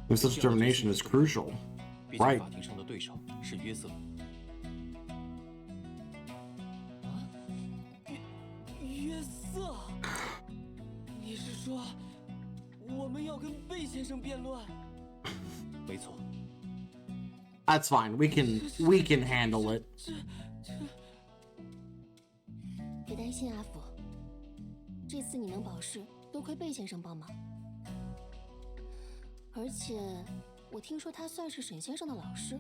Your such determination is crucial. 毕竟 Right. 法庭上的对手是约瑟。约瑟，你是说我们要跟贝先生辩论？没错。That's fine. We can handle it. 别担心，阿福，这次你能保释，多亏贝先生帮忙。而且，我听说他算是沈先生的老师，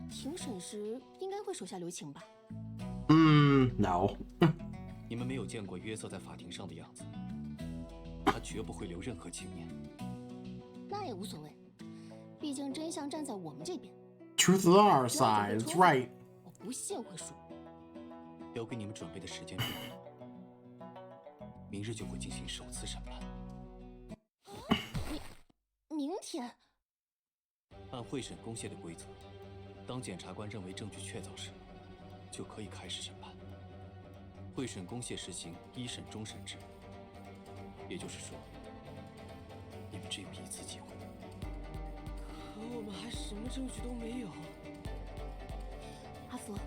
庭审时应该会手下留情吧No. 你们没有见过约瑟在法庭上的样子，他绝不会留任何情面。那也无所谓，毕竟真相站在我们这边。 Truth is on our side. It's right. 我不信会输。留给你们准备的时间并不多，明日就会进行首次审判。明天？按会审公廨的规则，当检察官认为证据确凿时，就可以开始审判。会审公廨实行一审终审制，也就是说，你们只有一次机会。可我们还什么证据都没有。阿福，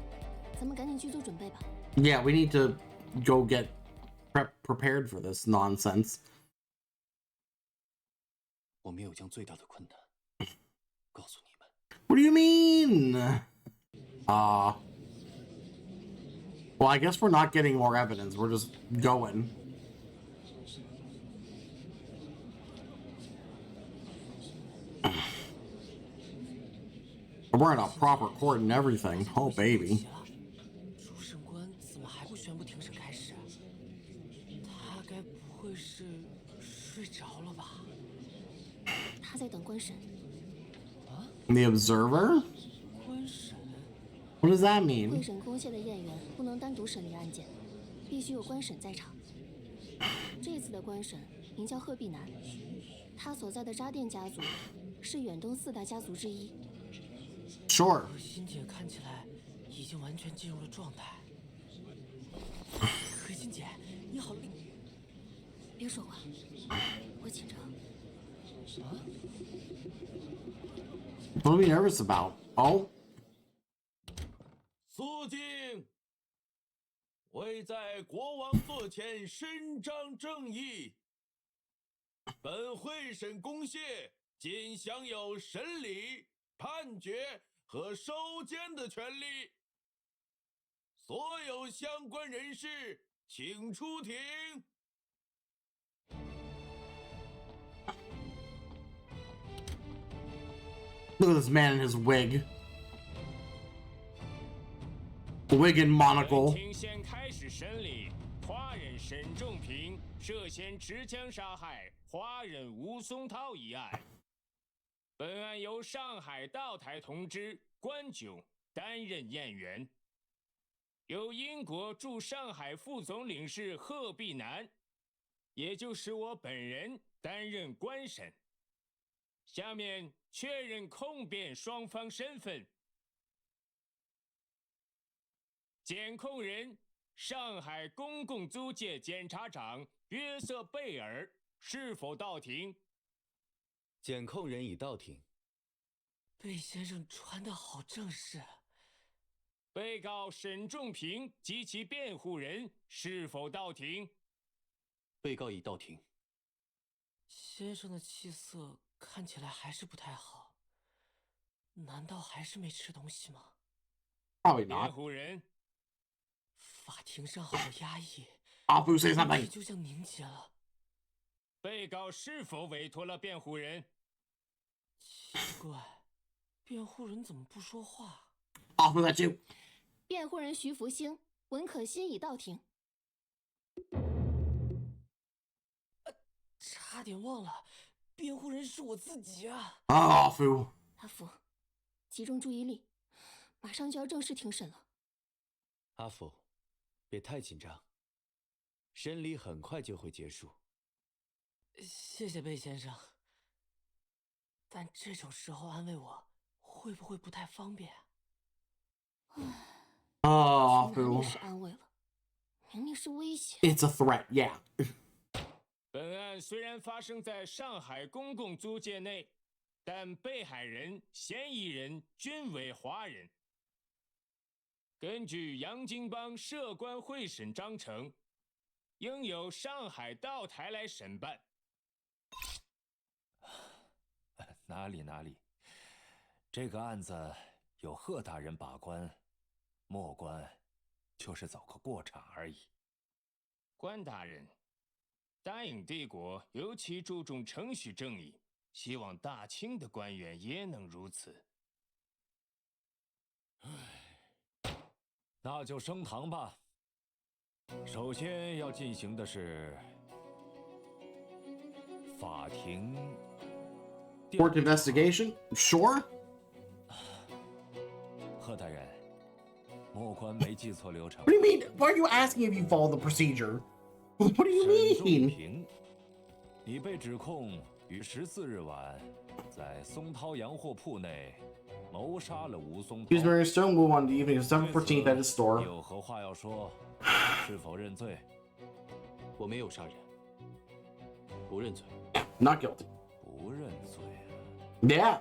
咱们赶紧去做准备吧。Yeah, we need to go get prepared for this nonsense. 我没有将最大的困难告诉你们。What do you mean? Well, I guess we're not getting more evidence. We're just going. We're in a proper court and everything. Oh, baby. 主审官怎么还不宣布庭审开始？他该不会是睡着了吧？他在等官审。The observer? 官审 What does that 会 mean? 审公廨的验员不能单独审理案件，必须有官审在场。这次的官审名叫鹤壁南，他所在的扎店家族是远东4大家族之一。 Sure. 可心姐看起来已经完全进入了状态。可心姐，你好厉！别说话，我紧张。What are we nervous about? Oh? 肃静！为在国王座前伸张正义。本会审公廨仅享有审理、判决和收监的权利。所有相关人士，请出庭。 Look at this man in his wig. Wig and monocle. 庭先开始审理华人沈仲平涉嫌持枪杀害华人吴松涛一案。本案由上海道台同知关炯担任验员，由英国驻上海副总领事贺碧南，也就是我本人担任官审。下面确认控辩双方身份。检控人上海公共租界检察长约瑟贝尔是否到庭？检控人已到庭。贝先生传得好正式。被告沈仲平及其辩护人是否到庭？被告已到庭。先生的气色看起来还是不太好。难道还是没吃东西吗？ Probably 辩 not. 护人，法庭上好压抑， Apu, say 空 something. 气就像凝结了。被告是否委托了辩护人？奇怪，辩护人怎么不说话？ Apu, that's you. 辩护人徐福星、文可欣已到庭。差点忘了，辩护人是我自己啊！ Apu. 阿福，集中注意力，马上就要正式庭审了。阿福，别太紧张，审理很快就会结束。谢谢贝先生，但这种时候安慰我，会不会不太方便？Oh, 哪里 Apu. 是安慰了，明明是威胁。It's a threat, yeah. 本案虽然发生在上海公共租界内，但被害人、嫌疑人均为华人。根据洋泾浜涉官会审章程，应由上海道台来审办。哪里，这个案子有贺大人把关，末官就是走个过场而已。关大人，大英帝国尤其注重程序正义，希望大清的官员也能如此。那就升堂吧。首先要进行的是法庭 Court investigation? Sure. 贺大人，末官没记错流程。 What do you mean? Why are you asking if you follow the procedure? What do you 沈仲 mean? 平，你被指控于14日晚在松涛洋货铺内谋杀了吴松涛。 He was wearing a stone wool on the evening of December 14th at his store. 有何话要说？是否认罪？我没有杀人，不认罪。 Not guilty. 不认罪。 Yeah.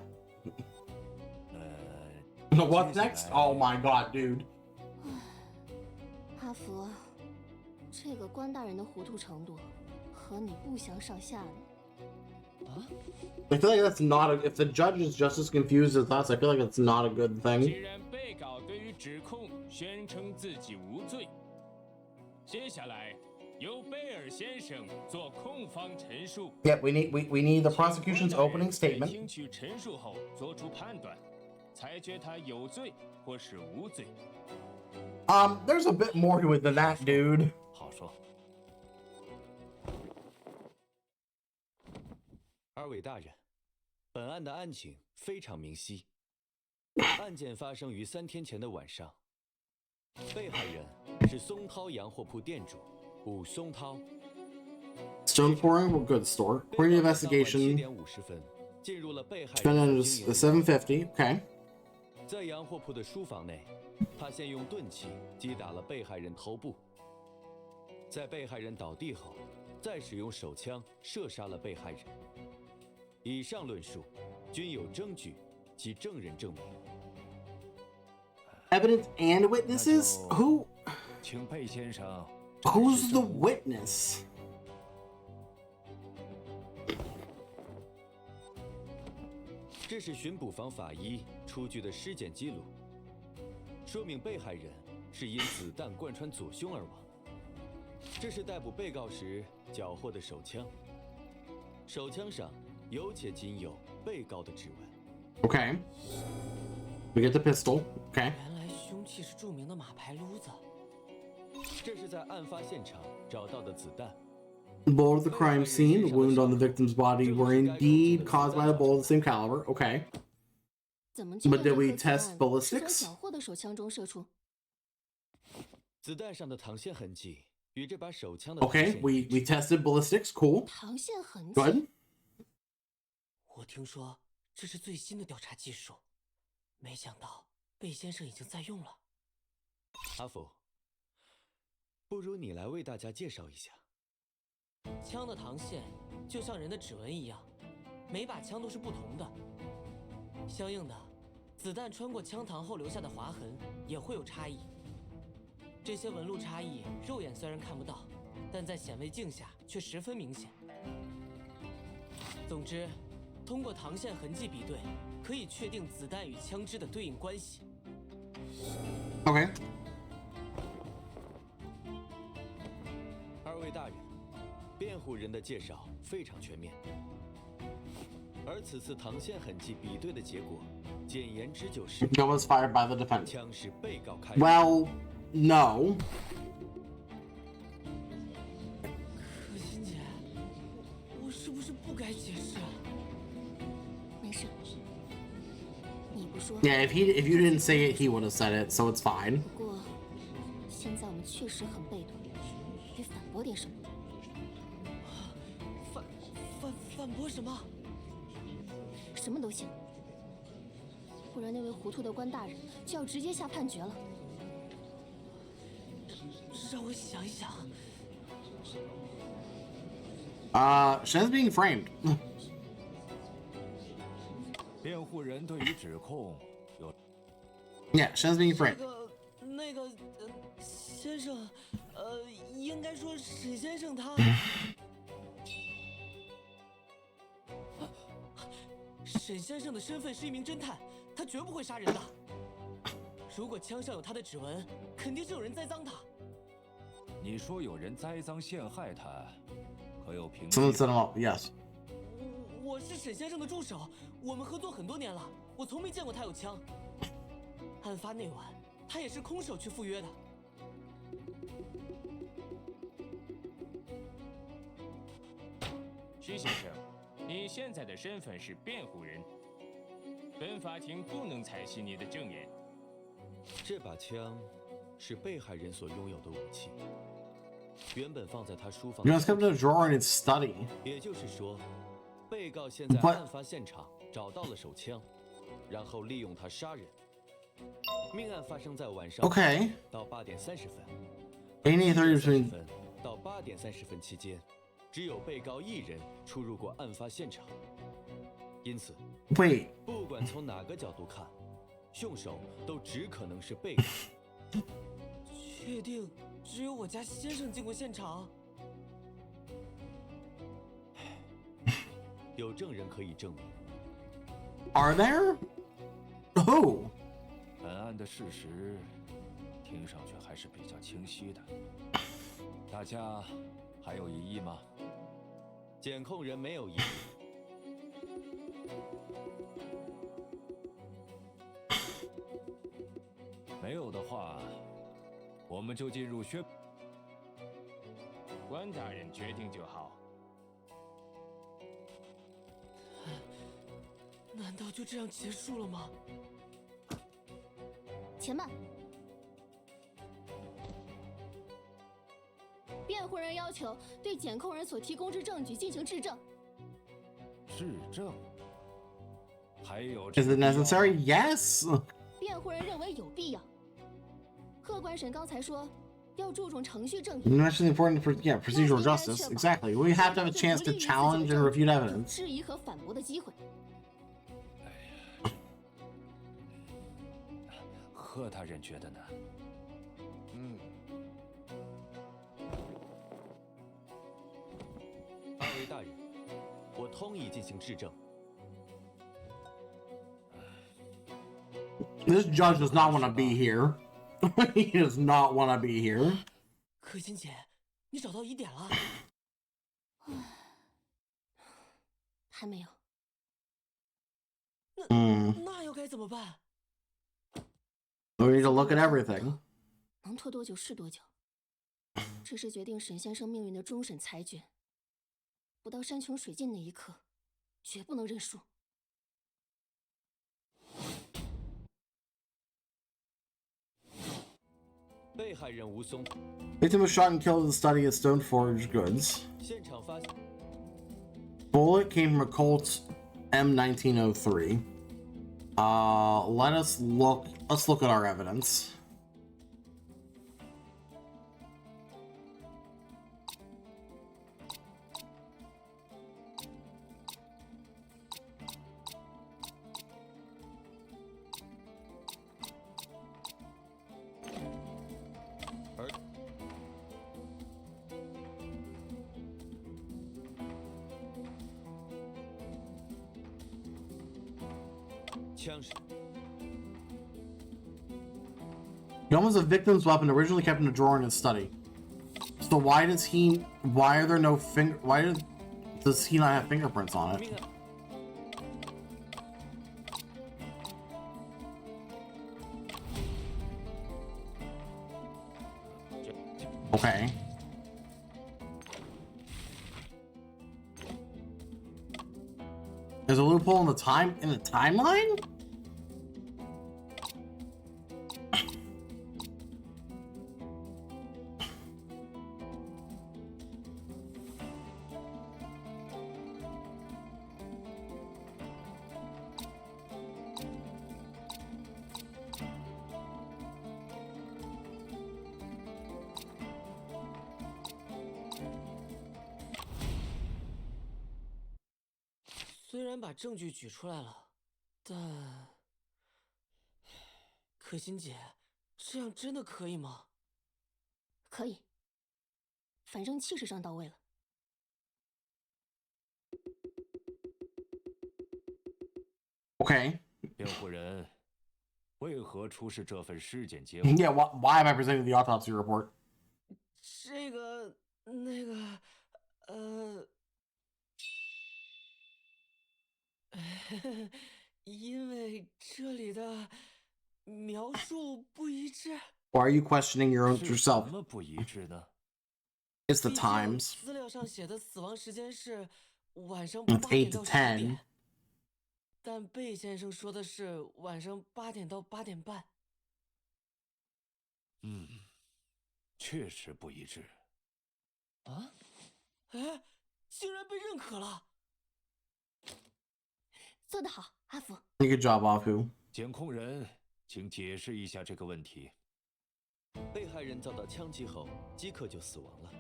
What's next? Oh my god, dude. 阿福，这个关大人的糊涂程度和你不相上下呢。 I feel like that's not a. If the judge is just as confused as us, I feel like it's not a good 既 thing. 然被告对于指控宣称自己无罪，接下来由贝尔先生做控方陈述。 Yep, we need the prosecution's opening 在 statement. 听取陈述后作出判断，裁决他有罪或是无罪。 There's a bit more to it than that, dude. 好说。二位大人，本案的案情非常明晰。案件发生于3天前的晚上，被害人是松涛洋货铺店主武松涛。 Stone pouring will goods store. According to 7 investigation, 点50分进入了被害 defendant 人 is 所经营的 750. Okay. 在洋货铺的书房内，他先用钝器击打了被害人头部，在被害人倒地后，再使用手枪射杀了被害人。以上论述均有证据及证人证明。 Evidence and witnesses? Who? 请贝先生。 Who's the witness? 这是巡捕房法医出具的尸检记录，说明被害人是因子弹贯穿左胸而亡。这是逮捕被告时缴获的手枪，手枪上有且仅有被告的指纹。 Okay. We get the pistol. Okay. 原来凶器是著名的马牌撸子。这是在案发现场找到的子弹。 The bullet of the crime scene, the wound on the victim's body were indeed caused by a bullet of the same caliber. Okay. 怎么 But did we 这颗 test 子弹 ballistics? 是从缴获的手枪中射出？子弹上的膛线痕迹与这把手枪的 Okay, we tested ballistics. Cool. 膛线痕迹。 Good. 我听说这是最新的调查技术，没想到贝先生已经在用了。阿福，不如你来为大家介绍一下。 枪的膛线就像人的指纹一样，每把枪都是不同的。相应的，子弹穿过枪膛后留下的划痕也会有差异。这些纹路差异，肉眼虽然看不到，但在显微镜下却十分明显。总之，通过膛线痕迹比对，可以确定子弹与枪支的对应关系。OK。二位大人，辩护人的介绍非常全面，而此次膛线痕迹比对的结果，简言之就是 Gun was fired by the defendant. 枪是被告开。Well, no. 可心姐，我是不是不该解释啊？没事，你不说。Yeah, if you didn't say it, he would have said it, so it's fine. 不过，现在我们确实很被动，得反驳点什么。反驳什么？什么都行，不然那位糊涂的关大人就要直接下判决了。让我想一想。Shen's being framed. 辩护人对于指控有 Yeah, Shen's being framed. 先生，应该说沈先生他。沈先生的身份是一名侦探，他绝不会杀人的。如果枪上有他的指纹，肯定是有人栽赃他。你说有人栽赃陷害他，可有凭据 Someone set him up. Yes. 我是沈先生的助手，我们合作很多年了，我从没见过他有枪。案发那晚，他也是空手去赴约的。徐先生，你现在的身份是辩护人，本法庭不能采信你的证言。这把枪是被害人所拥有的武器，原本放在他书房。You must come to a drawer in his study. 也就是说，被告现在案发现场找到了手枪，然后利用它杀人。命案发生在晚上 Okay. 到8点30分。Any 30 between 到8点30分期间，只有被告一人出入过案发现场，因此 Wait. 不管从哪个角度看，凶手都只可能是被告。确定只有我家先生进过现场？有证人可以证明。 Are there? Oh. 本案的事实听上去还是比较清晰的，大家还有异议吗？检控人没有异议。没有的话，我们就进入宣。关大人决定就好。难道就这样结束了吗？且慢，辩护人要求对检控人所提供之证据进行质证。质证？还有 Is it necessary? Yes. 辩护人认为有必要。客观审刚才说要注重程序正义。That's important for procedural justice. Exactly. We have to have a chance to challenge and refute evidence. 质疑和反驳的机会。贺大人觉得呢？二位大人，我同意进行质证。 This judge does not want to be here. He does not want to be here. 可心姐，你找到疑点了？还没有。那又该怎么办？ We need to look at everything. 能拖多久是多久。这是决定沈先生命运的终审裁决。不到山穷水尽那一刻，绝不能认输。 被害人吴松 Victim was shot and killed in the study at Stone Forge Goods. 现场发现 Bullet came from a Colt M1903. Let's look at our evidence. 枪声。 Gun was a victim's weapon originally kept in a drawer in his study. So why does he? Why are there no finger? Why does he not have fingerprints on it? Okay. There's a loophole in the timeline?虽然把证据举出来了，但可心姐，这样真的可以吗？可以，反正气势上到位了。 Okay. 辩护人，为何出示这份尸检结果 Yeah, why am I presenting the autopsy report? 这个，那个，因为这里的描述不一致。Why are you questioning yourself? 什么不一致呢？ It's the times. 资料上写的死亡时间是晚上8 8点 to 到10 10. 点，但贝先生说的是晚上8点到8点半。确实不一致。啊？哎，竟然被认可了！做得好，阿福。Good job, Apu. 检控人，请解释一下这个问题。被害人遭到枪击后即刻就死亡了，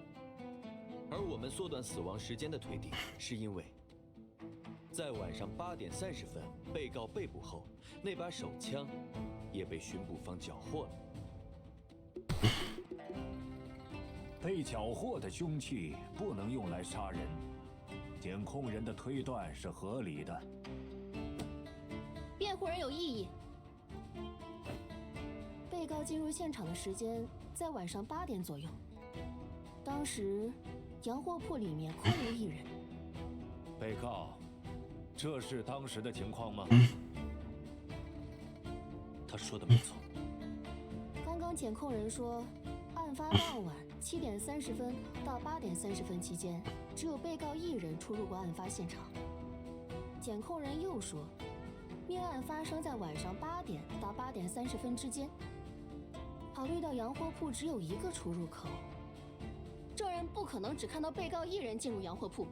而我们缩短死亡时间的推定，是因为在晚上8点30分，被告被捕后，那把手枪也被巡捕方缴获了。被缴获的凶器不能用来杀人，检控人的推断是合理的。辩护人有异议。被告进入现场的时间在晚上8点左右，当时洋货铺里面空无一人。被告，这是当时的情况吗？他说的没错。刚刚检控人说，案发当晚7点30分到8点30分期间，只有被告一人出入过案发现场。检控人又说，命案发生在晚上8点到8点30分之间。考虑到洋货铺只有一个出入口，证人不可能只看到被告一人进入洋货铺。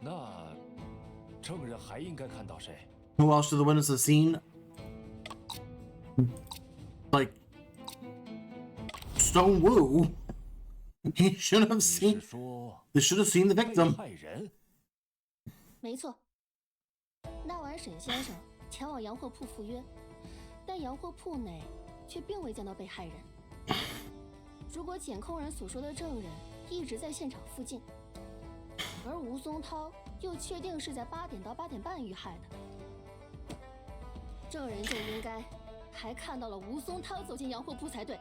那证人还应该看到谁？ Who else should the witness have seen? Like Stone Wu. He should have seen. They should have seen the victim. 没错。那晚沈先生前往洋货铺赴约，但洋货铺内却并未见到被害人。如果检控人所说的证人一直在现场附近，而吴松涛又确定是在8点到8点半遇害的，证人就应该还看到了吴松涛走进洋货铺才对。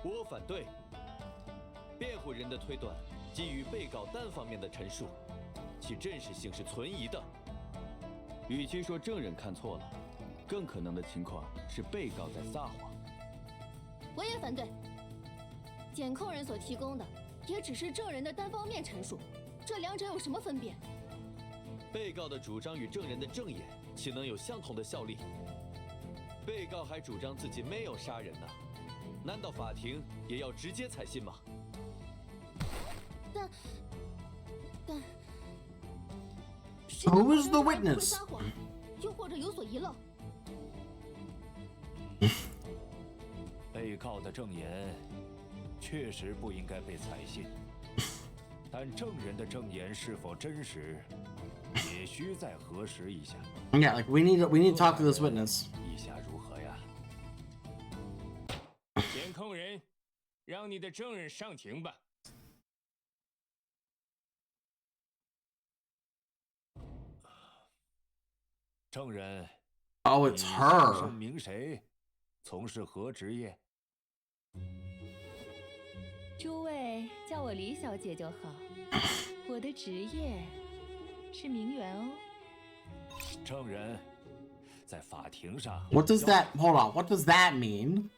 我反对。辩护人的推断基于被告单方面的陈述，其真实性是存疑的。与其说证人看错了，更可能的情况是被告在撒谎。我也反对。检控人所提供的也只是证人的单方面陈述，这两者有什么分别？被告的主张与证人的证言岂能有相同的效力？被告还主张自己没有杀人呢，难道法庭也要直接采信吗？但 Who is the witness? 撒谎，又或者有所遗漏。被告的证言确实不应该被采信，但证人的证言是否真实，也需再核实一下。Yeah, like we need to talk to this witness. 意下如何呀？监控人，让你的证人上庭吧。证人。Oh, it's her. 姓名谁？从事何职业？诸位叫我李小姐就好。我的职业是名媛哦。证人，在法庭上。What does that? Hold on. What does that mean?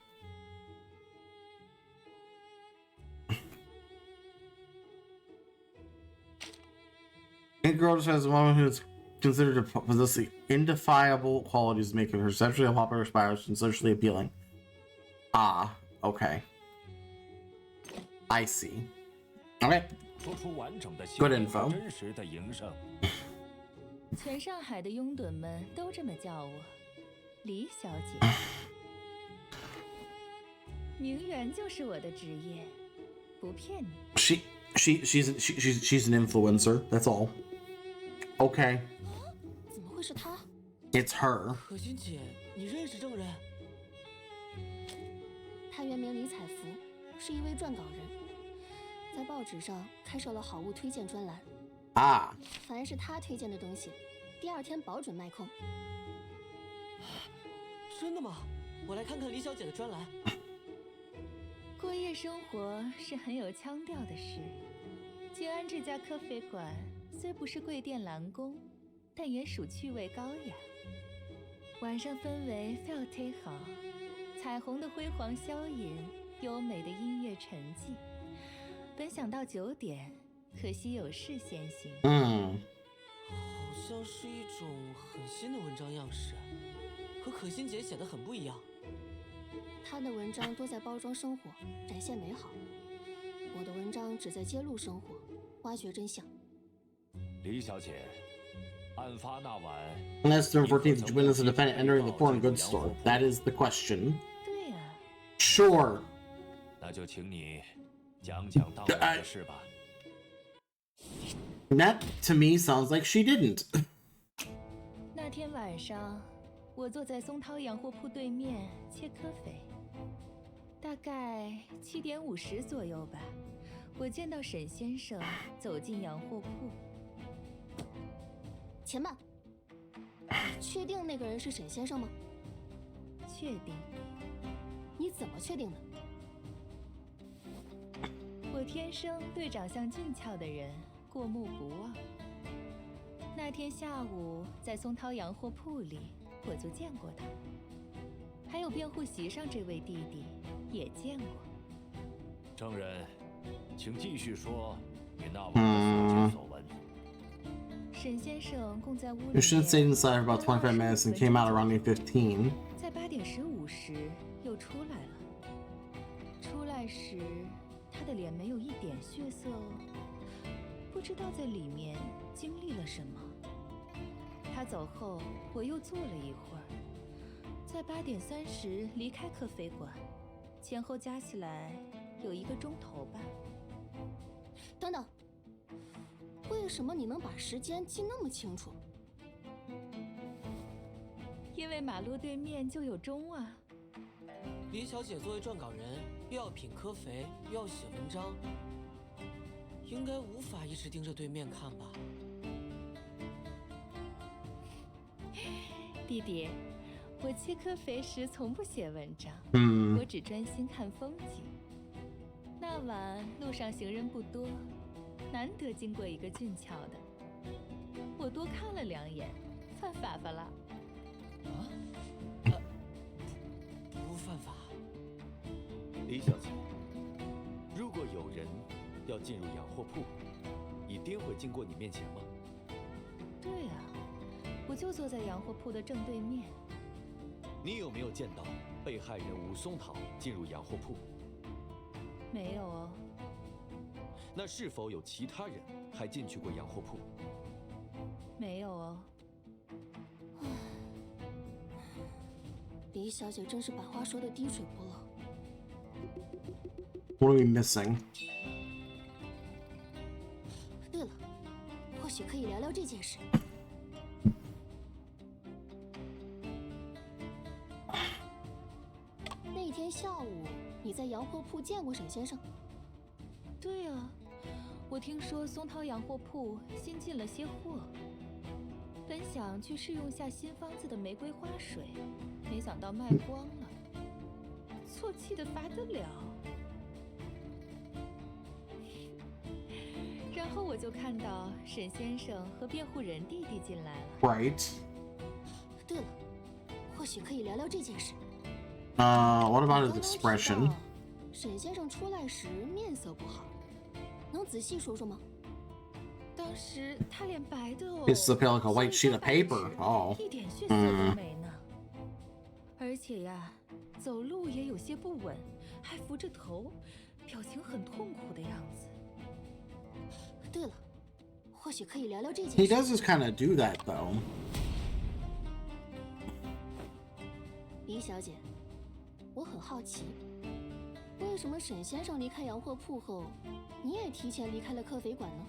A girl describes a woman who is considered to possess the indefiable qualities making her sexually popular, stylish, and socially appealing. Ah, okay. I see. Okay. Good info. 全上海的拥趸们都这么叫我，李小姐。名媛就是我的职业，不骗你。She's an influencer. That's all. Okay. 怎么会是她？ It's her. 可心姐，你认识证人？她原名李彩芙，是一位撰稿人，在报纸上开设了好物推荐专栏。啊！凡是她推荐的东西，第二天保准卖空。真的吗？我来看看李小姐的专栏。过夜生活是很有腔调的事。静安这家咖啡馆虽不是贵店蓝宫，但也属趣味高雅。晚上氛围非常好，彩虹的辉煌消隐，优美的音乐沉寂。本想到9点，可惜有事先行。好像是一种很新的文章样式，和可心姐写的很不一样。她的文章多在包装生活，展现美好；我的文章只在揭露生活，挖掘真相。李小姐，案发那晚 On September 14th, did you witness a defendant entering the foreign goods store? That is the question. 对呀。Sure. 那就请你讲讲当晚的事吧。That to me sounds like she didn't. 那天晚上，我坐在松涛洋货铺对面切咖啡，大概7点50左右吧。我见到沈先生走进洋货铺。且慢，确定那个人是沈先生吗？确定。你怎么确定的？我天生对长相俊俏的人过目不忘。那天下午在松涛洋货铺里，我就见过他。还有辩护席上这位弟弟也见过。证人，请继续说你那晚的所见所闻。沈先生共在屋里 You should have stayed inside for about 25 minutes and came out around 8:15. 在8点15时又出来了。出来时，他的脸没有一点血色哦，不知道在里面经历了什么。他走后，我又坐了一会儿，在8点30离开咖啡馆，前后加起来有1个钟头吧。等等。为什么你能把时间记那么清楚？因为马路对面就有钟啊。李小姐作为撰稿人，又要品咖啡，又要写文章，应该无法一直盯着对面看吧？弟弟，我切咖啡时从不写文章，我只专心看风景。那晚路上行人不多。难得经过一个俊俏的，我多看了2眼，犯法吧啦？不犯法。李小姐，如果有人要进入洋货铺，一定会经过你面前吗？对啊，我就坐在洋货铺的正对面。你有没有见到被害人吴松桃进入洋货铺？没有哦。那是否有其他人还进去过洋货铺？没有哦。李小姐真是把话说得滴水不漏。What are we missing? 对了，或许可以聊聊这件事。那天下午，你在洋货铺见过沈先生？对啊。我听说松涛洋货铺新进了些货，本想去试用下新方子的玫瑰花水，没想到卖光了，错气的发得了。然后我就看到沈先生和辩护人弟弟进来了。Right. 对了，或许可以聊聊这件事。What about his expression? 沈先生出来时面色不好，能仔细说说吗？当时他脸白的哦， It's like a white sheet of paper. Oh. 一点血色都没呢。而且呀，走路也有些不稳，还扶着头，表情很痛苦的样子。对了，或许可以聊聊这件事。 He does just kind of do that though. 李小姐，我很好奇，为什么沈先生离开洋货铺后，你也提前离开了科肥馆呢？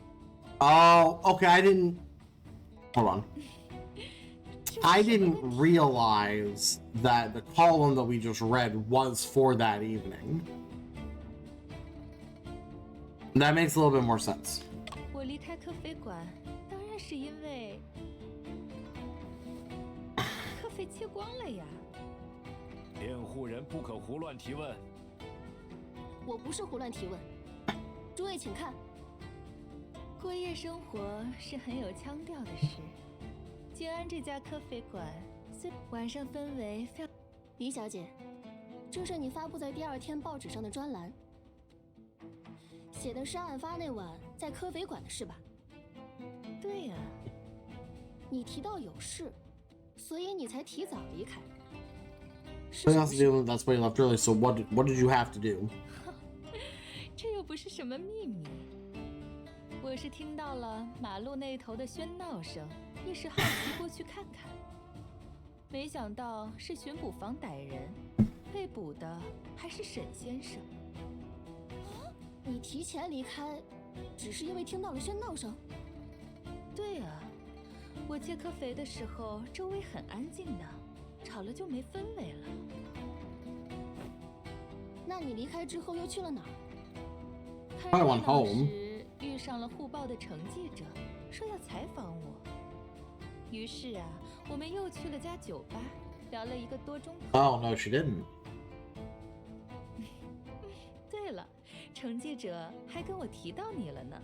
Oh, okay. I didn't. Hold on. I didn't realize that the column that we just read was for that evening. That makes a little bit more sense. 我离开科肥馆，当然是因为科肥切光了呀。辩护人不可胡乱提问。我不是胡乱提问。诸位请看。过夜生活是很有腔调的事。静安这家科肥馆，晚上氛围非……李小姐，这是你发布在第二天报纸上的专栏，写的是案发那晚在科肥馆的事吧？对呀。你提到有事，所以你才提早离开。 What else to do? That's why you left early. So what did you have to do? 这又不是什么秘密。我是听到了马路那头的喧闹声，一时好奇过去看看。没想到是巡捕房逮人，被捕的还是沈先生。你提前离开，只是因为听到了喧闹声？对啊，我切科肥的时候，周围很安静的。 吵了就没氛围了。那你离开之后又去了哪儿？看热闹时遇上了护报的程记者，说要采访我。于是啊，我们又去了家酒吧，聊了1个多钟头。Oh no, she didn't. 对了，程记者还跟我提到你了呢。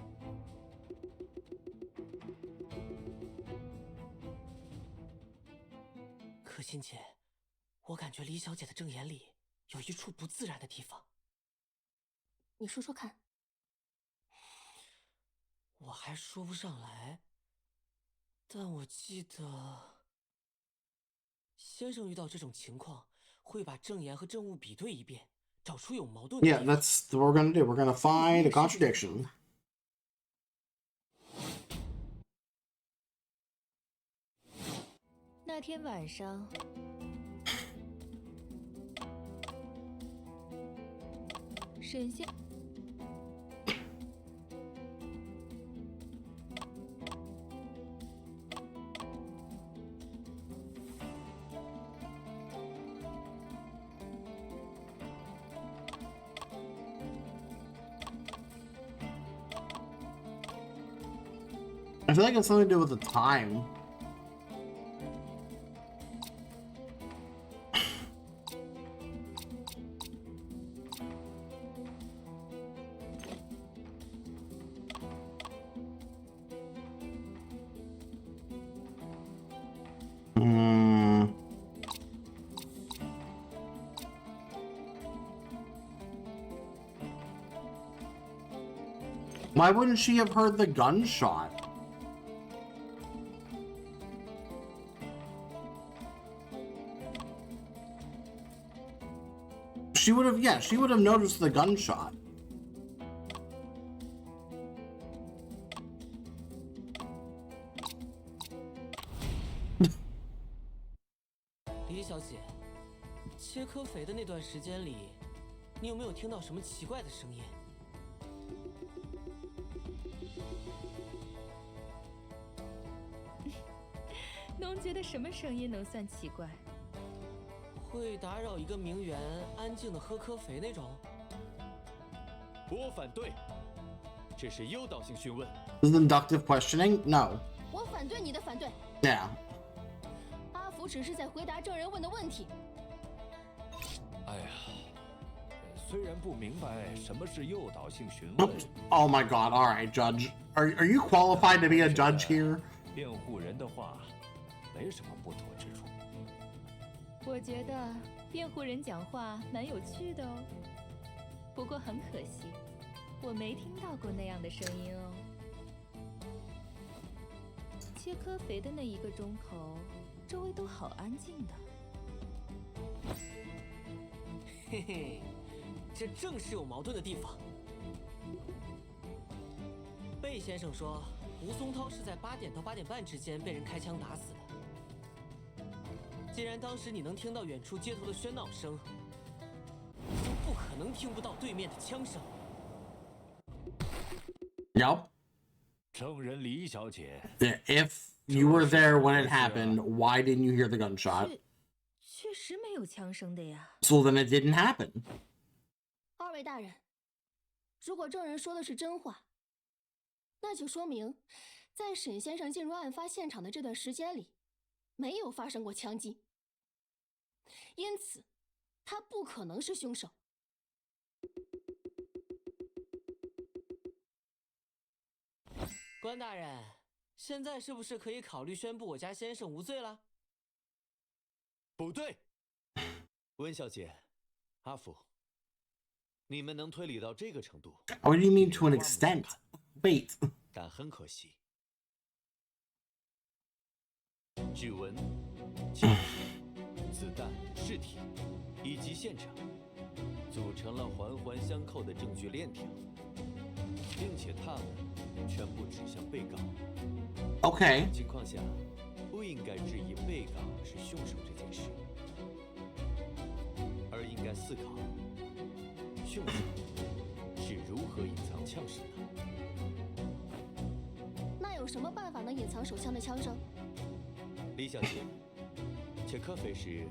可心姐，我感觉李小姐的证言里有一处不自然的地方。你说说看。我还说不上来，但我记得先生遇到这种情况会把证言和证物比对一遍，找出有矛盾的地方。Yeah, that's what we're gonna do. We're gonna find a contradiction. 那天晚上，沈先。 I feel like it's something to do with the time. Why wouldn't she have heard the gunshot? She would have, yeah, she would have noticed the gunshot. 李小姐，切科肥的那段时间里，你有没有听到什么奇怪的声音？侬觉得什么声音能算奇怪？会打扰一个名媛安静的喝科肥那种？我反对，这是诱导性讯问。Is it inductive questioning? No. 我反对你的反对。Yeah. 阿福只是在回答证人问的问题。哎呀，虽然不明白什么是诱导性询问。Oh my God! All right, Judge. Are you qualified to be a judge here? 辩护人的话没什么不妥之处。我觉得辩护人讲话蛮有趣的哦，不过很可惜，我没听到过那样的声音哦。切科肥的那1个钟头，周围都好安静的。嘿嘿，这正是有矛盾的地方。贝先生说，吴松涛是在8点到8点半之间被人开枪打死的。既然当时你能听到远处街头的喧闹声，就不可能听不到对面的枪声。Yep. 证人李小姐 If you were there when it happened, why didn't you hear the gunshot? 确实没有枪声的呀。So then it didn't happen. 2位大人，如果证人说的是真话，那就说明，在沈先生进入案发现场的这段时间里，没有发生过枪击，因此，他不可能是凶手。关大人，现在是不是可以考虑宣布我家先生无罪了？不对，温小姐，阿福，你们能推理到这个程度 What do you mean to an extent? Wait. 但很可惜，指纹、枪支、子弹、尸体以及现场，组成了环环相扣的证据链条，并且它们全部指向被告。Okay. 情况下，不应该质疑被告是凶手这件事，而应该思考凶手是如何隐藏枪声的。那有什么办法能隐藏手枪的枪声？李小姐，切科菲时，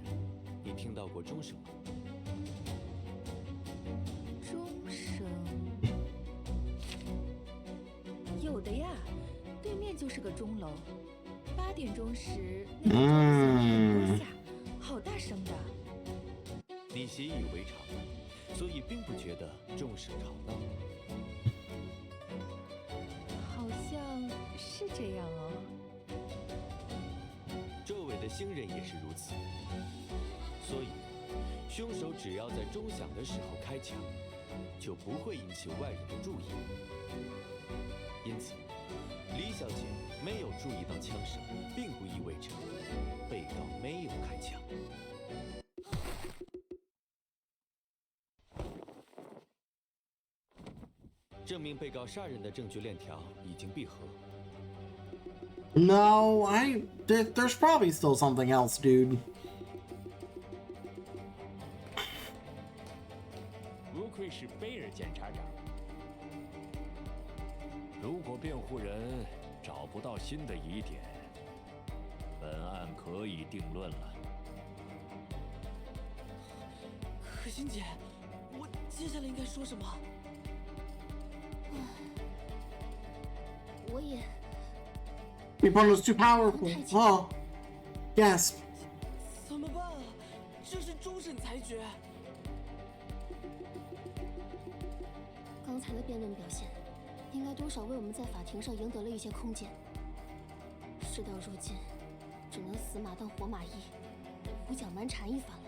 你听到过钟声吗？钟声有的呀，对面就是个钟楼。8点钟时，那个钟响很多下，好大声的。你习以为常，所以并不觉得钟声吵闹。好像是这样哦。周围的行人也是如此，所以凶手只要在钟响的时候开枪，就不会引起外人的注意。因此，李小姐没有注意到枪声，并不意味着被告没有开枪。证明被告杀人的证据链条已经闭合。No, there's probably still something else, dude. 不愧是贝尔检察长。如果辩护人找不到新的疑点，本案可以定论了。可心姐，我接下来应该说什么？我也。The opponent was too powerful. Oh, gasp. 怎么办啊？这是终审裁决。刚才的辩论表现，应该多少为我们在法庭上赢得了一些空间。事到如今，只能死马当活马医，胡搅蛮缠一番了。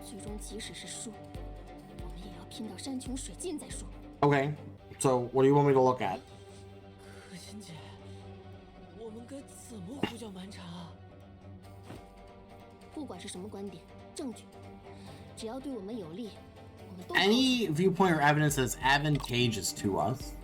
最终，即使是输，我们也要拼到山穷水尽再说。Okay, so what do you want me to look at? 可心姐，我们该怎么胡搅蛮缠啊？不管是什么观点、证据，只要对我们有利，我们都。Any viewpoint or evidence that's advantageous to us.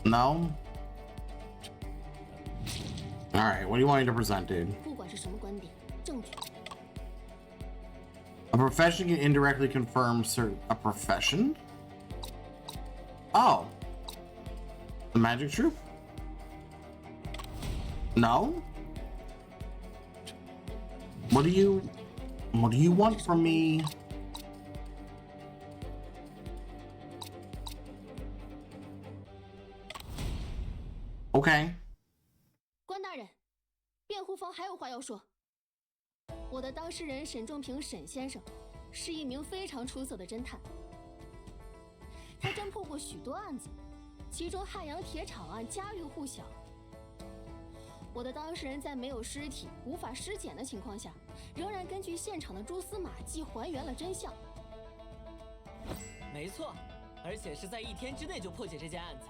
No? Alright, what do you want me to present, dude? 不管是什么观点、证据。A profession can indirectly confirm a profession? Oh. The magic truth? No? What do you want from me? Okay. 关大人，辩护方还有话要说。我的当事人沈仲平沈先生，是一名非常出色的侦探，他侦破过许多案子，其中汉阳铁厂案家喻户晓。我的当事人在没有尸体、无法尸检的情况下，仍然根据现场的蛛丝马迹还原了真相。没错，而且是在1天之内就破解这件案子。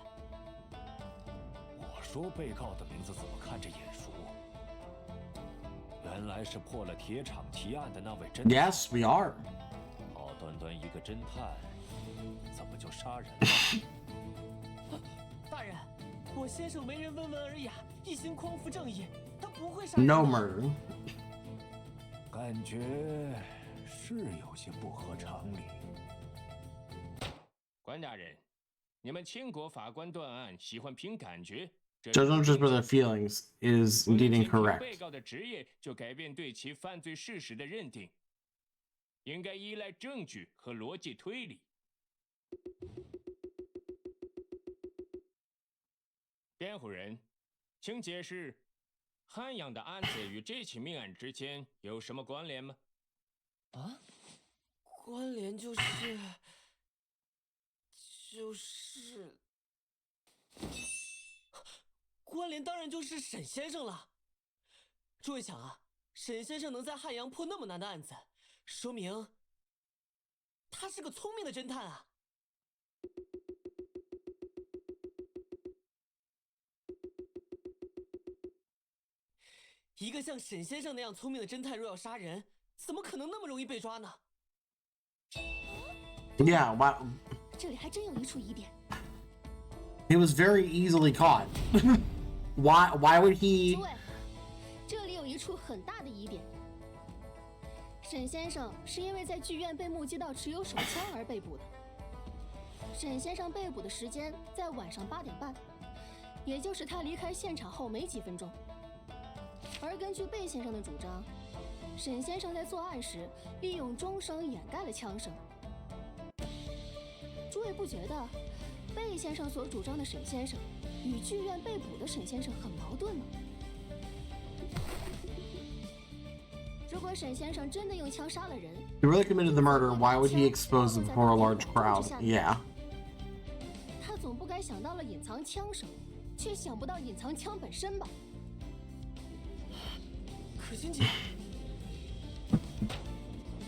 我说被告的名字怎么看着眼熟？原来是破了铁厂提案的那位侦探。Yes, we are. 好端端一个侦探，怎么就杀人了？大人，我先生为人温文尔雅，一心匡扶正义，他不会杀人。 No murder. 感觉是有些不合常理。关大人，你们清国法官断案喜欢凭感觉。 Judging just by their feelings is indeed incorrect. 被告的职业就改变对其犯罪事实的认定，应该依赖证据和逻辑推理。辩护人，请解释，汉阳的案子与这起命案之间有什么关联吗？啊，关联就是。 关联当然就是沈先生了。诸位想啊，沈先生能在汉阳破那么难的案子，说明他是个聪明的侦探啊。一个像沈先生那样聪明的侦探，若要杀人，怎么可能那么容易被抓呢 ？Yeah, wow. 这里还真有一处疑点。 He was very easily caught. Why would he? 诸位，这里有一处很大的疑点。沈先生是因为在剧院被目击到持有手枪而被捕的。沈先生被捕的时间在晚上8点半，也就是他离开现场后没几分钟。而根据贝先生的主张，沈先生在作案时利用钟声掩盖了枪声。诸位不觉得？ 贝先生所主张的沈先生，与剧院被捕的沈先生很矛盾吗？如果沈先生真的用枪杀了人 He really committed the murder. Why would he expose it before a large crowd? Yeah. 他总不该想到了隐藏枪声，却想不到隐藏枪本身吧？可心姐，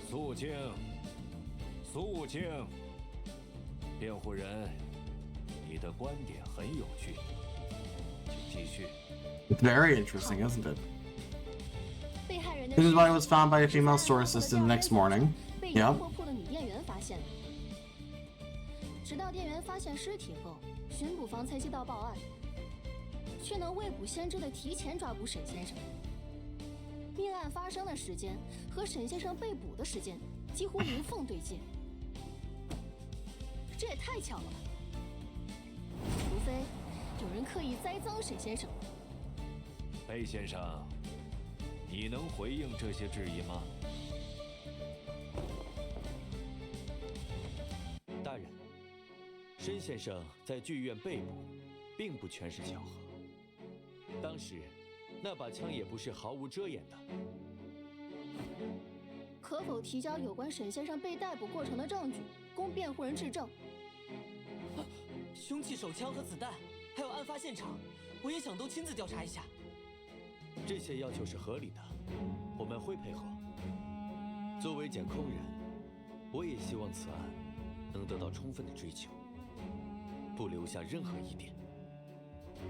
肃静，肃静，辩护人。 你的观点很有趣，请继续。 It's very interesting, isn't it? 被害人的 His body was found by a female store assistant the next morning. 被 Yep. 破铺的女店员发现了。直到店员发现尸体后，巡捕房才接到报案，却能未卜先知的提前抓捕沈先生。命案发生的时间和沈先生被捕的时间几乎无缝对接，这也太巧了吧！ 除非有人刻意栽赃沈先生。贝先生，你能回应这些质疑吗？大人，申先生在剧院被捕，并不全是巧合。当时，那把枪也不是毫无遮掩的。可否提交有关沈先生被逮捕过程的证据，供辩护人质证？ 凶器、手枪和子弹，还有案发现场，我也想都亲自调查一下。这些要求是合理的，我们会配合。作为检控人，我也希望此案能得到充分的追求，不留下任何疑点。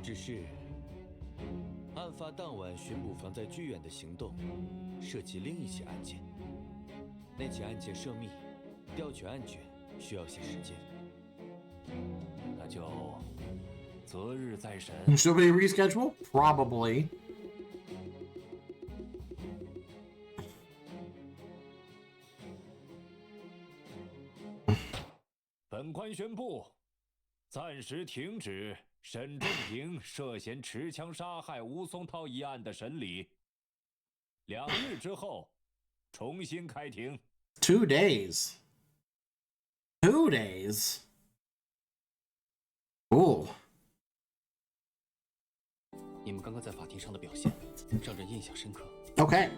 只是，案发当晚巡捕房在剧院的行动，涉及另一起案件。那起案件涉密，调取案卷需要些时间。 那就择日再审。Should we reschedule? Probably. 本官宣布，暂时停止沈仲平涉嫌持枪杀害吴松涛一案的审理，2日之后重新开庭。2 days. 2 days. Oh. 你们刚刚在法庭上的表现让人印象深刻。Okay.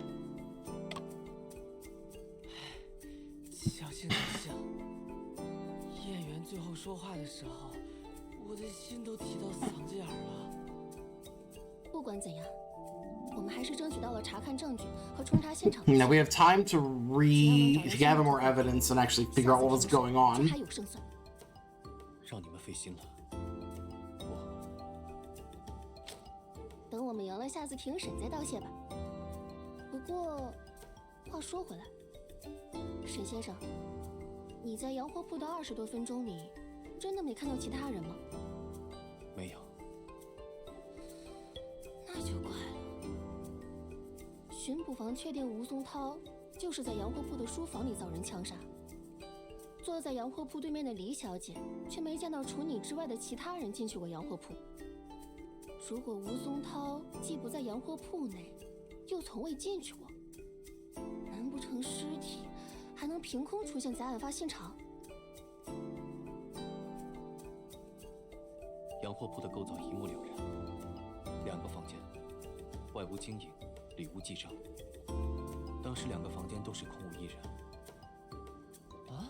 小心小心！演员最后说话的时候，我的心都提到嗓子眼儿了。不管怎样，我们还是争取到了查看证据和冲查现场。Now we have time to gather more evidence and actually figure out what was going on. 还有胜算。让你们费心了。等我们赢了下次庭审再道谢吧。不过，话说回来，沈先生，你在洋货铺的20多分钟里，真的没看到其他人吗？没有。那就怪了。巡捕房确定吴松涛就是在洋货铺的书房里遭人枪杀。坐在洋货铺对面的李小姐却没见到除你之外的其他人进去过洋货铺。如果吴松涛既不在洋货铺内，又从未进去过，难不成尸体还能凭空出现在案发现场？洋货铺的构造一目了然，2个房间，外屋经营，里屋记账。当时2个房间都是空无一人。啊？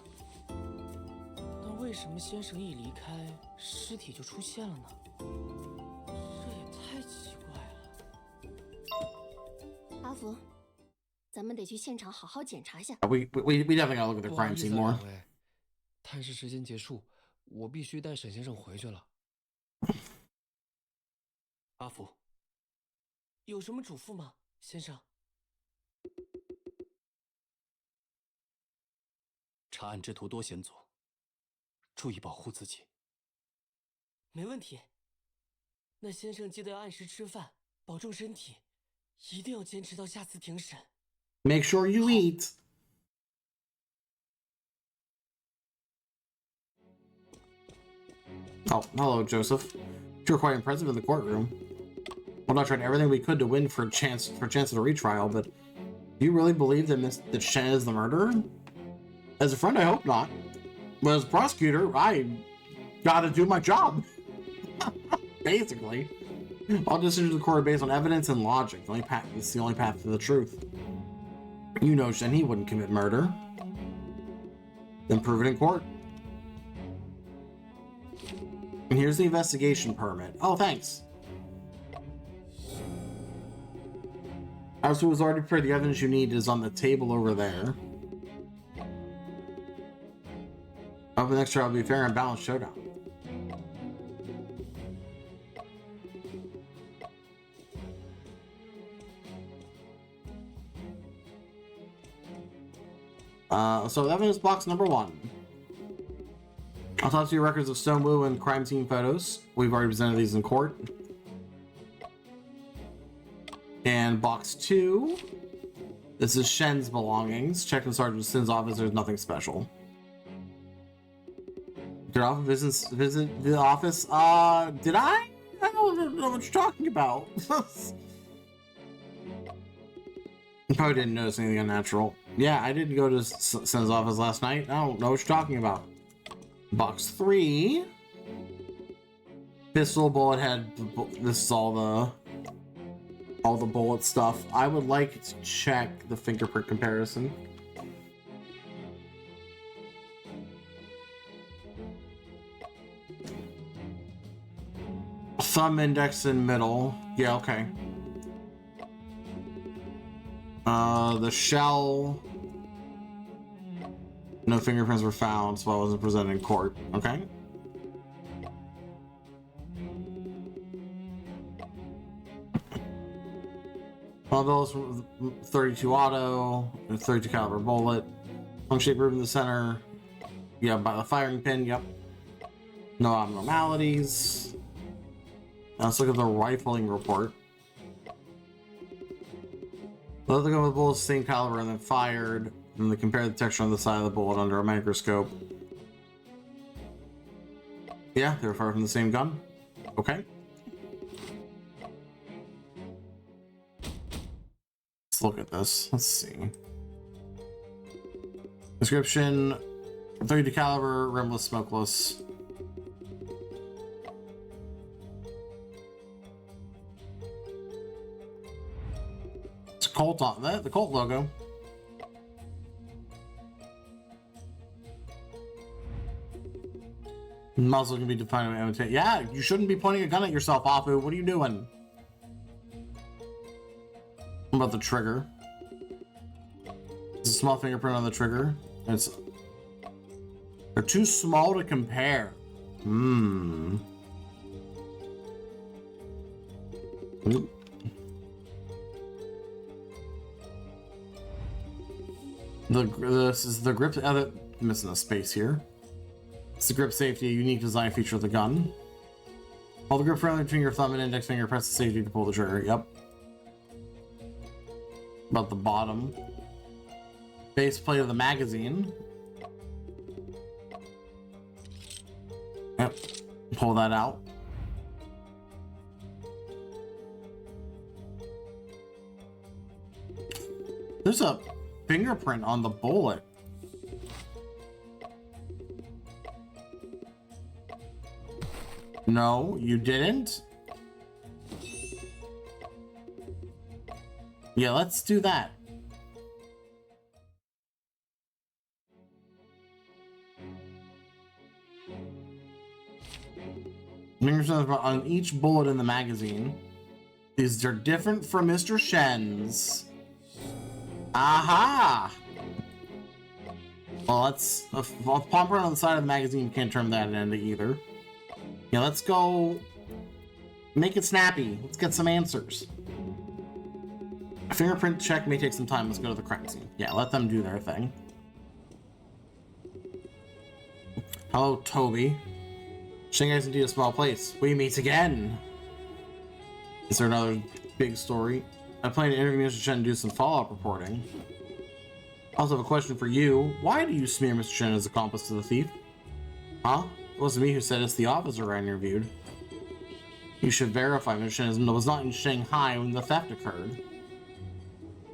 那为什么先生一离开，尸体就出现了呢？这也太奇怪了。阿福，咱们得去现场好好检查一下。We definitely gotta look at the crime scene more. 探视时间结束，我必须带沈先生回去了。阿福，有什么嘱咐吗，先生？查案之途多险阻，注意保护自己。没问题。那先生记得按时吃饭，保重身体，一定要坚持到下次庭审。Make sure you eat. Oh, hello, Joseph. You were quite impressive in the courtroom. Well, I tried everything we could to win for a chance at a retrial, but do you really believe that Shen is the murderer? As a friend, I hope not. But as a prosecutor, I gotta do my job. Basically. All decisions of the court are based on evidence and logic. It's the only path to the truth. You know Shen, he wouldn't commit murder. Then prove it in court. And here's the investigation permit. Oh, thanks. As it was already prepared, the evidence you need is on the table over there. Hope the next trial will be a fair and balanced showdown. So evidence box number 1. Autopsy records of Stone Wu and crime scene photos. We've already presented these in court. And box 2. This is Shen's belongings. Check in Sergeant Sin's office. There's nothing special. Did I visit the office? Did I? I don't know what you're talking about. You probably didn't notice anything unnatural. Yeah, I didn't go to Sin's office last night. I don't know what you're talking about. Box 3. Pistol, bullet head. This is all the bullet stuff. I would like to check the fingerprint comparison. Thumb, index, and middle. Yeah, okay. The shell. No fingerprints were found, so I wasn't presented in court. Okay. All those 32 auto, and 32 caliber bullet. Lung-shaped groove in the center. Yeah, by the firing pin. Yep. No abnormalities. Now let's look at the rifling report. Let the gun with bullets same caliber and then fired. And they compare the texture on the side of the bullet under a microscope. Yeah, they were fired from the same gun. Okay. Let's look at this. Let's see. Description: 32 caliber, rimless, smokeless. It's a Colt on that. The Colt logo. Muzzle can be defined by imitate. Yeah, you shouldn't be pointing a gun at yourself, Apu. What are you doing? What about the trigger? It's a small fingerprint on the trigger. They're too small to compare. Hmm. This is the grip. Missing a space here. It's the grip safety, a unique design feature of the gun. Hold the grip firmly between your thumb and index finger. Press the safety to pull the trigger. Yep. About the bottom. Base plate of the magazine. Yep. Pull that out. There's a fingerprint on the bullet. No, you didn't? Yeah, let's do that. On each bullet in the magazine. These are different from Mr. Shen's. Aha! Well, let's palm print on the side of the magazine. You can't turn that into either. Yeah, let's go make it snappy. Let's get some answers. A fingerprint check may take some time. Let's go to the crime scene. Yeah, let them do their thing. Hello, Toby. Shanghai's indeed a small place. We meet again. Is there another big story? I plan to interview Mr. Chen and do some follow-up reporting. I also have a question for you. Why do you smear Mr. Chen as accomplice to the thief? Huh? It wasn't me who said it's the officer I interviewed. You should verify Mr. Chen was not in Shanghai when the theft occurred.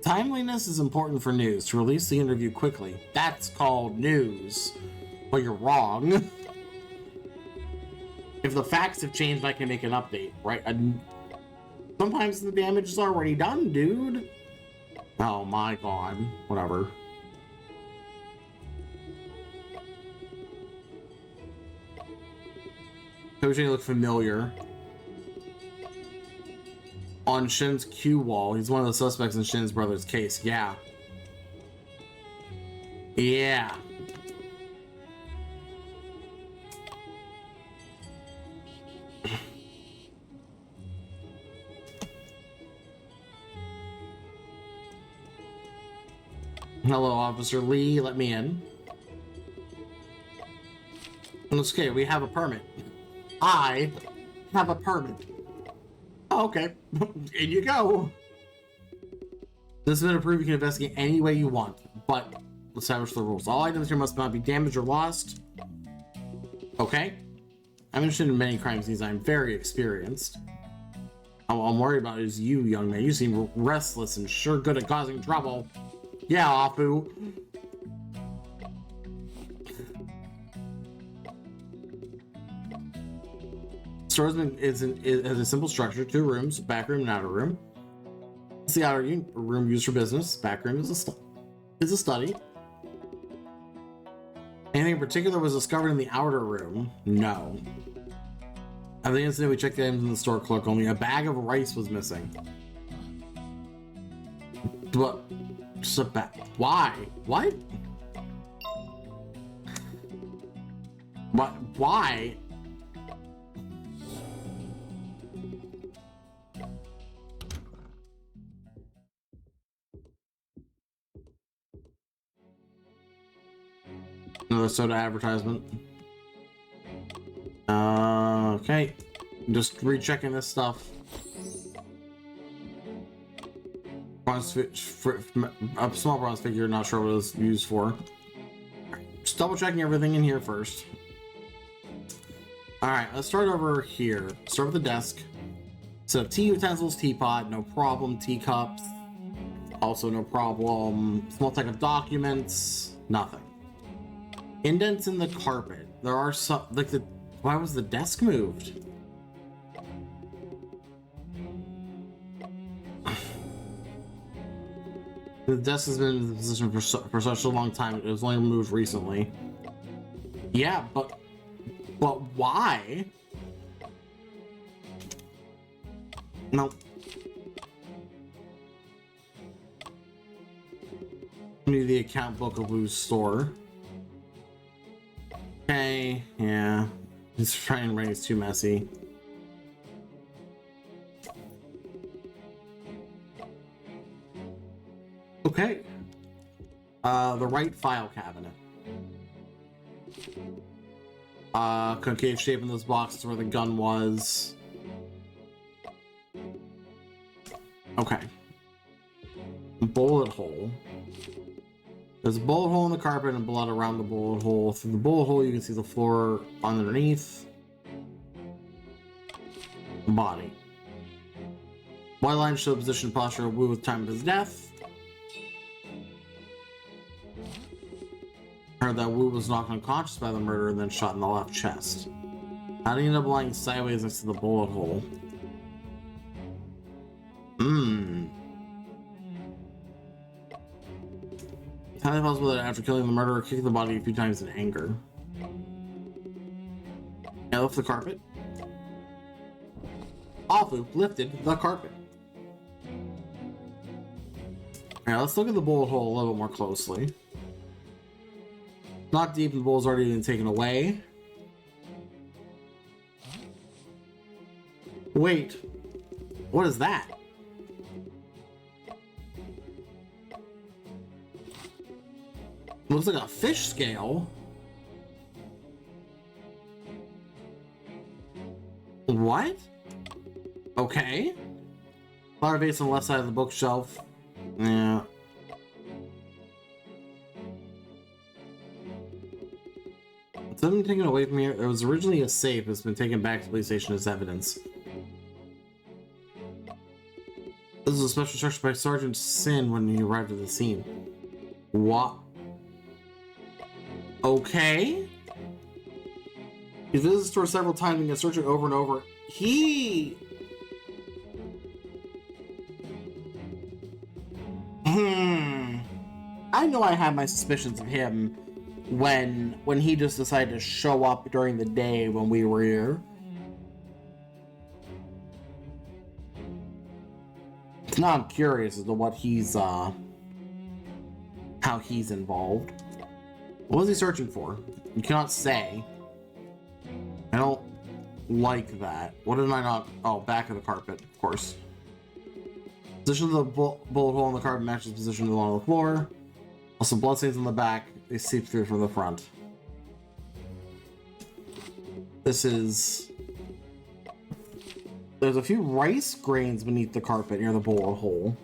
Timeliness is important for news. To release the interview quickly. That's called news. But you're wrong. If the facts have changed, I can make an update, right? Sometimes the damage is already done, dude. Oh my god. Whatever. Toby look familiar. On Shin's Q wall, he's one of the suspects in Shin's brother's case. Yeah. Yeah. Hello, Officer Lee. Let me in. It's okay. We have a permit. I have a permit. Oh, okay. In you go. This has been approved. You can investigate any way you want, but establish the rules. All items here must not be damaged or lost. Okay. I'm interested in many crime scenes. I'm very experienced. All I'm worried about is you, young man. You seem restless and sure good at causing trouble. Yeah, Apu. Store has a simple structure: 2 rooms, back room and outer room. It's the outer room used for business. Back room is a study. Anything in particular was discovered in the outer room? No. At the incident, we checked the items in the store clerk. Only a bag of rice was missing. But just a bag. Why? What? What? Why? Another soda advertisement. Okay. Just rechecking this stuff. A small bronze figure, not sure what it was used for. Just double checking everything in here first. Alright, let's start over here. Start with the desk. So tea utensils, teapot, no problem. Teacups, also no problem. Small stack of documents, nothing. Indents in the carpet. There are some, like the, why was the desk moved? The desk has been in the position for such a long time. It was only moved recently. Yeah, but why? No. Maybe the account book of Wu's store. Okay, yeah. His friend ring is too messy. Okay. The right file cabinet. Concave shape in those boxes where the gun was. Okay. Bullet hole. There's a bullet hole in the carpet and blood around the bullet hole. Through the bullet hole, you can see the floor underneath. Body. White lines show the position and posture of Wu with time of his death. Heard that Wu was knocked unconscious by the murder and then shot in the left chest. How did he end up lying sideways next to the bullet hole? How is it possible that after killing the murderer, kicked the body a few times in anger? I left the carpet. Afu lifted the carpet. Alright, let's look at the bullet hole a little bit more closely. Not deep, the bullet's already been taken away. Wait, what is that? Looks like a fish scale. What? Okay. Flower vase on the left side of the bookshelf. Yeah. Something taken away from here. It was originally a safe. It's been taken back to the police station as evidence. This is a special instruction by Sergeant Sin when he arrived at the scene. What? Okay. He visited the store several times and gets searching over and over. I know I had my suspicions of him when he just decided to show up during the day when we were here. Now I'm curious as to what he's how he's involved. What was he searching for? You cannot say. I don't like that. What did I not? Oh, back of the carpet, of course. Position of the bullet hole in the carpet matches the position of the one on the floor. Also, bloodstains on the back. They seep through from the front. This is... There's a few rice grains beneath the carpet near the bullet hole.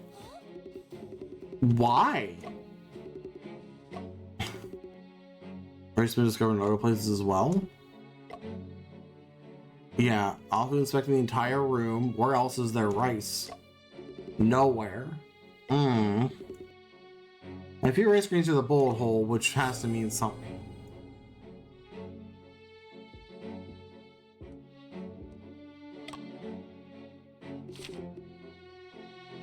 Why? Rice been discovered in other places as well? Yeah, I'll be inspecting the entire room. Where else is there rice? Nowhere. A few rice grains through the bullet hole, which has to mean something.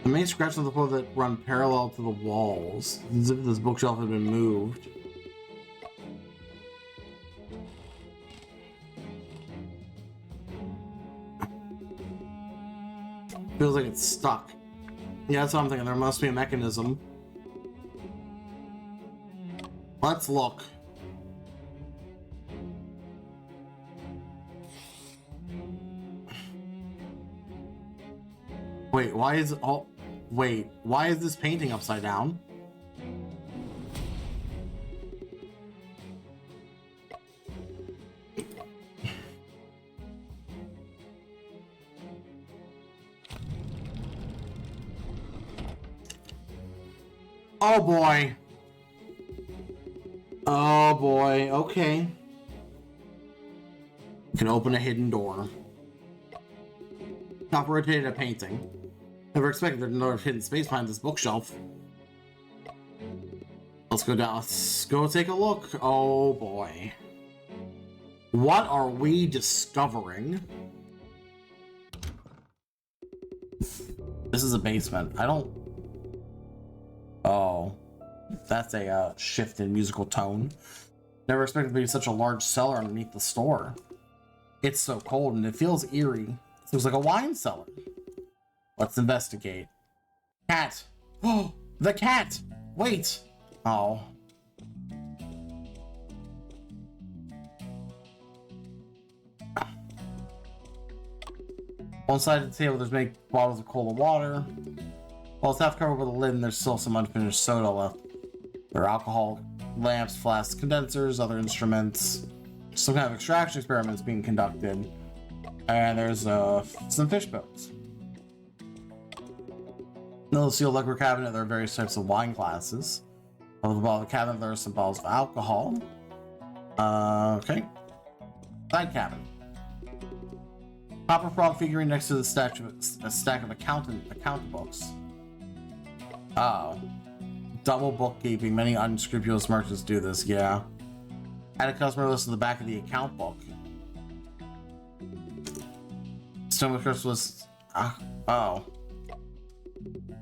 The main scratches on the floor that run parallel to the walls, as if this bookshelf had been moved. Feels like it's stuck. Yeah, that's what I'm thinking. There must be a mechanism. Let's look. Wait, why is it all... Wait, why is this painting upside down? Oh boy. Oh boy, okay. can open a hidden door. Top rotated a painting. Never expected there's another hidden space behind this bookshelf. Let's go down. Let's go take a look. Oh boy. What are we discovering? This is a basement. I don't... Oh. That's a shift in musical tone. Never expected to be such a large cellar underneath the store. It's so cold and it feels eerie. It looks like a wine cellar. Let's investigate. Cat! Oh! The cat! Wait! Oh. One side of the table, there's many bottles of cola water. While it's half covered with a lid, and there's still some unfinished soda left. There are alcohol, lamps, flasks, condensers, other instruments. Some kind of extraction experiments being conducted. And there's some fish bones. In the sealed liquor cabinet, there are various types of wine glasses. Over the bottom of the cabinet, there are some bottles of alcohol. Okay. Side cabinet. Copper frog figurine next to the a stack of account books. Oh. Double bookkeeping. Many unscrupulous merchants do this, yeah. Add a customer list to the back of the account book. Stone with Christmas. Oh.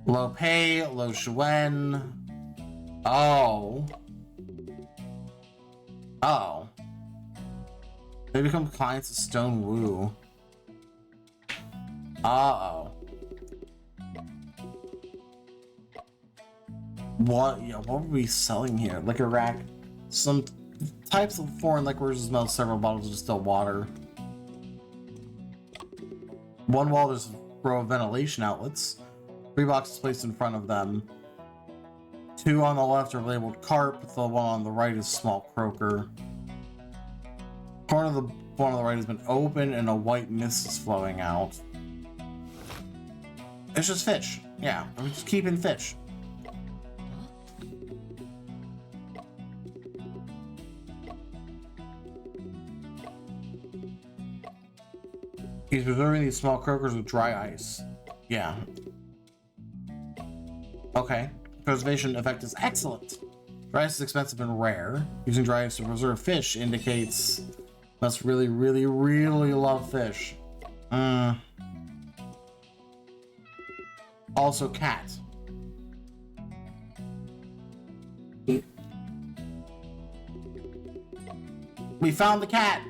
Low pay, low shuen. Oh. Oh. They become clients of Stone Wu. Uh-oh. What? Yeah, what were we selling here? Liquor rack. Some types of foreign liquors as well as several bottles of distilled water. One wall, there's a row of ventilation outlets. 3 boxes placed in front of them. 2 on the left are labeled carp. The one on the right is small croaker. Corner of the one on the right has been open and a white mist is flowing out. It's just fish. Yeah, I'm just keeping fish. He's preserving these small croakers with dry ice. Yeah. Okay. Preservation effect is excellent. Dry ice is expensive and rare. Using dry ice to preserve fish indicates must really, really, really love fish. Also cat. We found the cat.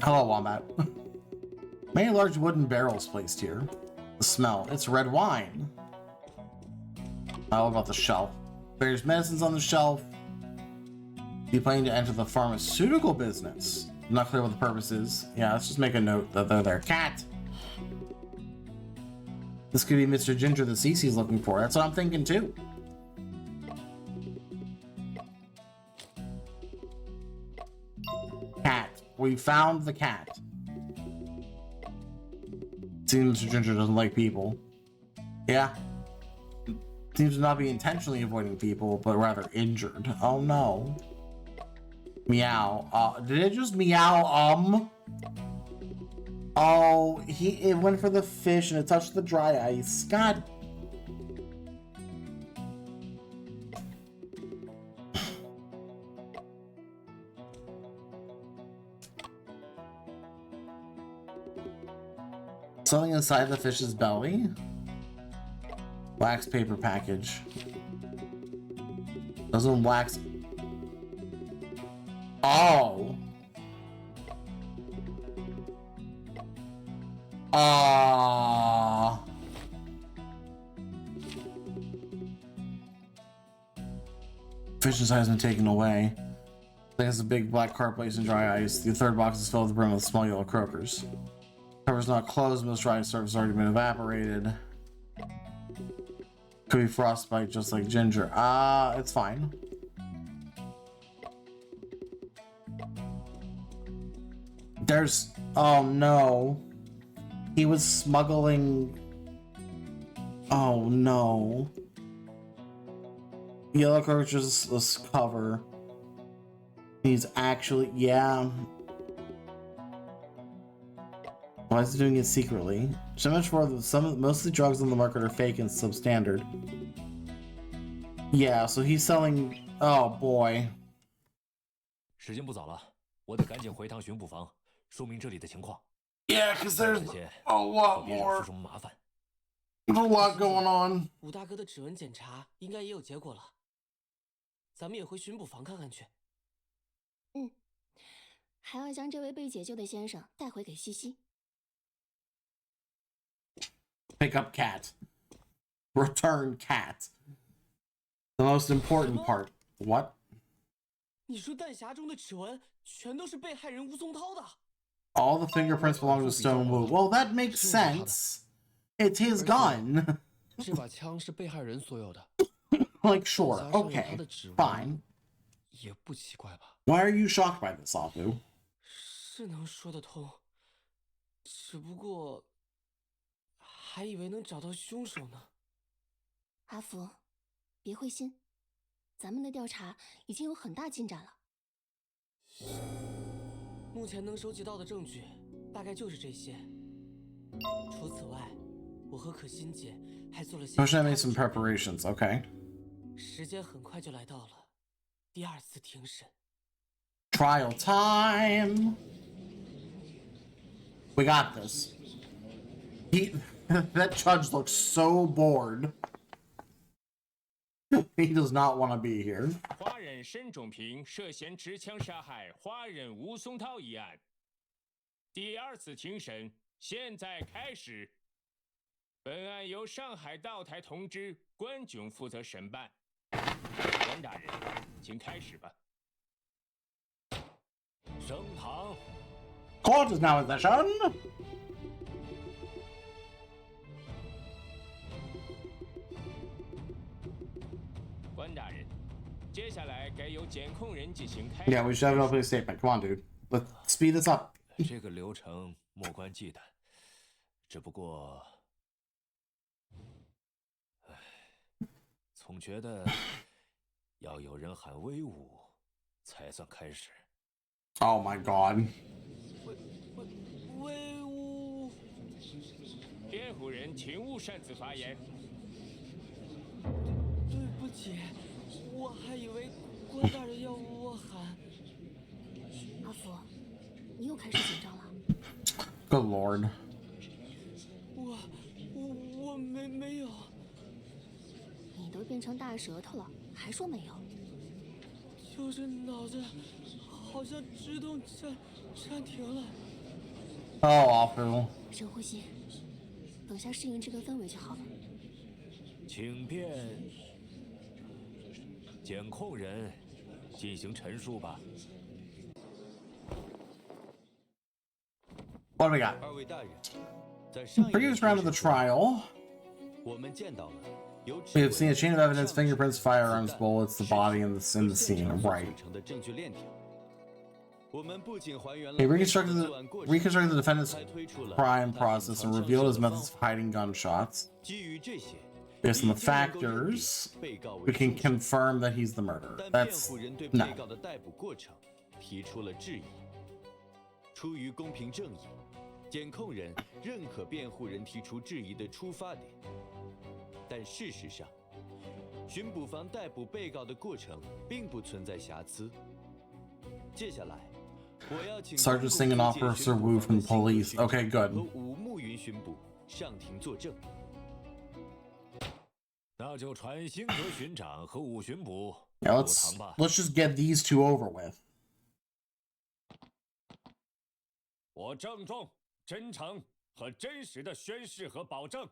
Hello, Wombat. Many large wooden barrels placed here. The smell, it's red wine. All about the shelf. Various medicines on the shelf. You planning to enter the pharmaceutical business? I'm not clear what the purpose is. Yeah, let's just make a note that they're their cat. This could be Mr. Ginger that Cece's looking for. That's what I'm thinking too. Cat. We found the cat. Seems Mr. Ginger doesn't like people. Yeah. Seems to not be intentionally avoiding people, but rather injured. Oh no. Meow. Did it just meow? Oh, it went for the fish and it touched the dry ice. God. Something inside the fish's belly? Wax paper package. Doesn't wax. Oh. Fish's eye has been taken away. There's a big black carp placed in dry ice. The third box is filled with the brim with small yellow croakers. Cover's not closed, most dry surface has already been evaporated. Could be frostbite just like Ginger. It's fine. There's... Oh no. He was smuggling... Oh no. Yellow croakers cover. He's actually, yeah. Why is he doing it secretly? So much for most of the drugs on the market are fake and substandard. Yeah, so he's selling. Oh boy. 时间不早了，我得赶紧回趟巡捕房，说明这里的情况。Yeah, because there's a lot more. There's a lot going on. 武大哥的指纹检查应该也有结果了，咱们也回巡捕房看看去。嗯，还要将这位被解救的先生带回给西西。Pick up cat. Return cat. The most important part. What? 你说弹匣中的指纹全都是被害人吴松涛的？ All the fingerprints belong to Stone Wu. Well, that makes sense. It's his gun. 这把枪是被害人所有的。Like, sure, okay, fine. 也不奇怪吧 Why are you shocked by this, Afu? 是能说得通，只不过还以为能找到凶手呢。阿福，别灰心，咱们的调查已经有很大进展了。目前能收集到的证据大概就是这些。除此外，我和可心姐还做了些。Wish I made some preparations. Okay. 时间很快就来到了第二次庭审。Trial time. We got this. That judge looks so bored. He does not want to be here. 华人申仲平涉嫌持枪杀害华人吴松涛一案，第二次庭审现在开始。本案由上海道台同知关炯负责审办。关大人，请开始吧。升堂。Court is now in session. 关大人，接下来该由检控人进行开。Yeah, we should have an opening statement. Come on, dude. Let's speed this up. 这个流程莫关忌惮，只不过，总觉得要有人喊威武，才算开始。Oh my god. 威武！辩护人请勿擅自发言。对不起，我还以为关大人要我喊。阿福，你又开始紧张了。Good lord. 我没有。你都变成大舌头了，还说没有？就是脑子好像直动暂停了。Oh, Afu. 深呼吸，等下适应这个氛围就好了。请便检控人进行陈述吧。What do we got? 二位大人，在上一 Previous round of the trial, 我们见到了由 we have seen a chain of evidence, fingerprints, firearms, bullets, the body, and in the scene. Right. 成的证据链条。我们不仅还原了 He reconstructed the defendant's crime process and revealed his methods of hiding gunshots. 基于这些。 There's some factors we can confirm that he's the murderer. That's no. 被告的逮捕过程提出了质疑。出于公平正义，检控人认可辩护人提出质疑的出发点，但事实上，巡捕房逮捕被告的过程并不存在瑕疵。接下来，我要请 Sergeant Singh and Officer Wu from police. Okay, good. 和吴慕云巡捕上庭作证。 那就传辛格巡长和武巡捕 Yeah, 入堂吧。 let's just get these two over with. 我郑重、真诚和真实的宣誓和保证，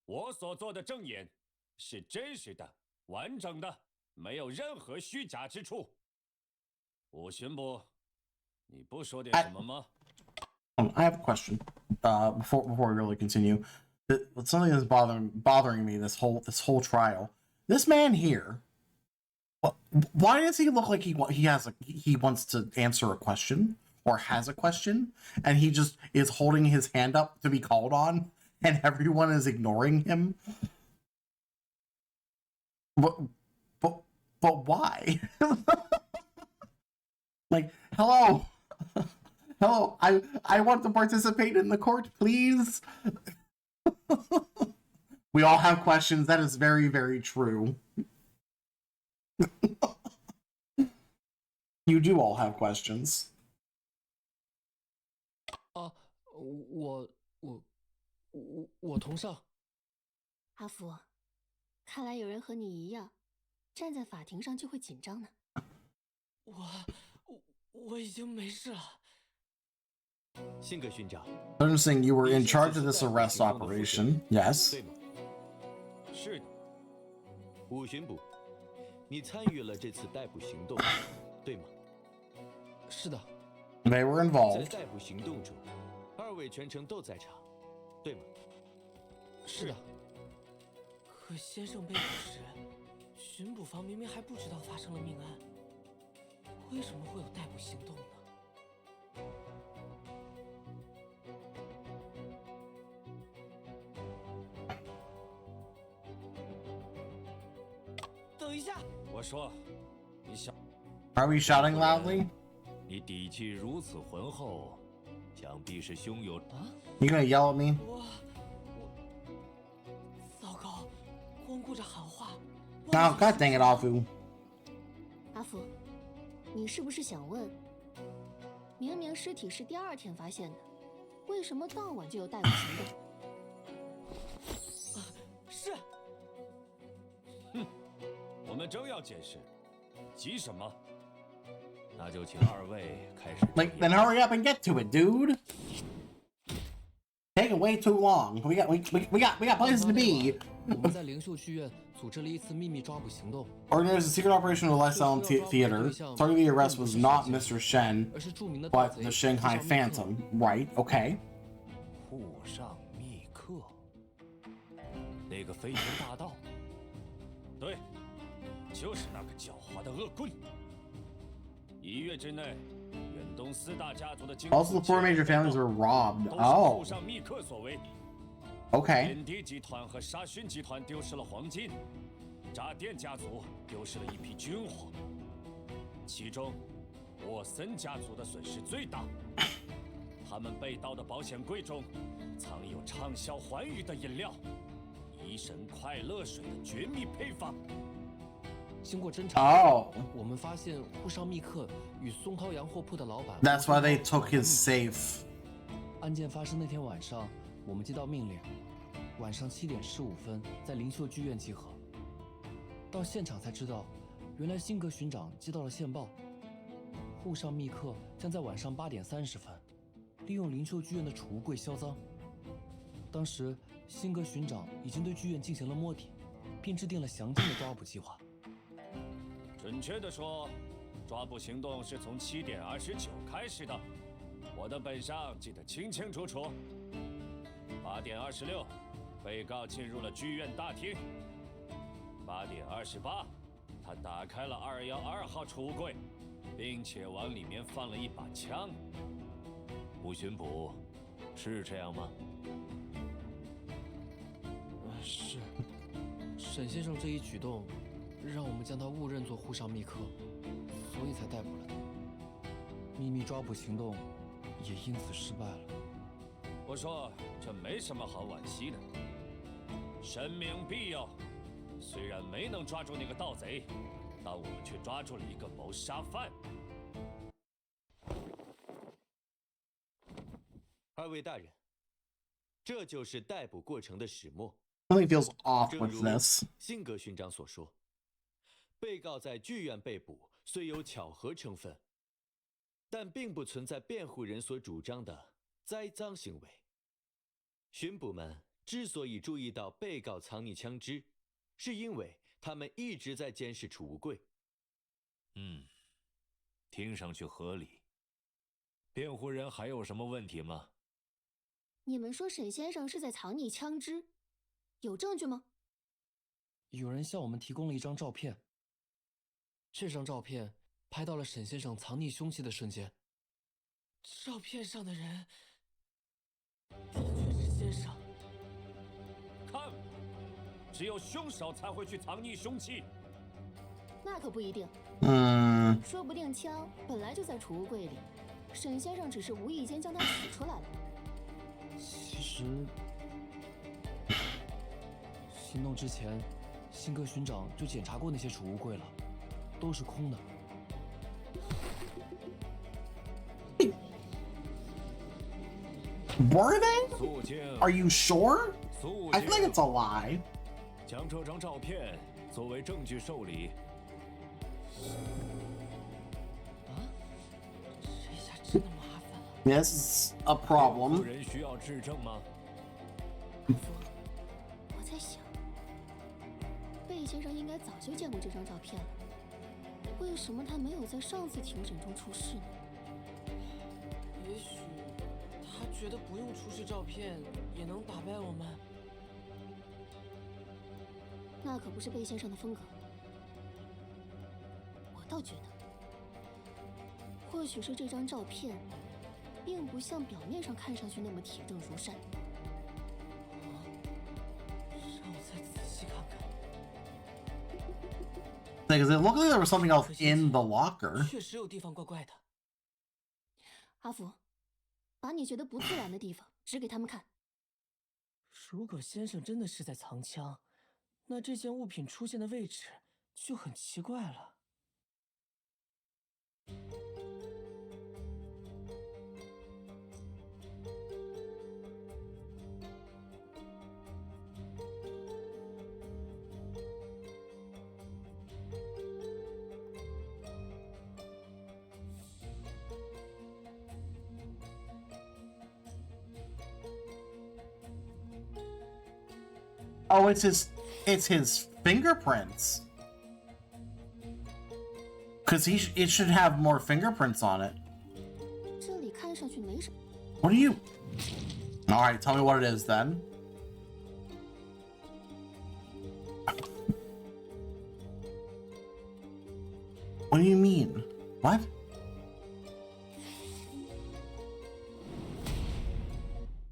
我所做的证言是真实的、完整的，没有任何虚假之处。武巡捕，你不说点什么吗？ I have a question. Before we really continue, something that's bothering me this whole trial. This man here. Why does he look like he wants to answer a question or has a question, and he just is holding his hand up to be called on, and everyone is ignoring him? But why? Like, hello, hello. I want to participate in the court, please. We all have questions. That is very, very true. You do all have questions. 啊，我同上。阿福，看来有人和你一样，站在法庭上就会紧张呢。我已经没事了。辛格勋长 Noticing you were in charge of this arrest operation, yes? 对吗？是的。五巡捕，你参与了这次逮捕行动，对吗？是的。They were 在 involved. 逮捕行动中，二位全程都在场，对吗？是的。可先生被捕时，巡捕房明明还不知道发生了命案，为什么会有逮捕行动呢？等一下，我说，你想 Are we shouting loudly? 你底气如此浑厚，想必是胸有啊？ You gonna yell at me? 糟糕，光顾着喊话。Oh, God dang it, Afu. 阿福，你是不是想问，明明尸体是第2天发现的，为什么当晚就有逮捕行动？是。我们正要解释，急什么？那就请二位开始。 Like, then hurry up and get to it, dude. Taking way too long. We got places to be. 我们在灵秀剧院组织了一次秘密抓捕行动。 Organized a secret operation at the Lifestyle Theater. Target of the arrest was not Mr. Shen, but the Shanghai Phantom. Right? Okay. 沪上密客，那个飞天大盗。对，就是那个狡猾的恶棍。1月之内，远东4大家族的金 Also, the 4 major families were robbed. 都是 Oh. 沪上密客所为。 Okay. 天地集团和沙逊集团丢失了黄金，炸店家族丢失了一批军火，其中沃森家族的损失最大。他们被盗的保险柜中藏有畅销寰宇的饮料——怡神快乐水的绝密配方。经过侦查， Oh. 我们发现沪上密客与松涛洋货铺的老板。 That's why they took his safe. 案件发生那天晚上，我们接到命令，晚上7点15分在灵秀剧院集合。到现场才知道，原来辛格巡长接到了线报，沪上密客将在晚上8点30分，利用灵秀剧院的储物柜销赃。当时，辛格巡长已经对剧院进行了摸底，并制定了详尽的抓捕计划。准确地说，抓捕行动是从7点29开始的，我的本上记得清清楚楚。8点26，被告进入了剧院大厅。8点28，他打开了212号储物柜，并且往里面放了一把枪。吴巡捕，是这样吗？是，沈先生这一举动，让我们将他误认作沪上密客，所以才逮捕了他。秘密抓捕行动也因此失败了。我说，这没什么好惋惜的。神明庇佑，虽然没能抓住那个盗贼，但我们却抓住了一个谋杀犯。2位大人，这就是逮捕过程的始末。 Something feels off 正 with 如 this. 辛格勋长所说，被告在剧院被捕虽有巧合成分，但并不存在辩护人所主张的栽赃行为。巡捕们之所以注意到被告藏匿枪支，是因为他们一直在监视储物柜。听上去合理。辩护人还有什么问题吗？你们说沈先生是在藏匿枪支，有证据吗？有人向我们提供了一张照片，这张照片拍到了沈先生藏匿凶器的瞬间。照片上的人的确是先生。看，只有凶手才会去藏匿凶器。那可不一定。说不定枪本来就在储物柜里，沈先生只是无意间将它取出来了。其实，行动之前，辛格巡长就检查过那些储物柜了，都是空的。Were they? Are you sure? I feel like it's a lie. 将这张照片作为证据受理。这下真的麻烦了。This is a problem. 有人需要质证吗？我在想，贝先生应该早就见过这张照片了，为什么他没有在上次庭审中出示呢？也许他觉得不用出示照片也能打败我们。那可不是贝先生的风格。我倒觉得，或许是这张照片，并不像表面上看上去那么铁证如山。让我再仔细看看。Because it looked like there was something else in the locker. 确实有地方怪怪的。阿福，把你觉得不自然的地方指给他们看。如果先生真的是在藏枪，那这件物品出现的位置就很奇怪了。Oh, it's his fingerprints. Cause it should have more fingerprints on it. 这里看上去没什么。What do you? All right, tell me what it is then. What do you mean? What?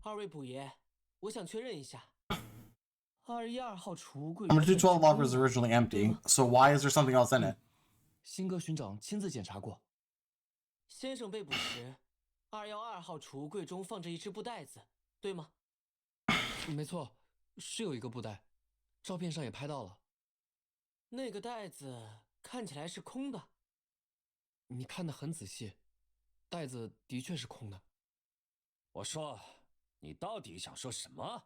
二位捕爷，我想确认一下。212号储物柜。I'm gonna do 12 lockers originally empty, so why is there something else in it? 辛格巡长亲自检查过。先生被捕时，212号储物柜中放着一只布袋子，对吗？没错，是有一个布袋，照片上也拍到了。那个袋子看起来是空的。你看得很仔细，袋子的确是空的。我说，你到底想说什么？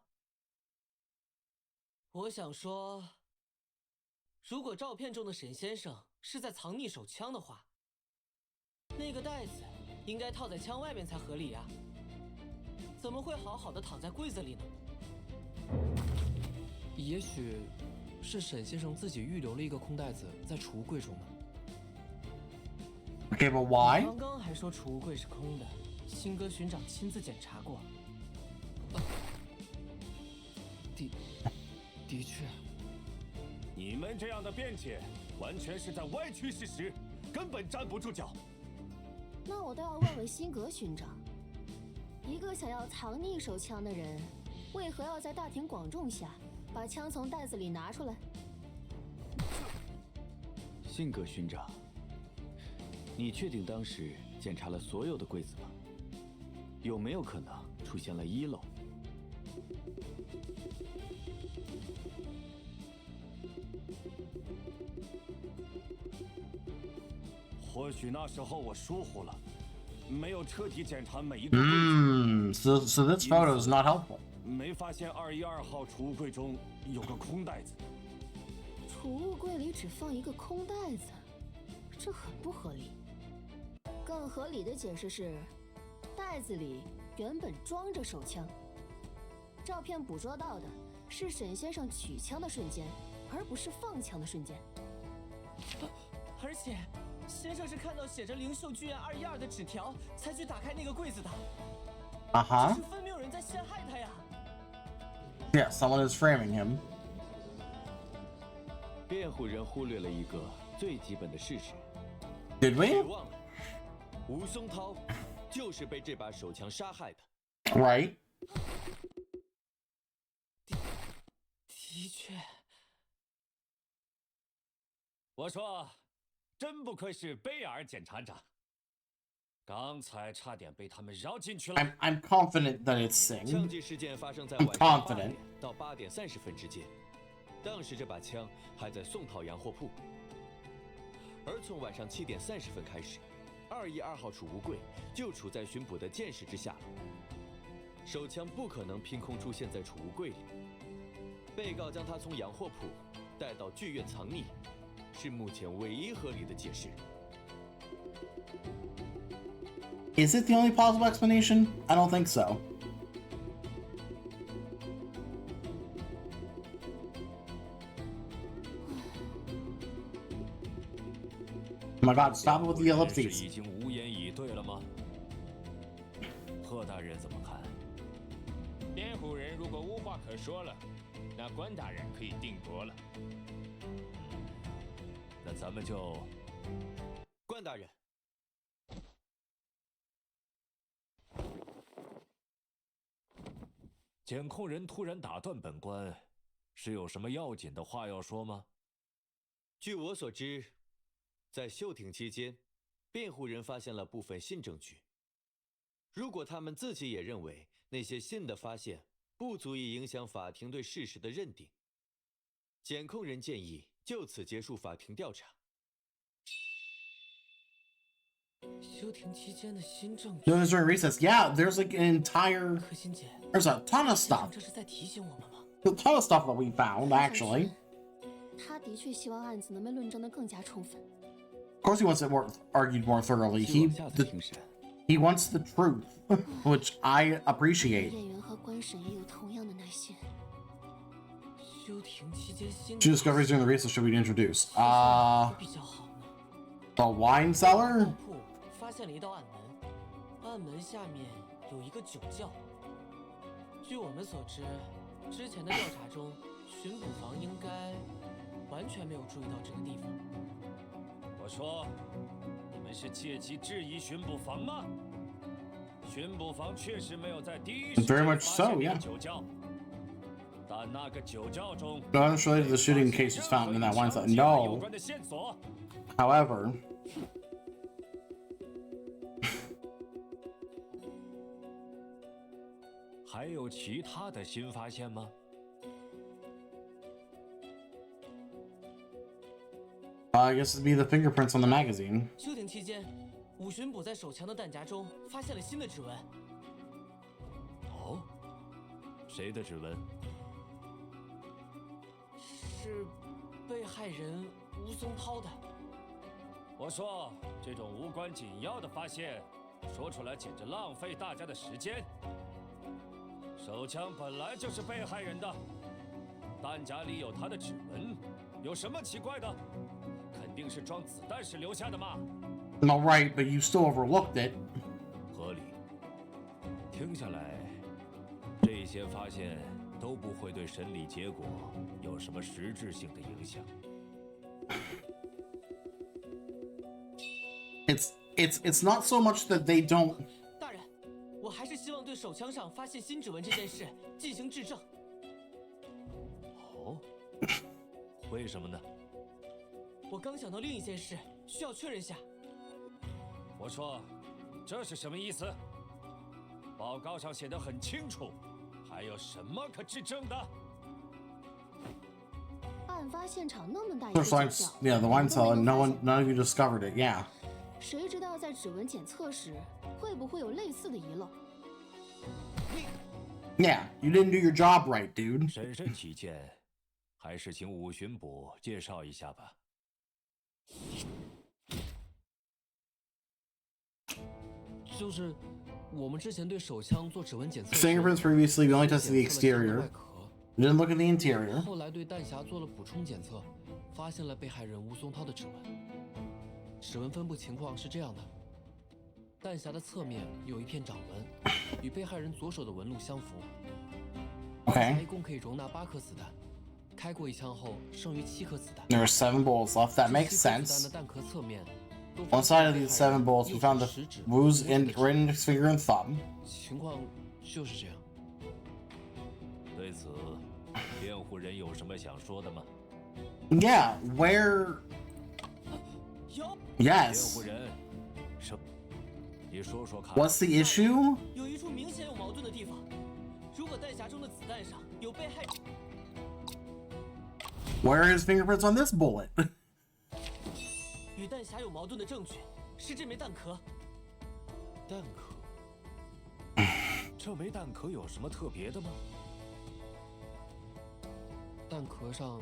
我想说，如果照片中的沈先生是在藏匿手枪的话，那个袋子应该套在枪外面才合理呀，怎么会好好的躺在柜子里呢？也许是沈先生自己预留了一个空袋子在储物柜中呢。Okay, but why? 刚刚还说储物柜是空的，辛格巡长亲自检查过。的确，你们这样的辩解，完全是在歪曲事实，根本站不住脚。那我倒要问问辛格巡长，一个想要藏匿手枪的人，为何要在大庭广众下把枪从袋子里拿出来？辛格巡长，你确定当时检查了所有的柜子吗？有没有可能出现了遗漏？或许那时候我疏忽了，没有彻底检查每一个柜子。So this photo is not helpful. 没发现212号储物柜中有个空袋子。储物柜里只放一个空袋子，这很不合理。更合理的解释是，袋子里原本装着手枪。照片捕捉到的是沈先生取枪的瞬间，而不是放枪的瞬间。而且，先生是看到写着灵秀剧院212的纸条，才去打开那个柜子的。这是分明有人在陷害他呀！ Yeah, someone is framing him. 辩护人忽略了一个最基本的事实。Did we? 别忘了，吴松涛就是被这把手枪杀害的。Right. 的确。我说，真不愧是贝尔检察长，刚才差点被他们绕进去了。I'm confident that it's Singh. 枪击事件发生在 I'm 晚上8 confident. 点到8点30分之间，当时这把枪还在宋套洋货铺。而从晚上7点30分开始，212号储物柜就处在巡捕的监视之下了。手枪不可能凭空出现在储物柜里，被告将它从洋货铺带到剧院藏匿，是目前唯一合理的解释。 Is it the only plausible explanation? I don't think so. Oh my god, stop it with the ellipses. 已经无言以对了吗？贺大人怎么看？辩护人如果无话可说了，那关大人可以定夺了。那咱们就……关大人。 检控人突然打断本官，是有什么要紧的话要说吗？据我所知，在休庭期间，辩护人发现了部分新证据。如果他们自己也认为那些新的发现不足以影响法庭对事实的认定，检控人建议就此结束法庭调查。休庭期间的新证据。 During recess, yeah, there's like an entire. 可心姐， There's a ton of stuff. 这是在提醒我们吗？ A ton of stuff that we found, actually. 他的确希望案子能被论证得更加充分。 Of course, he wants it argued more thoroughly. He wants the truth, which I appreciate. 演员和官审也有同样的耐心。休庭期间新 Two discoveries during the recess should be introduced. 比较好呢。 The wine cellar. 铺发现了一道暗门，暗门下面有一个酒窖。据我们所知，之前的调查中，巡捕房应该完全没有注意到这个地方。我说，你们是借机质疑巡捕房吗？巡捕房确实没有在第一时间 Very 发 much 现 so, 那 yeah. 个酒窖，但那个酒窖中 No evidence related to the shooting case was found in that wine cellar. 有 No. 关的线索。 However. 还有其他的新发现吗？ I guess it'd be the fingerprints on the magazine. 休庭期间，五巡捕在手枪的弹夹中发现了新的指纹。哦，谁的指纹？是被害人吴松涛的。我说，这种无关紧要的发现，说出来简直浪费大家的时间。手枪本来就是被害人的，弹夹里有他的指纹，有什么奇怪的？肯定是装子弹时留下的嘛。No, right, but you still overlooked it. 合理。听下来，这些发现都不会对审理结果有什么实质性的影响。It's not so much that they don't. 大人，我还是希望对手枪上发现新指纹这件事进行质证。哦，为什么呢？我刚想到另一件事，需要确认下。我说，这是什么意思？报告上写得很清楚，还有什么可质证的？案发现场那么大一个 There's 酒 like, 窖， yeah, the wine cellar. None of you discovered it. Yeah. 谁知道在指纹检测时会不会有类似的遗漏？ Yeah, you didn't do your job right, dude. 审慎起见，还是请五巡捕介绍一下吧。就是我们之前对手枪做指纹检测 Fingerprints previously, we only tested the exterior. We didn't look at the interior. 后来对弹匣做了补充检测，发现了被害人吴松涛的指纹。指纹分布情况是这样的：弹匣的侧面有一片掌纹，与被害人左手的纹路相符。弹匣一共可以容纳8颗子弹，开过一枪后剩余7颗子弹。There are 7 bullets left. That makes 子弹 sense. 的弹壳侧面。 One side of these 7 bullets, we found the Wu's right index finger and thumb. 情况就是这样。对此，辩护人有什么想说的吗？ Yeah, where Yes. 你说说看。 What's the issue? 有一处明显有矛盾的地方。如果弹匣中的子弹上有被害， Where are his fingerprints on this bullet? 与弹匣有矛盾的证据是这枚弹壳。弹壳？这枚弹壳有什么特别的吗？弹壳上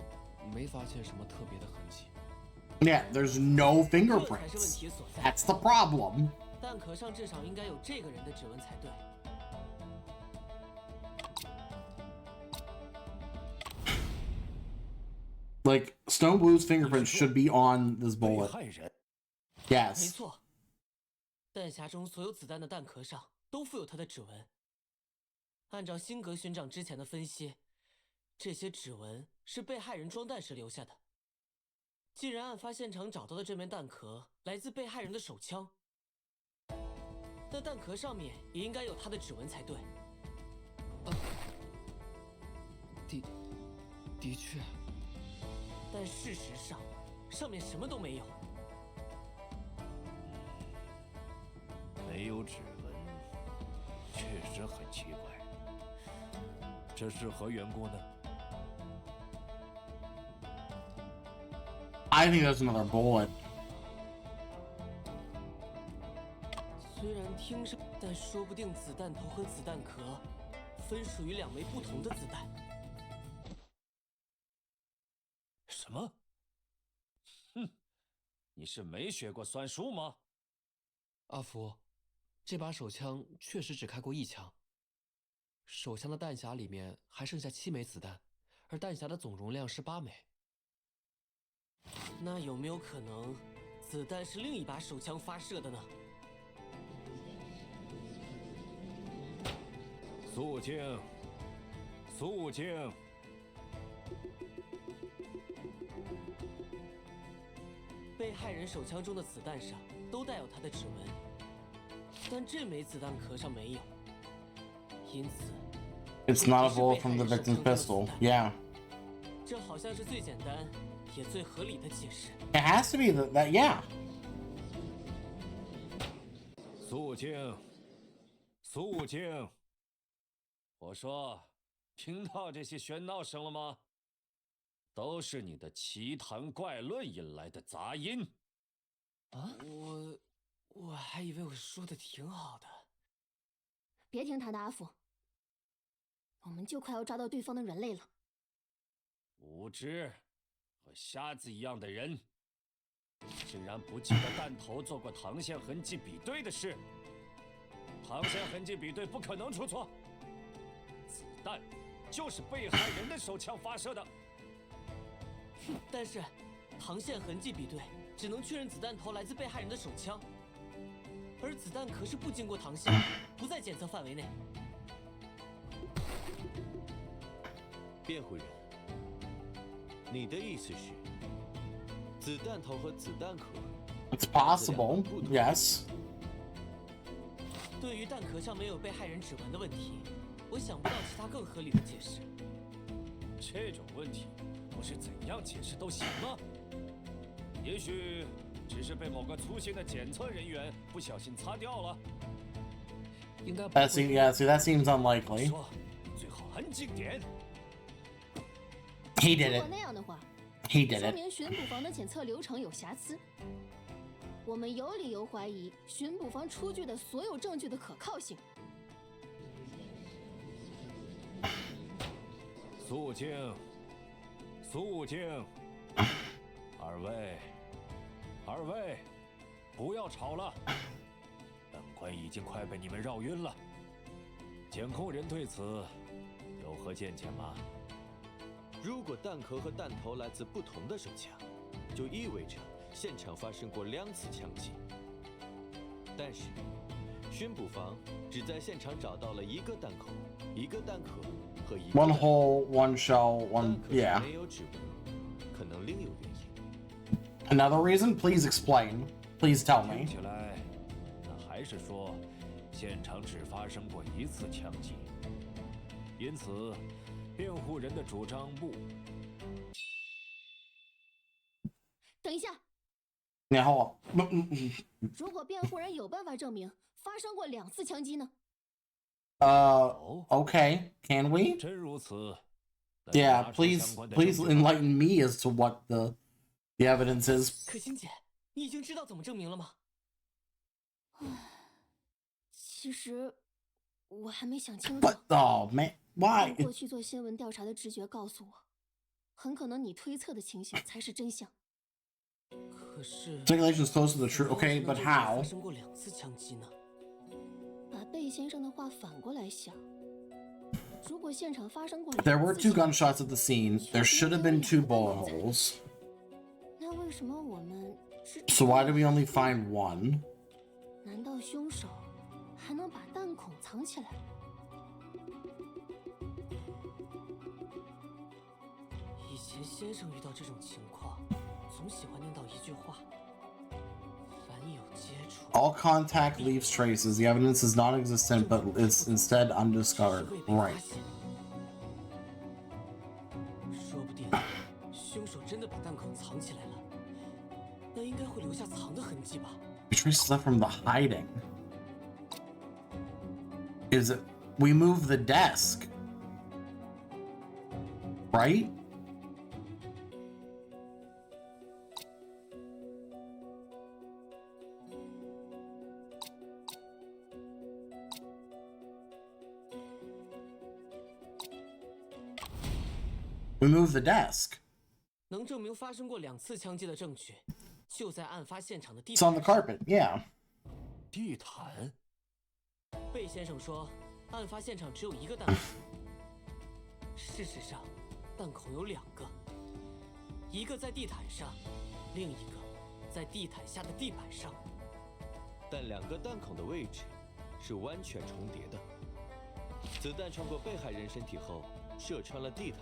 没发现什么特别的痕迹。 Yeah, there's no fingerprints. That's the problem. 弹壳上至少应该有这个人的指纹才对。 Like, Stone Blue's fingerprints should be on this bullet. 没 Yes. 错，弹匣中所有子弹的弹壳上都附有他的指纹。按照辛格巡长之前的分析，这些指纹是被害人装弹时留下的。既然案发现场找到的这枚弹壳来自被害人的手枪，那弹壳上面也应该有他的指纹才对。的确。 但事实上，上面什么都没有。没有指纹，确实很奇怪。这是何缘故呢？ I think that's another bullet. 虽然听着，但说不定子弹头和子弹壳分属于2枚不同的子弹。 什么？哼，你是没学过算术吗？阿福，这把手枪确实只开过1枪。手枪的弹匣里面还剩下7枚子弹，而弹匣的总容量是8枚。那有没有可能，子弹是另一把手枪发射的呢？肃静，肃静。 被害人手枪中的子弹上都带有他的指纹，但这枚子弹壳上没有，因此 It's not a bullet from the victim's pistol. Yeah. 这好像是最简单也最合理的解释。 It has to be that yeah. 肃静，肃静！我说，听到这些喧闹声了吗？ 都是你的奇谈怪论引来的杂音。啊，我还以为我说的挺好的。别听他的，阿福，我们就快要抓到对方的人类了。无知和瞎子一样的人，竟然不记得弹头做过膛线痕迹比对的事。膛线痕迹比对不可能出错，子弹就是被害人的手枪发射的。 但是，膛线痕迹比对只能确认子弹头来自被害人的手枪，而子弹壳是不经过膛线，不在检测范围内。辩护人，你的意思是，子弹头和子弹壳 It's possible. Yes. 对于弹壳上没有被害人指纹的问题，我想不到其他更合理的解释。这种问题。 不是怎样解释都行吗？也许只是被某个粗心的检测人员不小心擦掉了。应该。That seems yeah. See, that seems unlikely. 说，最好安静点。He did it. 如果那样的话 He did 说 it. 明巡捕房的检测流程有瑕疵。我们有理由怀疑巡捕房出具的所有证据的可靠性。肃静。 肃静！二位，不要吵了。本官已经快被你们绕晕了。检控人对此有何见解吗？如果弹壳和弹头来自不同的手枪，就意味着现场发生过2次枪击。但是，巡捕房只在现场找到了1个弹口、1个弹壳和1个 One hole, one shell, one yeah. 没有指纹，可能另有原因。Another reason? Please explain. Please tell me. 听起来，那还是说，现场只发生过1次枪击，因此，辩护人的主张不。等一下， Yeah, hold up. 如果辩护人有办法证明发生过2次枪击呢？ Okay. Can we? 真如此。Yeah, please enlighten me as to what the evidence is. 可心姐，你已经知道怎么证明了吗？其实我还没想清楚。 But oh man, why? 过去做新闻调查的直觉告诉我，很可能你推测的情形才是真相。可是 Speculation is close to the truth. Okay, but how? 发生过2次枪击呢？把贝先生的话反过来想，如果现场发生过 There were 2 gunshots at the scene. There should have been 2 bullet holes. 那为什么我们So why did we only find 1? 难道凶手还能把弹孔藏起来？以前先生遇到这种情况，总喜欢念叨一句话：凡有接触。 All contact leaves traces. The evidence is non-existent, but is instead undiscovered. Right. 说不定凶手真的把弹孔藏起来了，那应该会留下藏的痕迹吧？ Traces left from the hiding. Is it? We moved the desk, right? We moved the desk. 能证明发生过2次枪击的证据，就在案发现场的地 It's on the carpet. Yeah. 地毯。贝先生说，案发现场只有1个弹孔。事实上，弹孔有2个，一个在地毯上，另一个在地毯下的地板上。但2个弹孔的位置是完全重叠的。子弹穿过被害人身体后，射穿了地毯，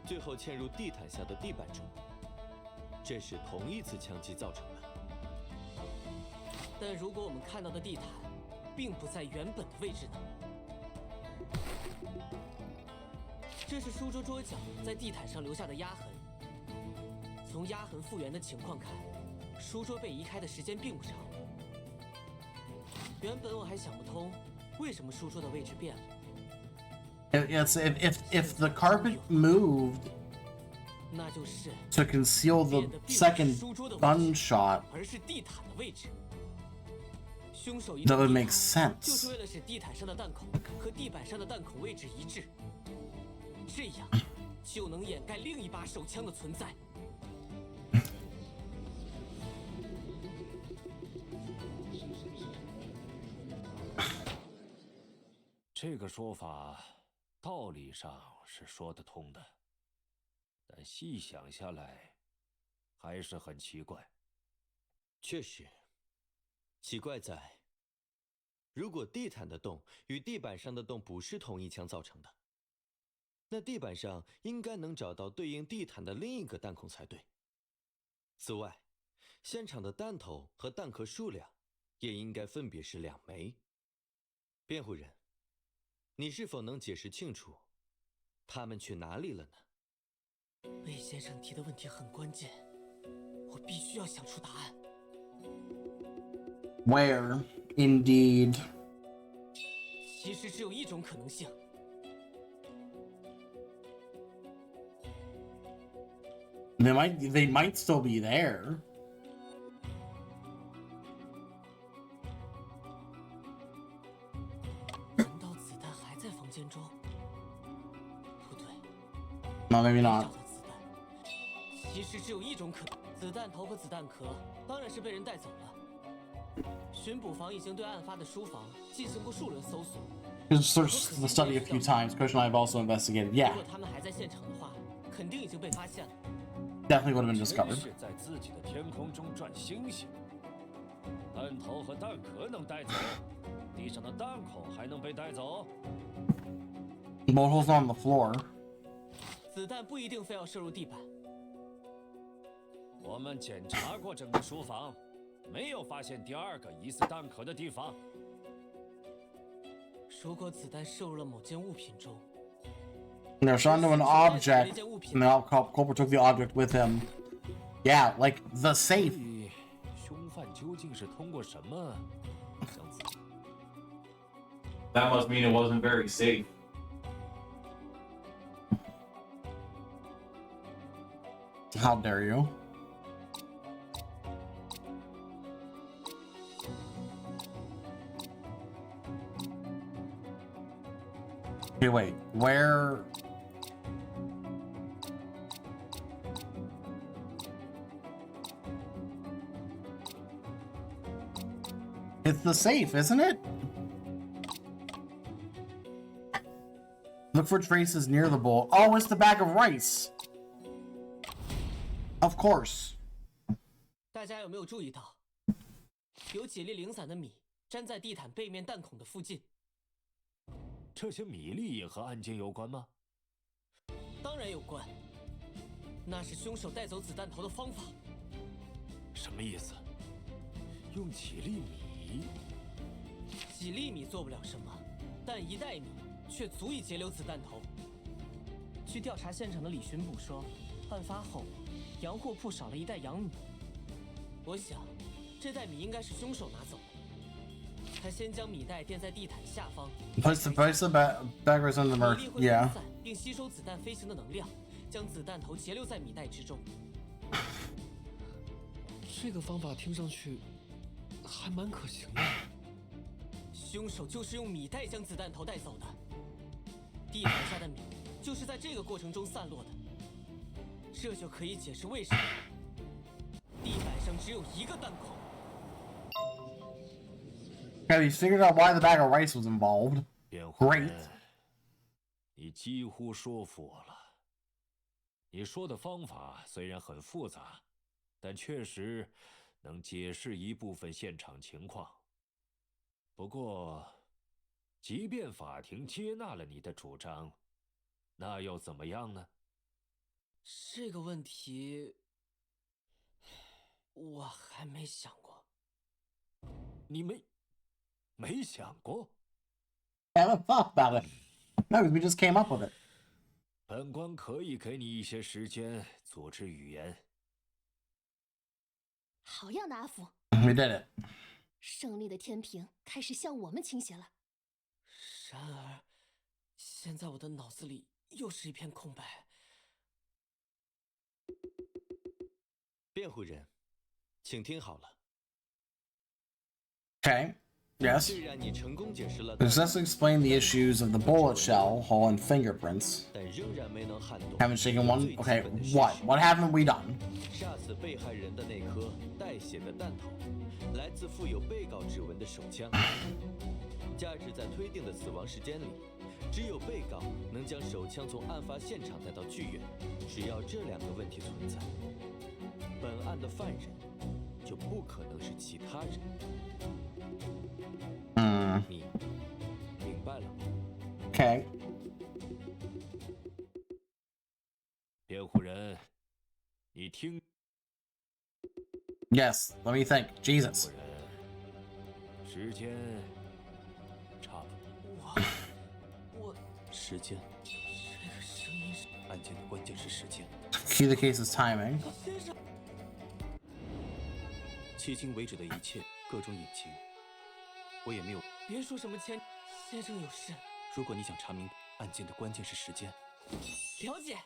最后嵌入地毯下的地板中。这是同一次枪击造成的。但如果我们看到的地毯并不在原本的位置呢？这是书桌桌角在地毯上留下的压痕。从压痕复原的情况看，书桌被移开的时间并不长。原本我还想不通，为什么书桌的位置变了。 Yes, if the carpet moved to conceal the second gunshot, that would make sense. 就是为了使地毯上的弹孔和地板上的弹孔位置一致，这样就能掩盖另一把手枪的存在。这个说法道理上是说得通的，但细想下来，还是很奇怪。确实，奇怪在，如果地毯的洞与地板上的洞不是同一枪造成的，那地板上应该能找到对应地毯的另一个弹孔才对。此外，现场的弹头和弹壳数量也应该分别是2枚。辩护人，你是否能解释清楚，他们去哪里了呢？魏先生提的问题很关键，我必须要想出答案。Where, indeed. 其实只有一种可能性。They might still be there. 难道子弹还在房间中？不对。 No, maybe not. 其实只有一种可能，子弹头和子弹壳当然是被人带走了。巡捕房已经对案发的书房进行过数轮搜索。Searched the study a few times. Coach and I have also investigated. Yeah. 如果他们还在现场的话，肯定已经被发现了。 Definitely would have been discovered. 是在自己的天空中转星星，弹头和弹壳能带走，地上的弹孔还能被带走。Bullet holes on the floor. 子弹不一定非要射入地板。我们检查过整个书房，没有发现第2个疑似弹壳的地方。如果子弹射入了某件物品中 They're shot into an object, and the culprit took the object with him. Yeah, like the safe. 究竟是通过什么将自己 That must mean it wasn't very safe. How dare you? Okay, wait, where? It's the safe, isn't it? Look for traces near the bowl. Oh, it's the bag of rice. Of course. 大家有没有注意到，有几粒零散的米粘在地毯背面弹孔的附近？这些米粒也和案件有关吗？当然有关，那是凶手带走子弹头的方法。什么意思？用几粒米？几粒米做不了什么，但一袋米却足以截留子弹头。据调查现场的李巡捕说，案发后，洋货铺少了一袋洋米。我想，这袋米应该是凶手拿走的。他先将米袋垫在地毯下方 Place the baggers on the merch. Yeah. 并吸收子弹飞行的能量，将子弹头截留在米袋之中。这个方法听上去还蛮可行的。凶手就是用米袋将子弹头带走的，地毯下的米就是在这个过程中散落的，这就可以解释为什么地板上只有一个弹孔。Have you figured out why the bag of rice was involved? Great. 你几乎说服我了。你说的方法虽然很复杂，但确实能解释一部分现场情况。不过，即便法庭接纳了你的主张，那又怎么样呢？这个问题，我还没想过。你没想过？ I haven't thought about it. No, we just came up with it. 本官可以给你一些时间组织语言。好样的，阿福！ We did it. 胜利的天平开始向我们倾斜了。然而，现在我的脑子里又是一片空白。辩护人，请听好了。 Okay. Yes. 虽然你成功解释了 Successfully explained the issues of the bullet shell hole and fingerprints. 但仍然没能撼动 Haven't shaken one. Okay, what? What haven't we done? 杀死被害人的那颗带血的弹头，来自附有被告指纹的手枪。加之在推定的死亡时间里，只有被告能将手枪从案发现场带到剧院。只要这两个问题存在，本案的犯人就不可能是其他人。你明白了吗 Okay. 辩护人，你听。 Yes. Let me think. Jesus. 时间差不我时间，这个声音是案件的关键是时间。 Key to the case is timing. 先生。迄今为止的一切各种隐情，我也没有。别说什么先生有事。如果你想查明案件的关键是时间，了解。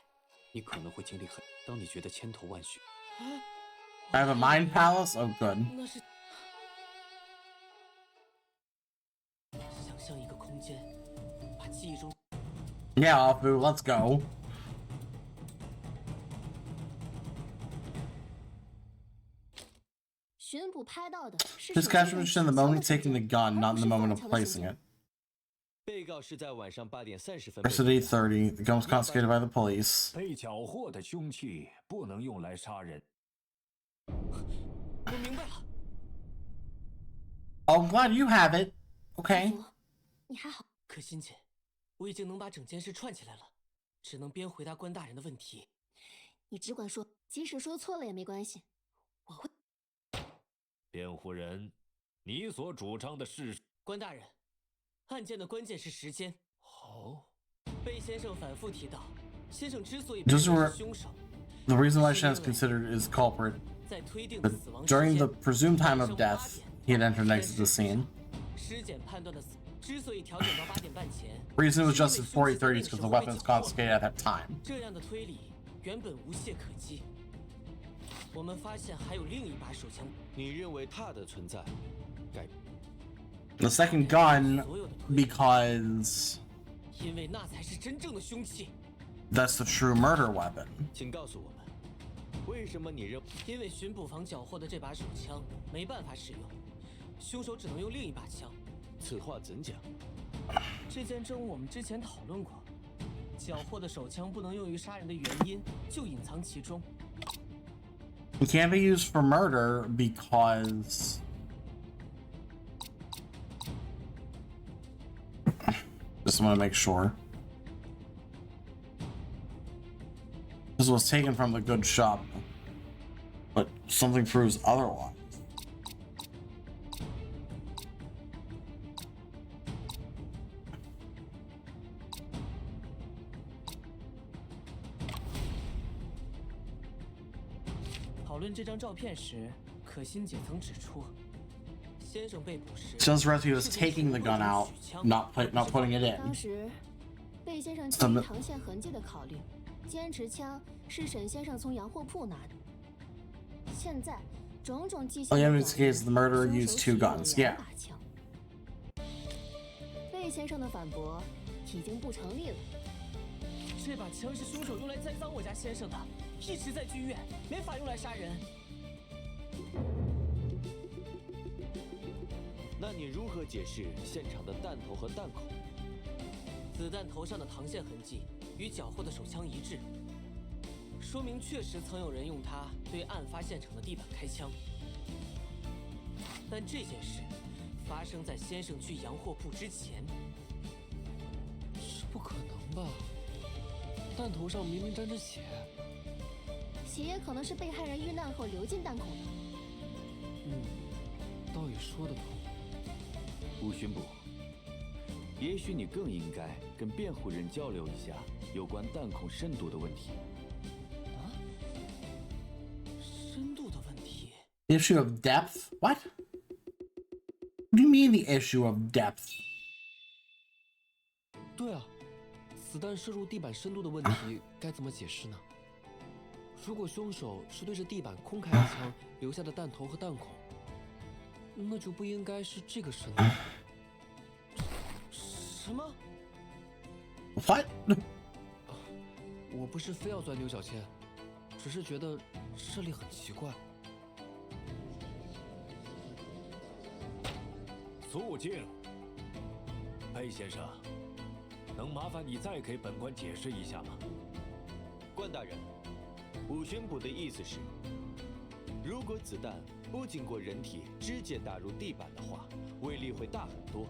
你可能会经历很。当你觉得千头万绪。 I have a mind palace? Oh, good. 那是想象一个空间，把记忆中 Yeah, Apu, let's go. 巡捕拍到的是 This capture was in the moment taking the gun, not in the moment of placing it. 被告是在晚上8点30分。 Arrested at 8:30. The gun was confiscated by the police. 被缴获的凶器不能用来杀人。 我明白了。 Oh, I'm glad you have it. Okay. 你还好？可欣姐，我已经能把整件事串起来了，只能边回答关大人的问题。你只管说，即使说错了也没关系，我会。 辩护人，你所主张的是？关大人，案件的关键是时间。好。贝先生反复提到，先生之所以被 Just 认为 were 是凶手， the reason why Shen's considered is culprit 在推定的死亡 During the presumed time of death, he had entered and exited the scene. 尸检判断的死之所以调整到8点半前 Reason it was just at 40:30 because the weapons confiscated at that time. 这样的推理原本无懈可击。我们发现还有另一把手枪。你认为它的存在改 The second gun because 因为那才是真正的凶器。 that's the true murder weapon. 请告诉我们，为什么你认？因为巡捕房缴获的这把手枪没办法使用，凶手只能用另一把枪。此话怎讲？这件证物我们之前讨论过，缴获的手枪不能用于杀人的原因就隐藏其中。 It can't be used for murder because just want to make sure. This was taken from the good shop, but something proves otherwise. 讨论这张照片时，可欣姐曾指出，先生被捕时 Since Rescue was taking the gun out, not putting it 当 in. 时，贝先生基于膛线痕迹的考虑，坚持枪是沈先生从洋货铺拿的。现在，种种迹象 Oh, yeah, in this case, the murderer used 2 guns. Yeah. 贝先生的反驳已经不成立了。这把枪是凶手用来栽赃我家先生的，一直在剧院，没法用来杀人。那你如何解释现场的弹头和弹孔？子弹头上的膛线痕迹与缴获的手枪一致，说明确实曾有人用它对案发现场的地板开枪。但这件事发生在先生去洋货铺之前，这不可能吧？弹头上明明沾着血，血也可能是被害人遇难后流进弹孔的。倒也说得通。吴巡捕，也许你更应该跟辩护人交流一下有关弹孔深度的问题。啊？深度的问题 The issue of depth? What? What do you mean the issue of depth? 对啊，子弹射入地板深度的问题该怎么解释呢？如果凶手是对着地板空开一枪留下的弹头和弹孔，那就不应该是这个深度。什么 What? 我不是非要钻牛角尖，只是觉得这里很奇怪。肃静，贝先生，能麻烦你再给本官解释一下吗？关大人，武巡捕的意思是，如果子弹不经过人体直接打入地板的话，威力会大很多。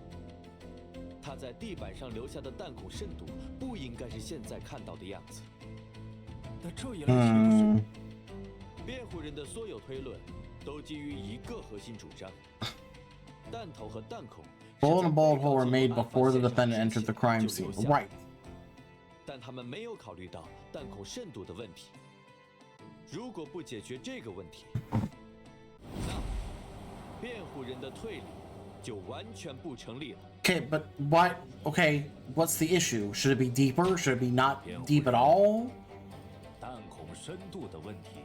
他在地板上留下的弹孔深度不应该是现在看到的样子。那这一类提示，辩护人的所有推论都基于一个核心主张：弹头和弹孔。Bullet and bullet hole were made before the defendant entered the crime scene. Right. 但他们没有考虑到弹孔深度的问题。如果不解决这个问题，那辩护人的推理就完全不成立了。Okay, but what? Okay, what's the issue? Should it be deeper? Should it be not deep at all? 弹孔深度的问题，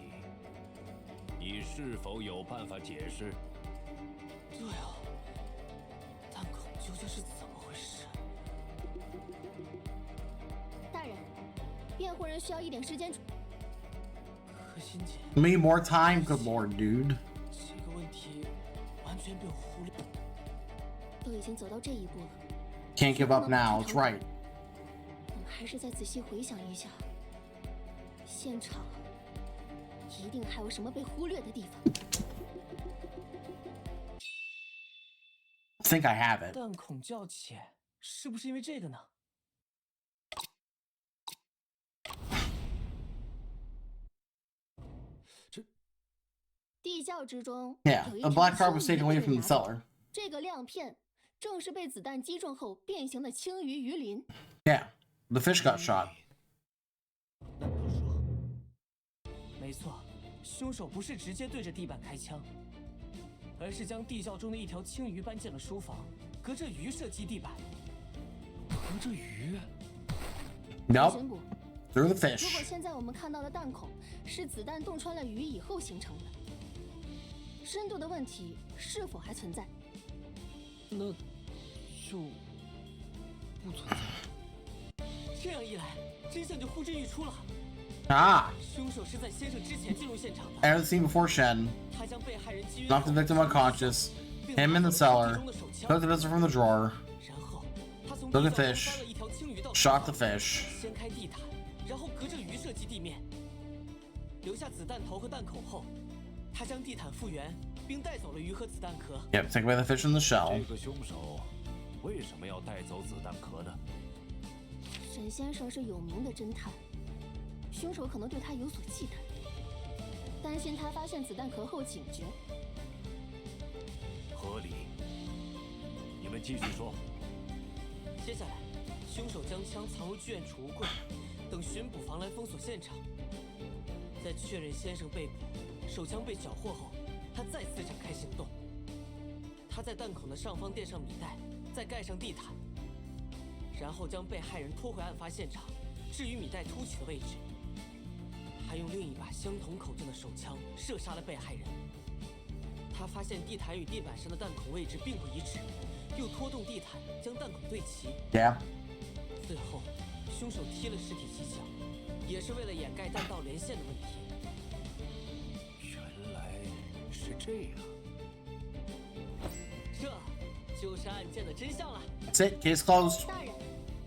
你是否有办法解释？对啊，弹孔究竟是怎么回事？大人，辩护人需要一点时间。可欣姐 Me more time? Good lord, dude. 这个问题完全被我忽略。都已经走到这一步了， Can't give up now. It's right. 我们还是再仔细回想一下，现场一定还有什么被忽略的地方。I think I have it. 弹孔较浅，是不是因为这个呢？地窖之中 Yeah, 有一 a black 条 card was 青鱼 taken away 被 from the 拿走 cellar. 这个亮片正是被子弹击中后变形的青鱼鱼鳞。Yeah, the fish got shot. 没错，凶手不是直接对着地板开枪，而是将地窖中的一条青鱼搬进了书房，隔着鱼射击地板。隔着鱼 Nope. 巡捕 Through the 如果 fish. 现在我们看到的弹孔是子弹洞穿了鱼以后形成的，深度的问题是否还存在？那就不存在。这样一来，真相就呼之欲出了。 Ah. 凶手是在先生之前进入现场的。 Entered the scene before Shen. 他将被害人击晕 Knocked the victim unconscious. Him in the cellar. Took the pistol from the drawer. 然后他从 Took 地 a 窖中 fish. 搬了一条青鱼到 Shot the fish. 掀开地毯，然后隔着鱼射击地面，留下子弹头和弹孔后，他将地毯复原，并带走了鱼和子弹壳。 Yep, take away the fish and the shell. 这个凶手为什么要带走子弹壳呢？沈先生是有名的侦探，凶手可能对他有所忌惮，担心他发现子弹壳后警觉。合理。你们继续说。接下来，凶手将枪藏入剧院储物柜，等巡捕房来封锁现场。在确认先生被捕，手枪被缴获后，他再次展开行动。他在弹孔的上方垫上米袋，再盖上地毯，然后将被害人拖回案发现场，置于米袋凸起的位置。还用另一把相同口径的手枪射杀了被害人。他发现地毯与地板上的弹孔位置并不一致，又拖动地毯将弹孔对齐。Yeah. 最后，凶手踢了尸体几脚，也是为了掩盖弹道连线的问题。原来是这样。这就是案件的真相了。 That's it. Case closed. 大人，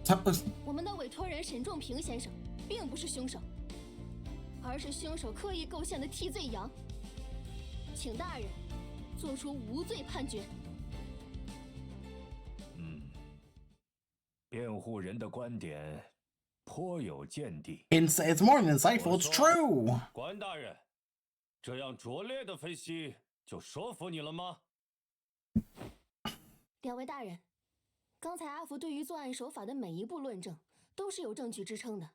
Top- 我们的委托人沈仲平先生并不是凶手，而是凶手刻意构陷的替罪羊。请大人做出无罪判决。辩护人的观点颇有见地。 It's more than insightful. It's true. 关大人，这样拙劣的分析就说服你了吗？两位大人，刚才阿福对于作案手法的每一步论证都是有证据支撑的。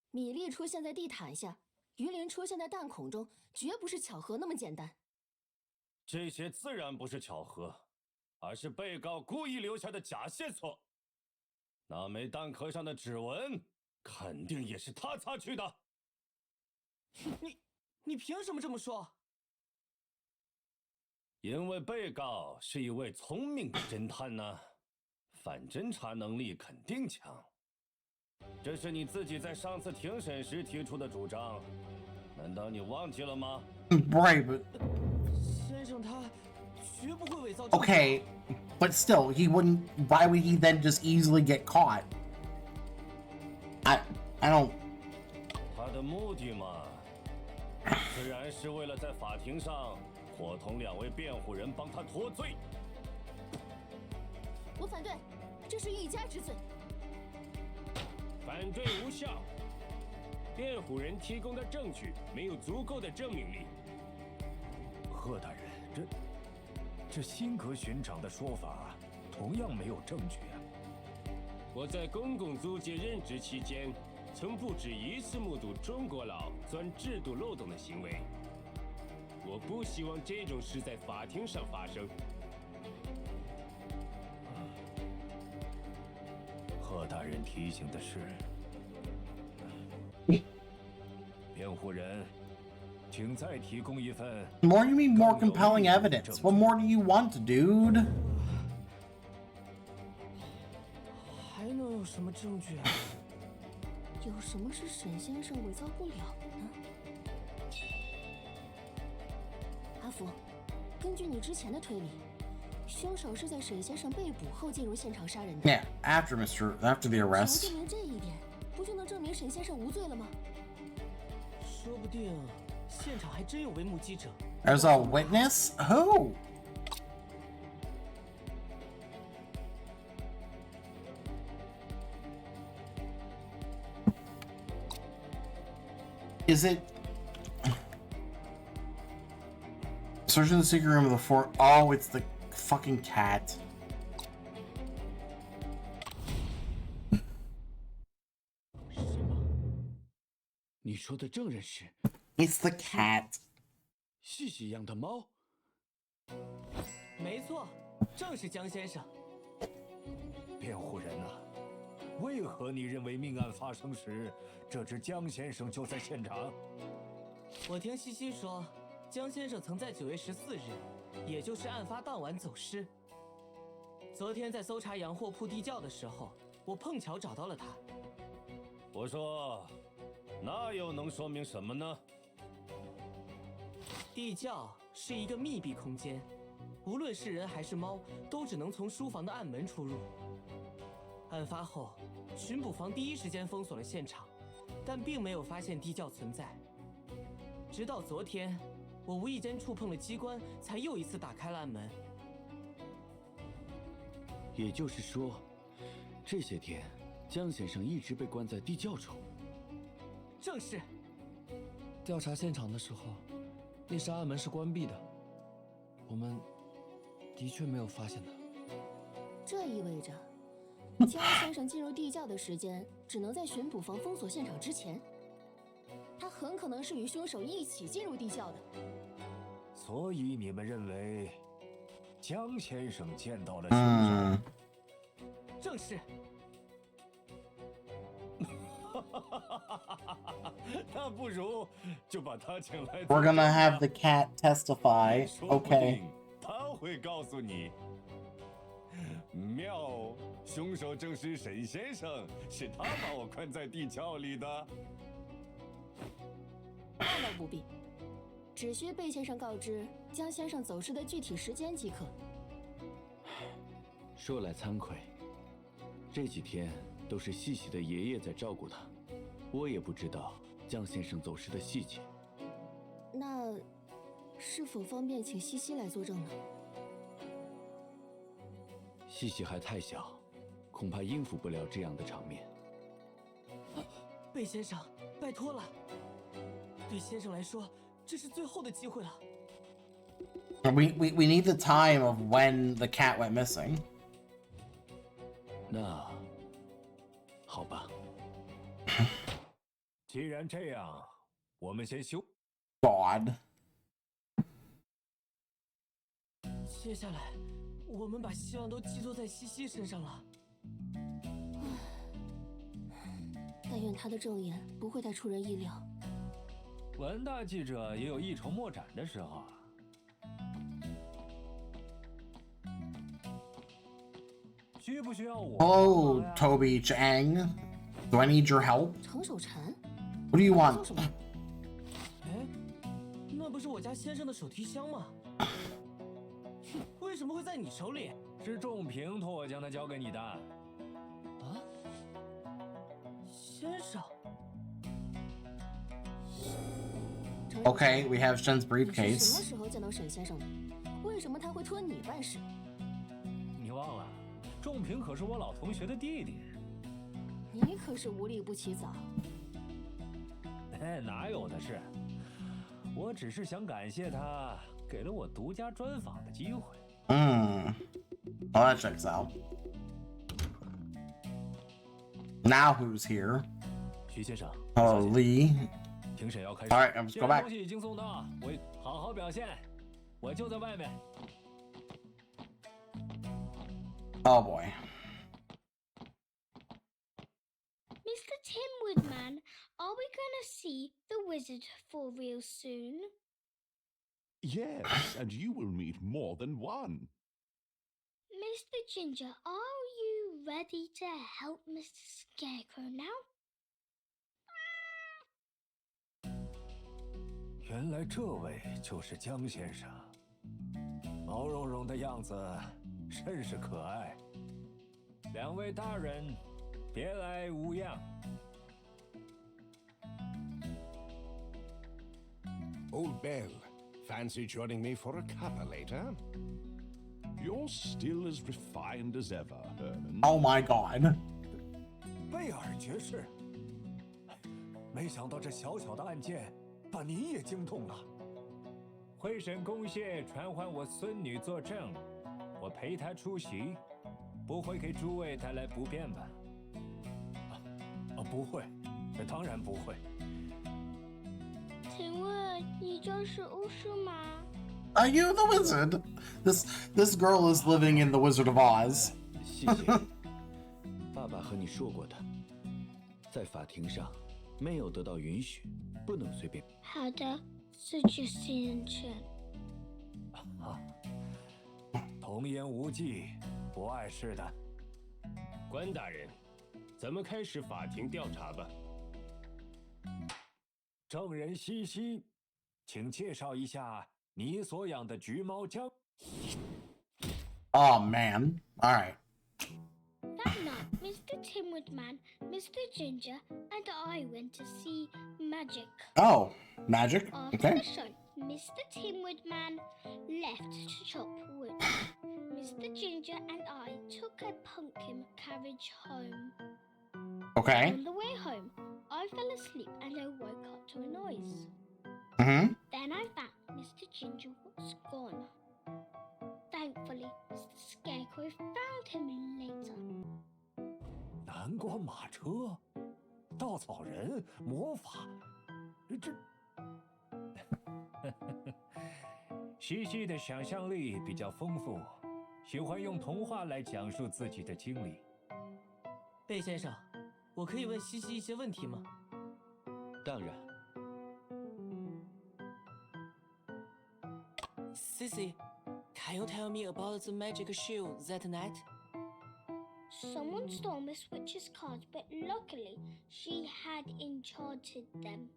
米粒出现在地毯下，鱼鳞出现在弹孔中，绝不是巧合那么简单。这些自然不是巧合，而是被告故意留下的假线索。那枚弹壳上的指纹，肯定也是他擦去的。你凭什么这么说？因为被告是一位聪明的侦探呢，反侦查能力肯定强。这是你自己在上次庭审时提出的主张，难道你忘记了吗？ Right, but 先生他绝不会伪造。 okay, but still, he wouldn't. Why would he then just easily get caught? I don't. 他的目的嘛，自然是为了在法庭上伙同两位辩护人帮他脱罪。我反对，这是欲加之罪。反对无效。辩护人提供的证据没有足够的证明力。贺大人，这新可寻常的说法，同样没有证据啊。我在公共租界任职期间，曾不止一次目睹中国佬钻制度漏洞的行为。我不希望这种事在法庭上发生。贺大人提醒的是，辩护人，请再提供一份。 More you mean more compelling evidence? What more do you want, dude? 还能有什么证据啊？有什么是沈先生伪造不了的呢？阿福，根据你之前的推理，凶手是在沈先生被捕后进入现场杀人的。 Yeah, after the 只要 arrest. 证明这一点，不就能证明沈先生无罪了吗？说不定现场还真有位目击者。 As a witness? Who? Is it? Search in the secret room of the fort. Oh, it's the fucking cat. 你说的证人是？ It's the cat. 细细养的猫？没错，正是江先生。辩护人呐，为何你认为命案发生时，这只江先生就在现场？我听西西说，江先生曾在9月14日，也就是案发当晚走失。昨天在搜查洋货铺地窖的时候，我碰巧找到了他。我说，那又能说明什么呢？地窖是一个密闭空间，无论是人还是猫，都只能从书房的暗门出入。案发后，巡捕房第一时间封锁了现场，但并没有发现地窖存在。直到昨天，我无意间触碰了机关，才又一次打开了暗门。也就是说，这些天江先生一直被关在地窖中。正是。调查现场的时候，那扇暗门是关闭的，我们的确没有发现他。这意味着，江先生进入地窖的时间只能在巡捕房封锁现场之前。他很可能是与凶手一起进入地窖的。所以你们认为，江先生见到了凶手？正是。那不如就把他请来。We're gonna have the cat testify. 说不 Okay. 定他会告诉你。妙，凶手正是沈先生，是他把我关在地窖里的。那倒不必，只需贝先生告知江先生走失的具体时间即可。说来惭愧，这几天都是细细的爷爷在照顾他，我也不知道江先生走失的细节。那是否方便请西西来作证呢？细细还太小，恐怕应付不了这样的场面。贝先生，拜托了。对先生来说，这是最后的机会了。We need the time of when the cat went missing. 那好吧。既然这样，我们先休。God. 接下来，我们把希望都寄托在西西身上了。但愿他的证言不会太出人意料。文大记者也有一筹莫展的时候啊。需不需要我？ Hello, Toby Chang. Do I need your help? 程守臣 What do you want? 哎，那不是我家先生的手提箱吗？为什么会在你手里？是仲平托我将它交给你的。啊，先生。Okay, we have Shen's 你是什么 briefcase. 时候见到沈先生的？为什么他会托你办事？你忘了，仲平可是我老同学的弟弟。你可是无利不起早。哎，哪有的事？我只是想感谢他给了我独家专访的机会。Oh, that checks out. Now who's here? 徐先生。Oh, Lee. 庭审要开始。 All right, let's go back. 东西已经送到，我好好表现。我就在外面。Oh boy. Mr. Tin Woodman, are we gonna see the wizard for real soon? Yes, and you will meet more than one. Mr. Ginger, are you ready to help Mr. Scarecrow now? 原来这位就是江先生，毛茸茸的样子，甚是可爱。两位大人，别来无恙。Old Bell, fancy joining me for a cuppa later? You're still as refined as ever, Herman. Oh my god. 贝尔爵士，没想到这小小的案件把您也惊动了。会审公谢传唤我孙女作证，我陪她出席，不会给诸位带来不便吧？不会，当然不会。请问你就是巫师吗？ Are you the wizard? This girl is living in the Wizard of Oz. 谢谢。爸爸和你说过的，在法庭上没有得到允许，不能随便。好的，自己先生。童言无忌，不碍事的。关大人，咱们开始法庭调查吧。证人西西，请介绍一下你所养的橘猫江。Oh man! All right. That night, Mr. Tinwoodman, Mr. Ginger, and I went to see magic. Oh, magic. After Okay. the show, Mr. Tinwoodman left to chop wood. Mr. Ginger and I took a pumpkin carriage home. Okay. On the way home, I fell asleep and I woke up to a noise. Mm-hmm. Then I found Mr. Ginger was gone. Thankfully, Mr. Scarecrow found him later. 南瓜马车，稻草人，魔法，这西西的想象力比较丰富，喜欢用童话来讲述自己的经历。贝先生，我可以问西西一些问题吗？当然。Sissy, can you tell me about the magic show that night? Someone stole Miss Witch's cards, but luckily she had enchanted them.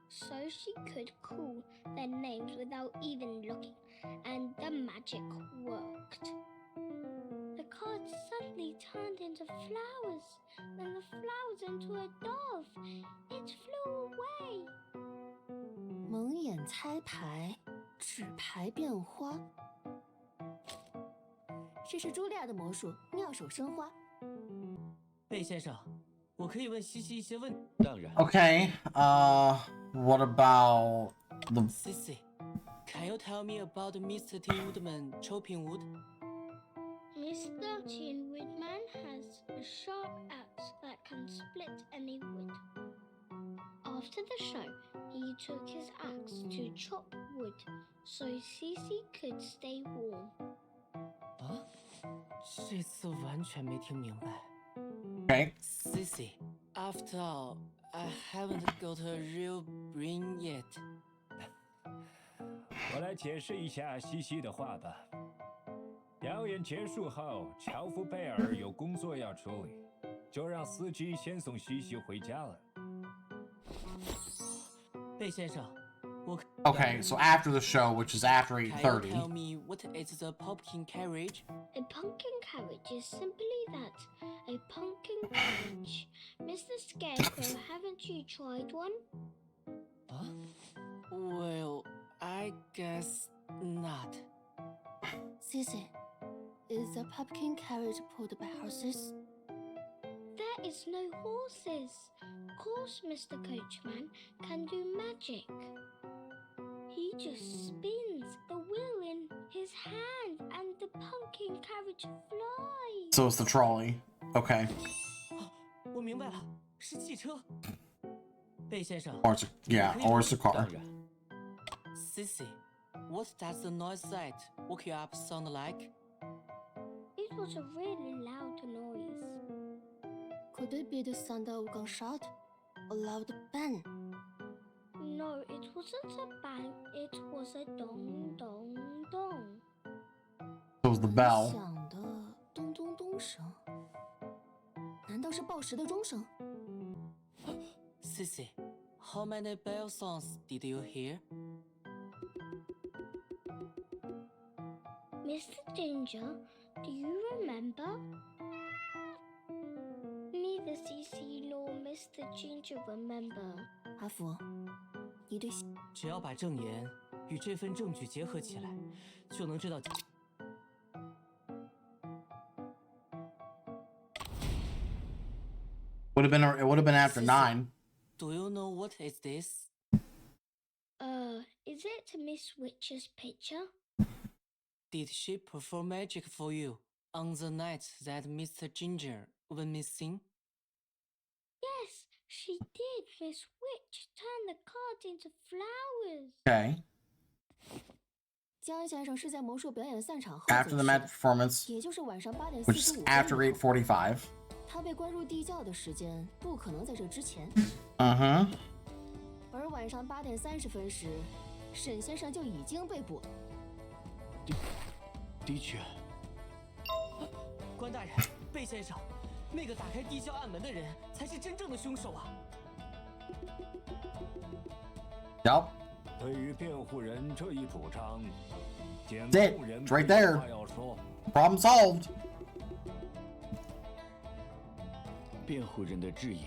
So she could call their names without even looking, and the magic worked. The cards suddenly turned into flowers, then the flowers into a dove. It flew away. 蒙眼猜牌，纸牌变花。这是茱莉亚的魔术，妙手生花。贝先生，我可以问西西一些问。当然。Okay. What about the? Sissy, can you tell me about Mr. Tin Woodman chopping wood? Mr. Tin Woodman has a sharp axe that can split any wood. After the show, he took his axe to chop wood so Cece could stay warm. 啊，这次完全没听明白。Okay. Sissy, after all, I haven't got a real brain yet. 我来解释一下西西的话吧。表演结束后，乔夫贝尔有工作要处理，就让司机先送西西回家了。贝先生，我 Okay, so after the show, which is after Can you 8:30. tell me what is the pumpkin carriage? A pumpkin carriage is simply that, a pumpkin carriage. Mr. Scarecrow, haven't you tried one? Huh? Well, I guess not. Cece, is the pumpkin carriage pulled by horses? There is no horses. Of course, Mr. Coachman can do magic. He just spins the wheel in his hand and the pumpkin carriage flies. So it's the trolley. Okay. 我明白了，是汽车。贝先生 Or it's or it's a car. Sissy, what does the noise that woke you up sound like? It was a really loud noise. Could it be the sound of a gunshot? A loud bang? No, it wasn't a bang. It was a dong dong dong. So it was the bell. 响的咚咚咚声，难道是报时的钟声？ Sissy, how many bell sounds did you hear? Mr. Ginger, do you remember? Neither Cece nor Mr. Ginger remember. 阿福，你对只要把证言与这份证据结合起来，就能知道。It would have been after 9. Do you know what is this? Is it Miss Witch's picture? Did she perform magic for you on the night that Mr. Ginger went missing? Yes, She did. This witch turned the cards into flowers. Okay. 江先生是在魔术表演散场后 After the magic performance, 也就是晚上8点 which is 45 after 分以后 8:45. 他被关入地窖的时间不可能在这之前。而晚上8点30分时，沈先生就已经被捕了。的确，关大人，贝先生，那个打开地窖暗门的人才是真正的凶手啊！ Yup. 对于辩护人这一主张，检 That's 控 it. 人 It's right there. 话要说。 Problem solved. 辩护人的质疑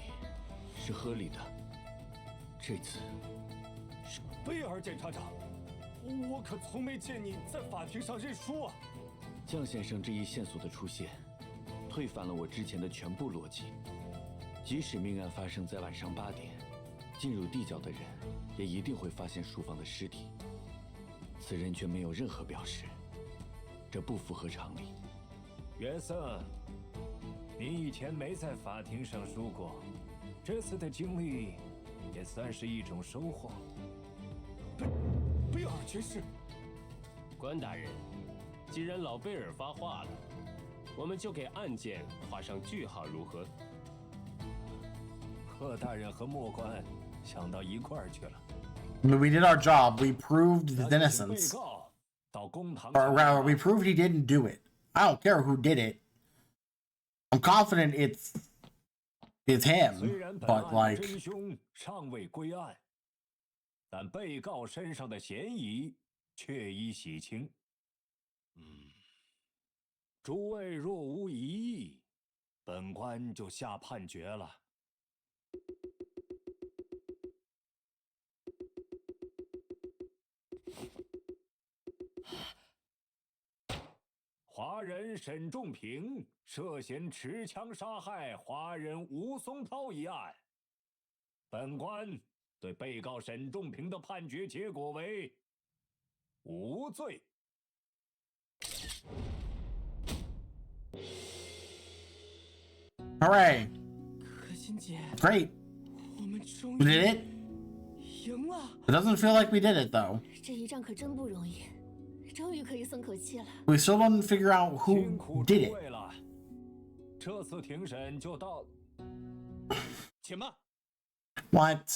是合理的。这次，贝尔检察长，我可从没见你在法庭上认输啊！江先生这一线索的出现，推翻了我之前的全部逻辑。即使命案发生在晚上8点，进入地窖的人也一定会发现淑芳的尸体，此人却没有任何表示，这不符合常理。约瑟，你以前没在法庭上输过，这次的经历也算是一种收获。贝尔爵士，关大人，既然老贝尔发话了，我们就给案件画上句号，如何？贺大人和莫官想到一块儿去了。We did our job. We proved his innocence. 被告到公堂 Or rather, we proved he didn't do it. I don't care who did it. I'm confident it's him, 虽然本 but 案 like 真凶尚未归案，但被告身上的嫌疑确已洗清。诸位若无异议，本官就下判决了。华人沈仲平涉嫌持枪杀害华人吴松涛一案，本官对被告沈仲平的判决结果为无罪。hooray! 可心姐 Great. 我们终 We 于 did it. 赢了。 It doesn't feel like we did it though. 这一仗可真不容易，终于可以松口气了。 We still don't figure out 辛 who 苦 did 诸 it. 位了，这次庭审就到。且慢， What?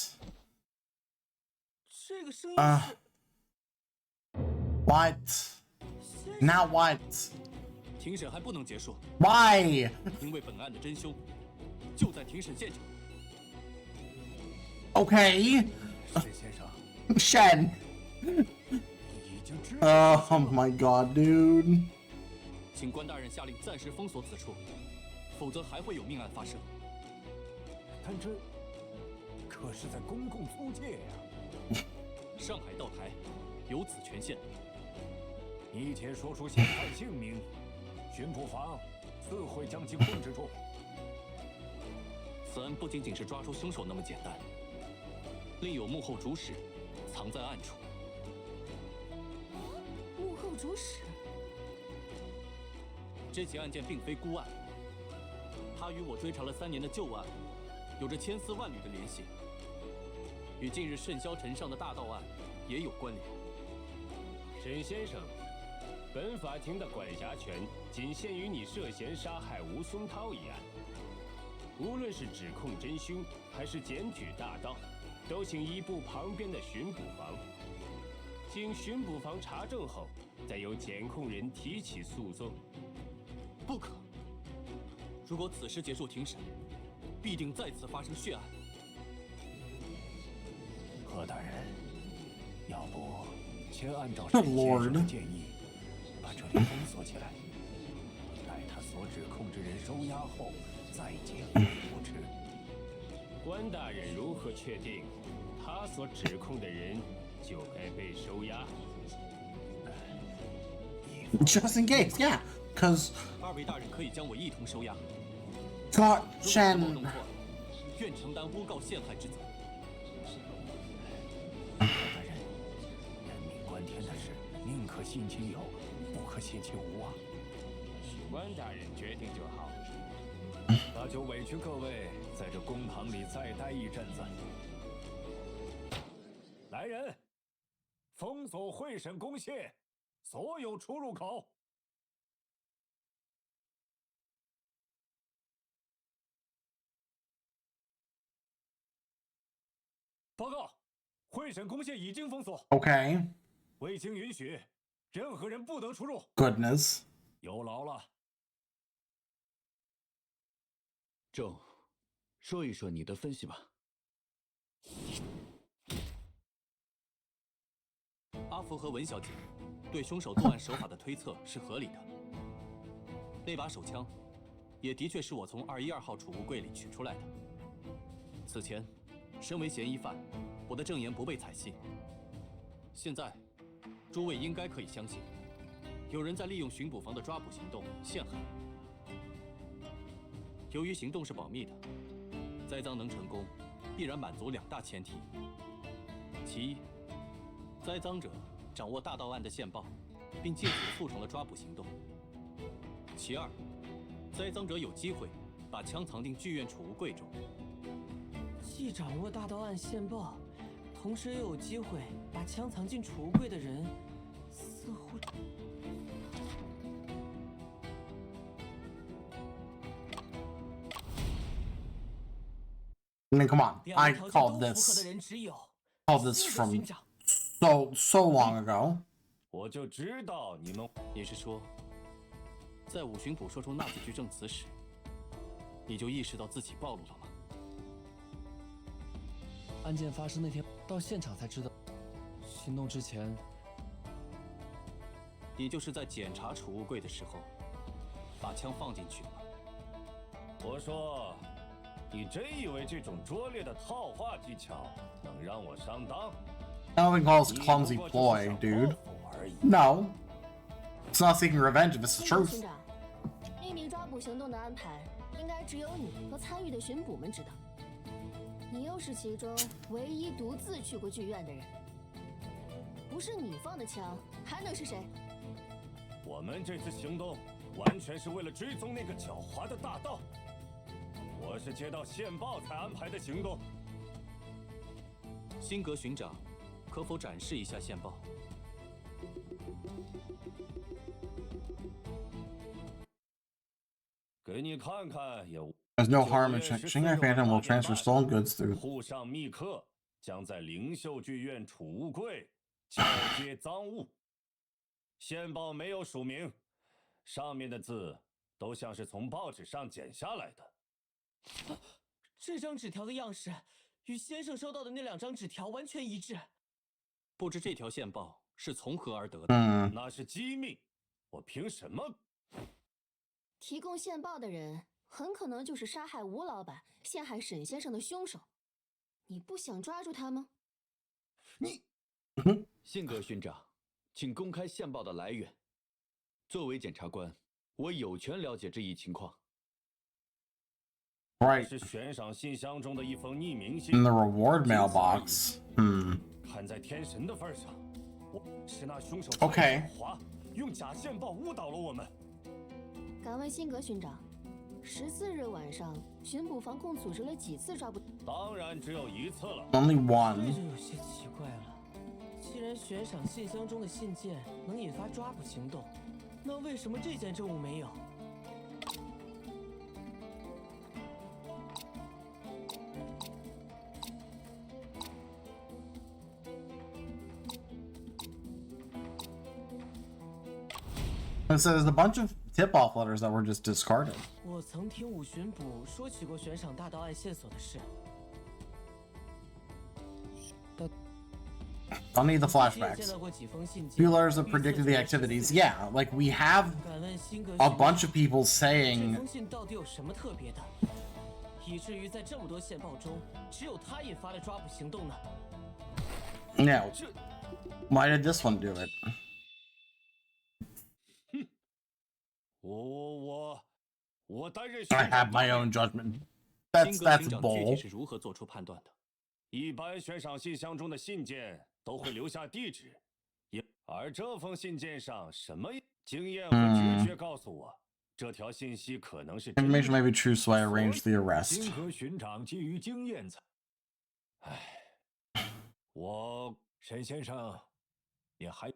这个声音 Uh. 是 What? Now what? 庭审还不能结束， Why? 因为本案的真凶就在庭审现场。 Okay. 沈先生， Shen. 已经知道。 Oh my god, dude. 请关大人下令暂时封锁此处，否则还会有命案发生。但这可是在公共租界呀！上海道台有此权限。你且说出嫌犯姓名，巡捕房自会将其控制住。此案不仅仅是抓住凶手那么简单，另有幕后主使藏在暗处。幕后主使，这起案件并非孤案，他与我追查了3年的旧案有着千丝万缕的联系，与近日甚嚣尘上的大盗案也有关联。沈先生，本法庭的管辖权仅限于你涉嫌杀害吴松涛一案，无论是指控真凶还是检举大盗，都请移步旁边的巡捕房。经巡捕房查证后，再由检控人提起诉讼。不可！如果此时结束庭审，必定再次发生血案。何大人，要不先按照 Good 沈先生的 Lord. 建议，把这里封锁起来，待他所指控之人收押后再解封不迟。关大人如何确定他所指控的人就该被收押？ Just in case, yeah. Cause 2位大人可以将我一同收押。 God, 若 Shen. 弄错，愿承担诬告陷害之责。大人，人命关天的事，宁可信其有，不可信其无啊！关大人决定就好。但就委屈各位在这公堂里再待一阵子。来人，封锁会审公廨所有出入口。报告，会审公廨已经封锁。Okay. 未经允许，任何人不得出入。Goodness. 有劳了。郑，说一说你的分析吧。阿福和文小姐对凶手作案手法的推测是合理的。那把手枪，也的确是我从212号储物柜里取出来的。此前，身为嫌疑犯，我的证言不被采信。现在，诸位应该可以相信，有人在利用巡捕房的抓捕行动陷害。由于行动是保密的，栽赃能成功，必然满足2大前提：其一，栽赃者掌握大盗案的线报，并借此促成了抓捕行动；其二，栽赃者有机会把枪藏进剧院储物柜中。既掌握大盗案线报，同时又有机会把枪藏进储物柜的人，似乎……I mean, come on. I called this from so long ago. 我就知道你们。你是说，在五巡捕说出那几句证词时，你就意识到自己暴露了吗？案件发生那天到现场才知道，行动之前，你就是在检查储物柜的时候，把枪放进去的吗？我说。你真以为这种拙劣的套话技巧能让我上当 I don't think Paul's clumsy ploy, dude. No. It's not seeking revenge if it's the truth. 巡长，秘密抓捕行动的安排，应该只有你和参与的巡捕们知道。你又是其中唯一独自去过剧院的人，不是你放的枪，还能是谁？我们这次行动完全是为了追踪那个狡猾的大盗。我是接到线报才安排的行动。辛格巡长，可否展示一下线报？给你看看也。There's no harm in Shanghai Phantom will transfer stolen goods through. 沪上密客将在灵秀剧院储物柜交接赃物。线报没有署名，上面的字都像是从报纸上剪下来的。这张纸条的样式与先生收到的那2张纸条完全一致。不知这条线报是从何而得的？那是机密，我凭什么？提供线报的人很可能就是杀害吴老板、陷害沈先生的凶手。你不想抓住他吗？你，辛格巡长，请公开线报的来源。作为检察官，我有权了解这一情况。Right. 是悬赏信箱中的一封匿名信。In the reward mailbox. 看在天神的份上，我是那凶手。Okay. 用假线报误导了我们。敢问辛格巡长，14日晚上巡捕防控组织了几次抓捕？当然只有1次了。Only 这 one. 就有些奇怪了。既然悬赏信箱中的信件能引发抓捕行动，那为什么这件证物没有？And so there's a bunch of tip-off letters that were just discarded. 我曾听五巡捕说起过悬赏大盗案线索的事。I'll need the flashbacks. Few letters that predicted the activities. Yeah, like we have a bunch of people 这 saying 封信到底有什么特别的，以至于在这么多线报中，只有他引发了抓捕行动呢？ no. Why did this one do it? 我担任。I have my own judgment. 辛格 That's 巡长具体 bull. 是如何做出判断的？一般悬赏信箱中的信件都会留下地址，而这封信件上什么经验和直觉告诉我，这条信息可能是 Information may be true, so I arranged the arrest. 金河巡长基于经验才……沈先生，你还……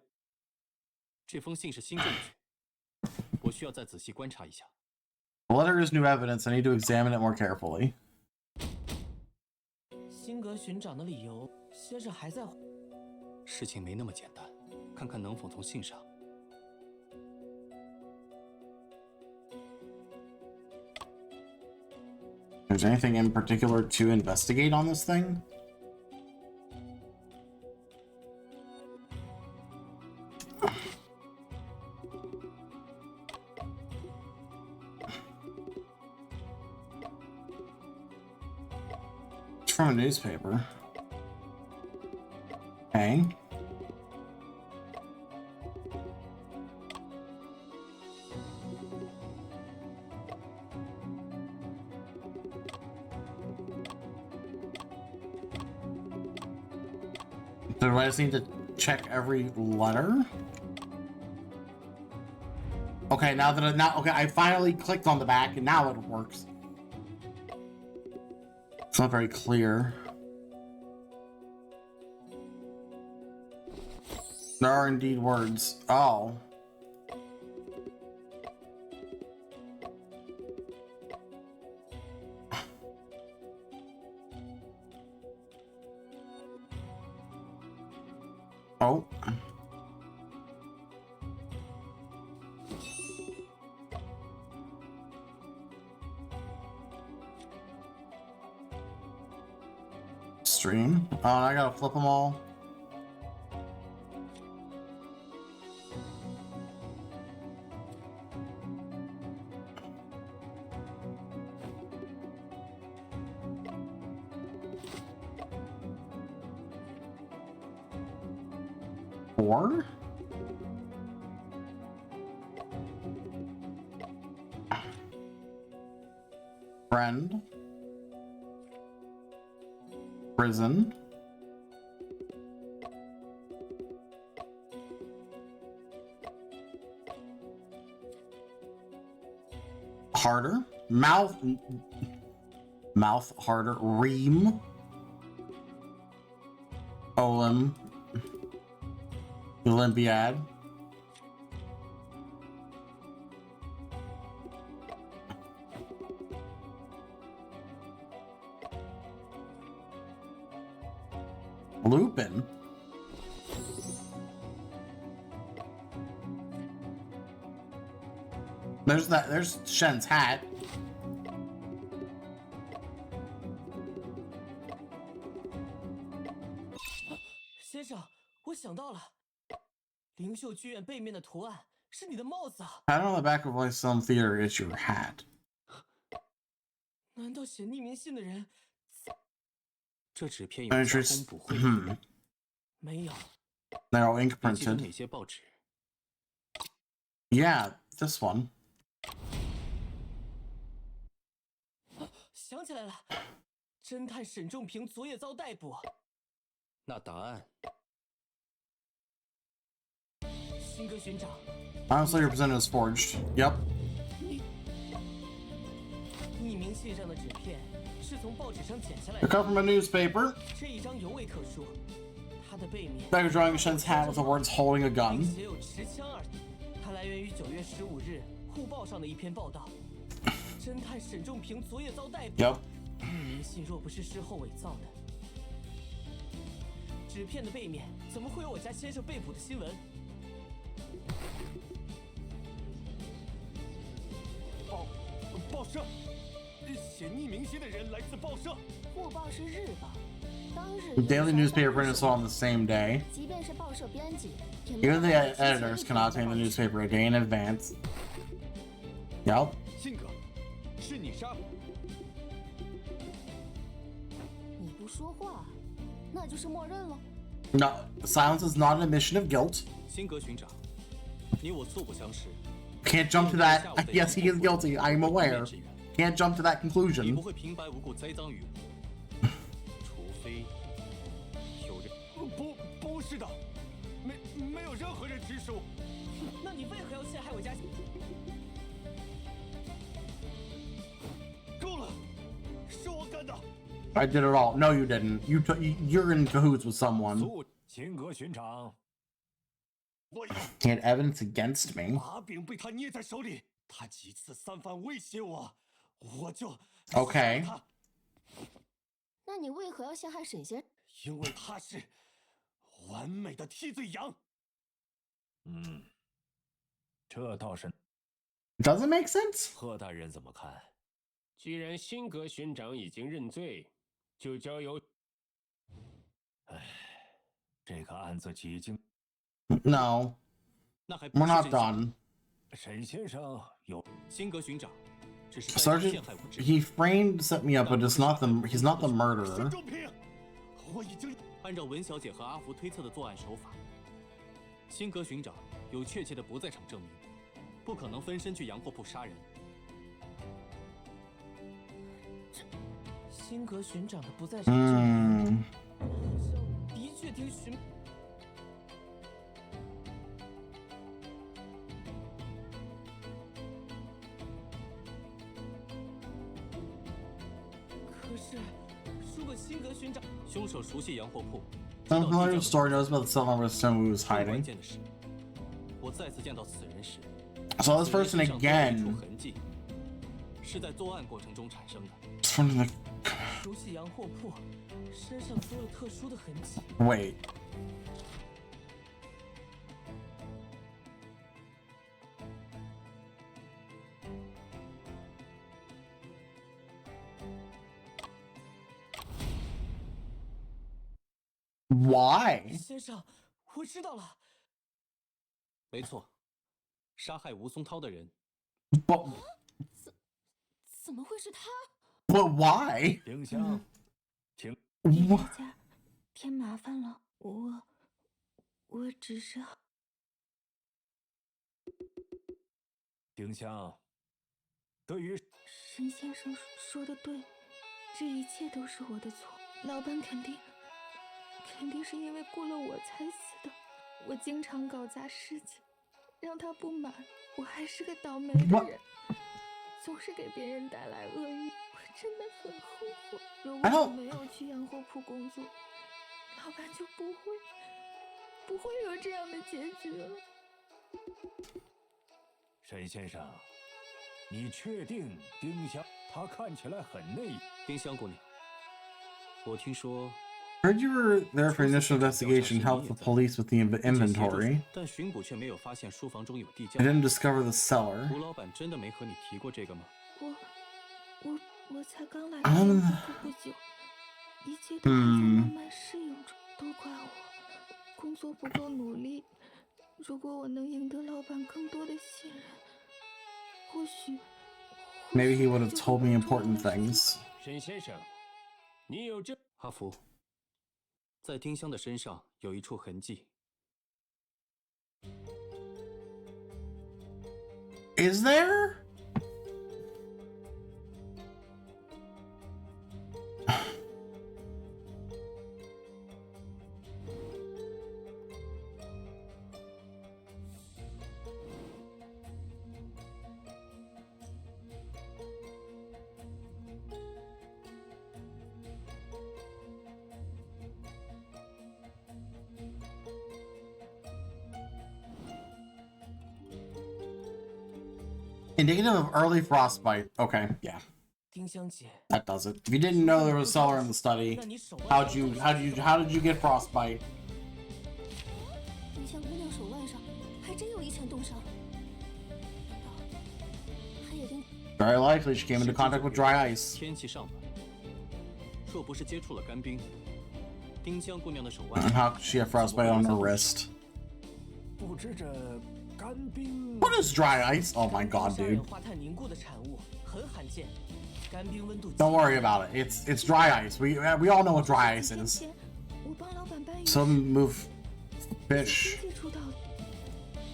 这封信是新证据，我需要再仔细观察一下。The letter is new evidence. I need to examine it more carefully. 辛格巡长的理由，先生还在。事情没那么简单，看看能否从信上。Is there anything in particular to investigate on this thing? It's from a newspaper. Okay. Do I just need to check every letter? Okay, I finally clicked on the back and now it works. It's not very clear. There are indeed words. Oh. Oh. Stream. Oh, I gotta flip them all. Four? Friend. Prison. Harder. Mouth harder. Ream. Olym. Olympiad. Lupin. There's Shen's hat.先生，我想到了，灵秀剧院背面的图案是你的帽子啊！ I don't know the back of like some theater is your hat. 难道写匿名信的人？这纸片有加工补绘的？没有。They're all ink 你记得 printed. 哪些报纸？ Yeah, this one. 想起来了，侦探沈仲平昨夜遭逮捕。那答案？辛格巡长。Honestly, your presenter is forged. Yep. 匿名信上的纸片是从报纸上剪下来 They 的。 come from a newspaper. 这一张尤为特殊，它的背面。 They're drawing Shen's hat with the words "holding a gun." 并写有持枪二字。它来源于9月15日《护报》上的一篇报道。侦探沈仲平昨夜遭逮捕。 Yep. 匿名信若不是事后伪造的，纸片的背面怎么会有我家先生被捕的新闻？报社，写匿名信的人来自报社。护报是日报，当日。 The daily newspaper printed saw on the same day. 即便是报社编辑，也 Even the editors cannot obtain the newspaper a day in advance. Yep. 信哥，是你杀的。你不说话，那就是默认了。 No, silence is not an admission of guilt. 辛格巡长，你我素不相识。 Can't jump to that. Yes, he is guilty. I am aware. Can't jump to that 你 conclusion. 不会平白无故栽赃于我，除非有人。不是的，没有任何人指使我。那你为何要陷害我家？ I did it all. No, you didn't. You're in cahoots with someone. 秦阁巡长， He had evidence against me. 把柄被他捏在手里，他几次三番威胁我，我就 Okay. 那你为何要陷害沈先？因为他是完美的替罪羊。这倒是。 Doesn't make sense. 贺大人怎么看？既然辛格巡长已经认罪，就交由……这个案子已经 No. We're not done. 沈先生有辛格巡长，只是 Sergeant, he framed set me up, but he's not the murderer. 我已经按照文小姐和阿福推测的作案手法，辛格巡长有确切的不在场证明，不可能分身去洋货铺杀人。辛格巡长的不在场证明，的确听巡。 可是，如果辛格巡长凶手熟悉洋货铺， Some familiar story knows about the cell number someone was 关 hiding. 键的是，我再次见到此人时， So this person 身上多了一 again. 处痕迹，是在作案过程中产生的。 From the 熟悉洋货铺，身上多了特殊的痕迹。 wait. Why? 先生，我知道了。没错，杀害吴松涛的人。 But 怎么会是他？ but why? 丁香，请。大家添麻烦了，我只是……丁香，对于沈先生说的对，这一切都是我的错。老板肯定是因为雇了我才死的。我经常搞砸事情，让他不满。我还是个倒霉的人，总是给别人带来厄运。我真的很后悔。如果我没有去洋货铺工作，老板就不会有这样的结局了。沈先生，你确定丁香？她看起来很内。丁香姑娘，我听说。 Heard you were there for initial investigation, helped the police with the inventory. 但巡捕却没有发现书房中有地窖。 I didn't discover the cellar. 吴老板真的没和你提过这个吗？我才刚来洋货铺不久，一切都还在慢慢适应中。都怪我，工作不够努力。如果我能赢得老板更多的信任，或许 Maybe he would have told me important things. 沈先生，你有这……阿福。 在丁香的身上有一处痕迹。Is there? Indicative of early frostbite. Okay, yeah. 丁香姐 That does it. If you didn't know there was a cellar in the study, how did you get frostbite? 丁香姑娘手腕上还真有一层冻伤，她也跟 Very likely she came into contact with dry ice. 天气尚暖，若不是接触了干冰，丁香姑娘的手腕 How could she have frostbite on her wrist? 不知这干冰。 What is dry ice? Oh my god, dude. 化碳凝固的产物很罕见，干冰温度。 Don't worry about it. It's dry ice. We all know what dry ice is. 我帮老板搬一 Some move fish. 接触到的。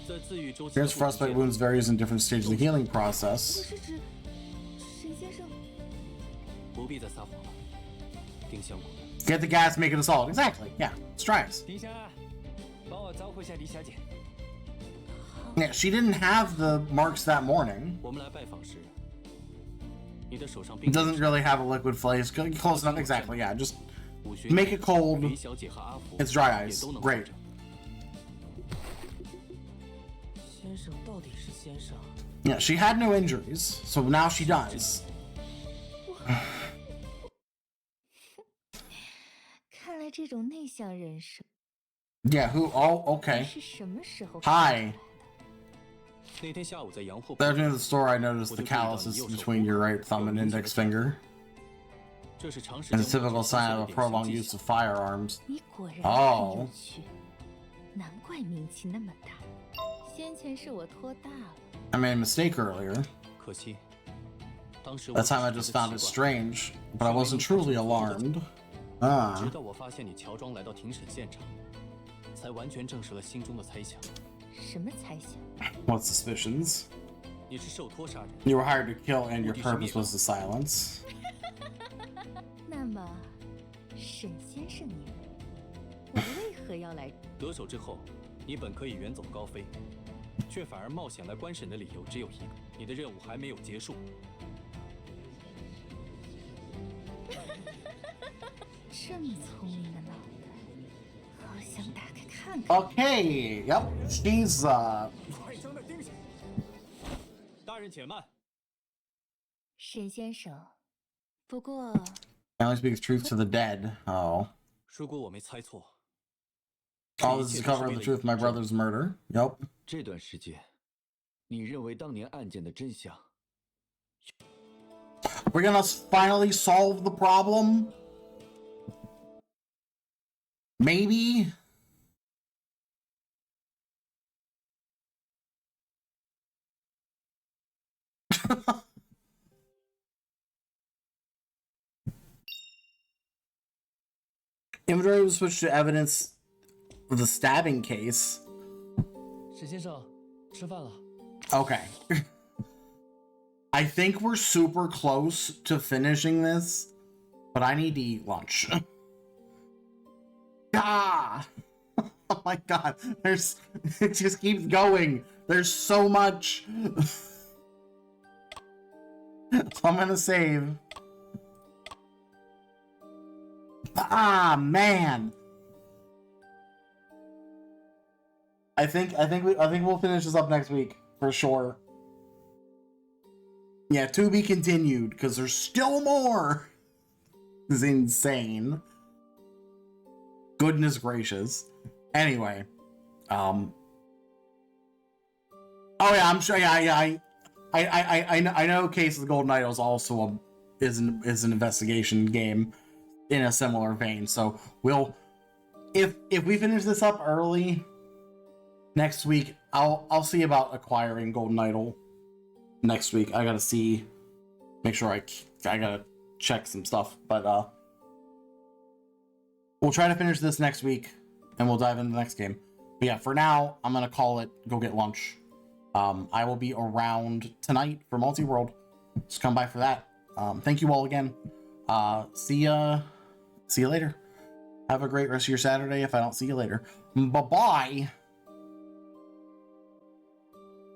在自愈周期。 Here's frostbite wounds varies in different stages of the healing process. 我是指沈先生。不必再撒谎了，丁香姑娘。 Get the gas, make it a solid. Exactly. Yeah, it's dry ice. 丁香，帮我招呼一下李小姐。 Yeah, she didn't have the marks that morning. 我们来拜访时， It doesn't really have a liquid phase. Close enough, exactly. Yeah, just make it cold. It's dry ice. Great. Yeah, she had no injuries, so now she does. Yeah, who? Oh, okay. Hi. There in the store, I noticed the calluses between your right thumb and index finger. It's a typical sign of a prolonged use of firearms. Oh. I made a mistake earlier. That time I just found it strange, but I wasn't truly alarmed. Ah. What suspicions? You were hired to kill and your purpose was to silence. 那么，沈先生您，我为何要来？得手之后，你本可以远走高飞，却反而冒险来观审的理由只有一个：你的任务还没有结束。这么聪明的脑袋，好想打开看看。Okay, yep, she's 大人且慢。沈先生，不过。 I only speaks truth to the dead. Oh. 如果我没猜错。 All this is covering the truth of my brother's murder. Yep. 这段时间，你认为当年案件的真相 We're gonna finally solve the problem? Maybe? Inventory was switched to evidence of the stabbing case. 沈先生，吃饭了。 Okay. I think we're super close to finishing this, but I need to eat lunch. Ah! Oh my god, it just keeps going. There's so much. So I'm gonna save. Ah, man. I think we'll finish this up next week for sure. Yeah, to be continued because there's still more. This is insane. Goodness gracious. Anyway, oh yeah, I'm sure. Yeah, I know. Case of the Golden Idol is also is an investigation game in a similar vein. So we'll if we finish this up early next week, I'll see about acquiring Golden Idol next week. I gotta see, make sure I gotta check some stuff, but we'll try to finish this next week and we'll dive into the next game. But yeah, for now, I'm gonna call it, go get lunch. I will be around tonight for Multi-World. Just come by for that. Thank you all again. See you later. Have a great rest of your Saturday if I don't see you later. Bye-bye.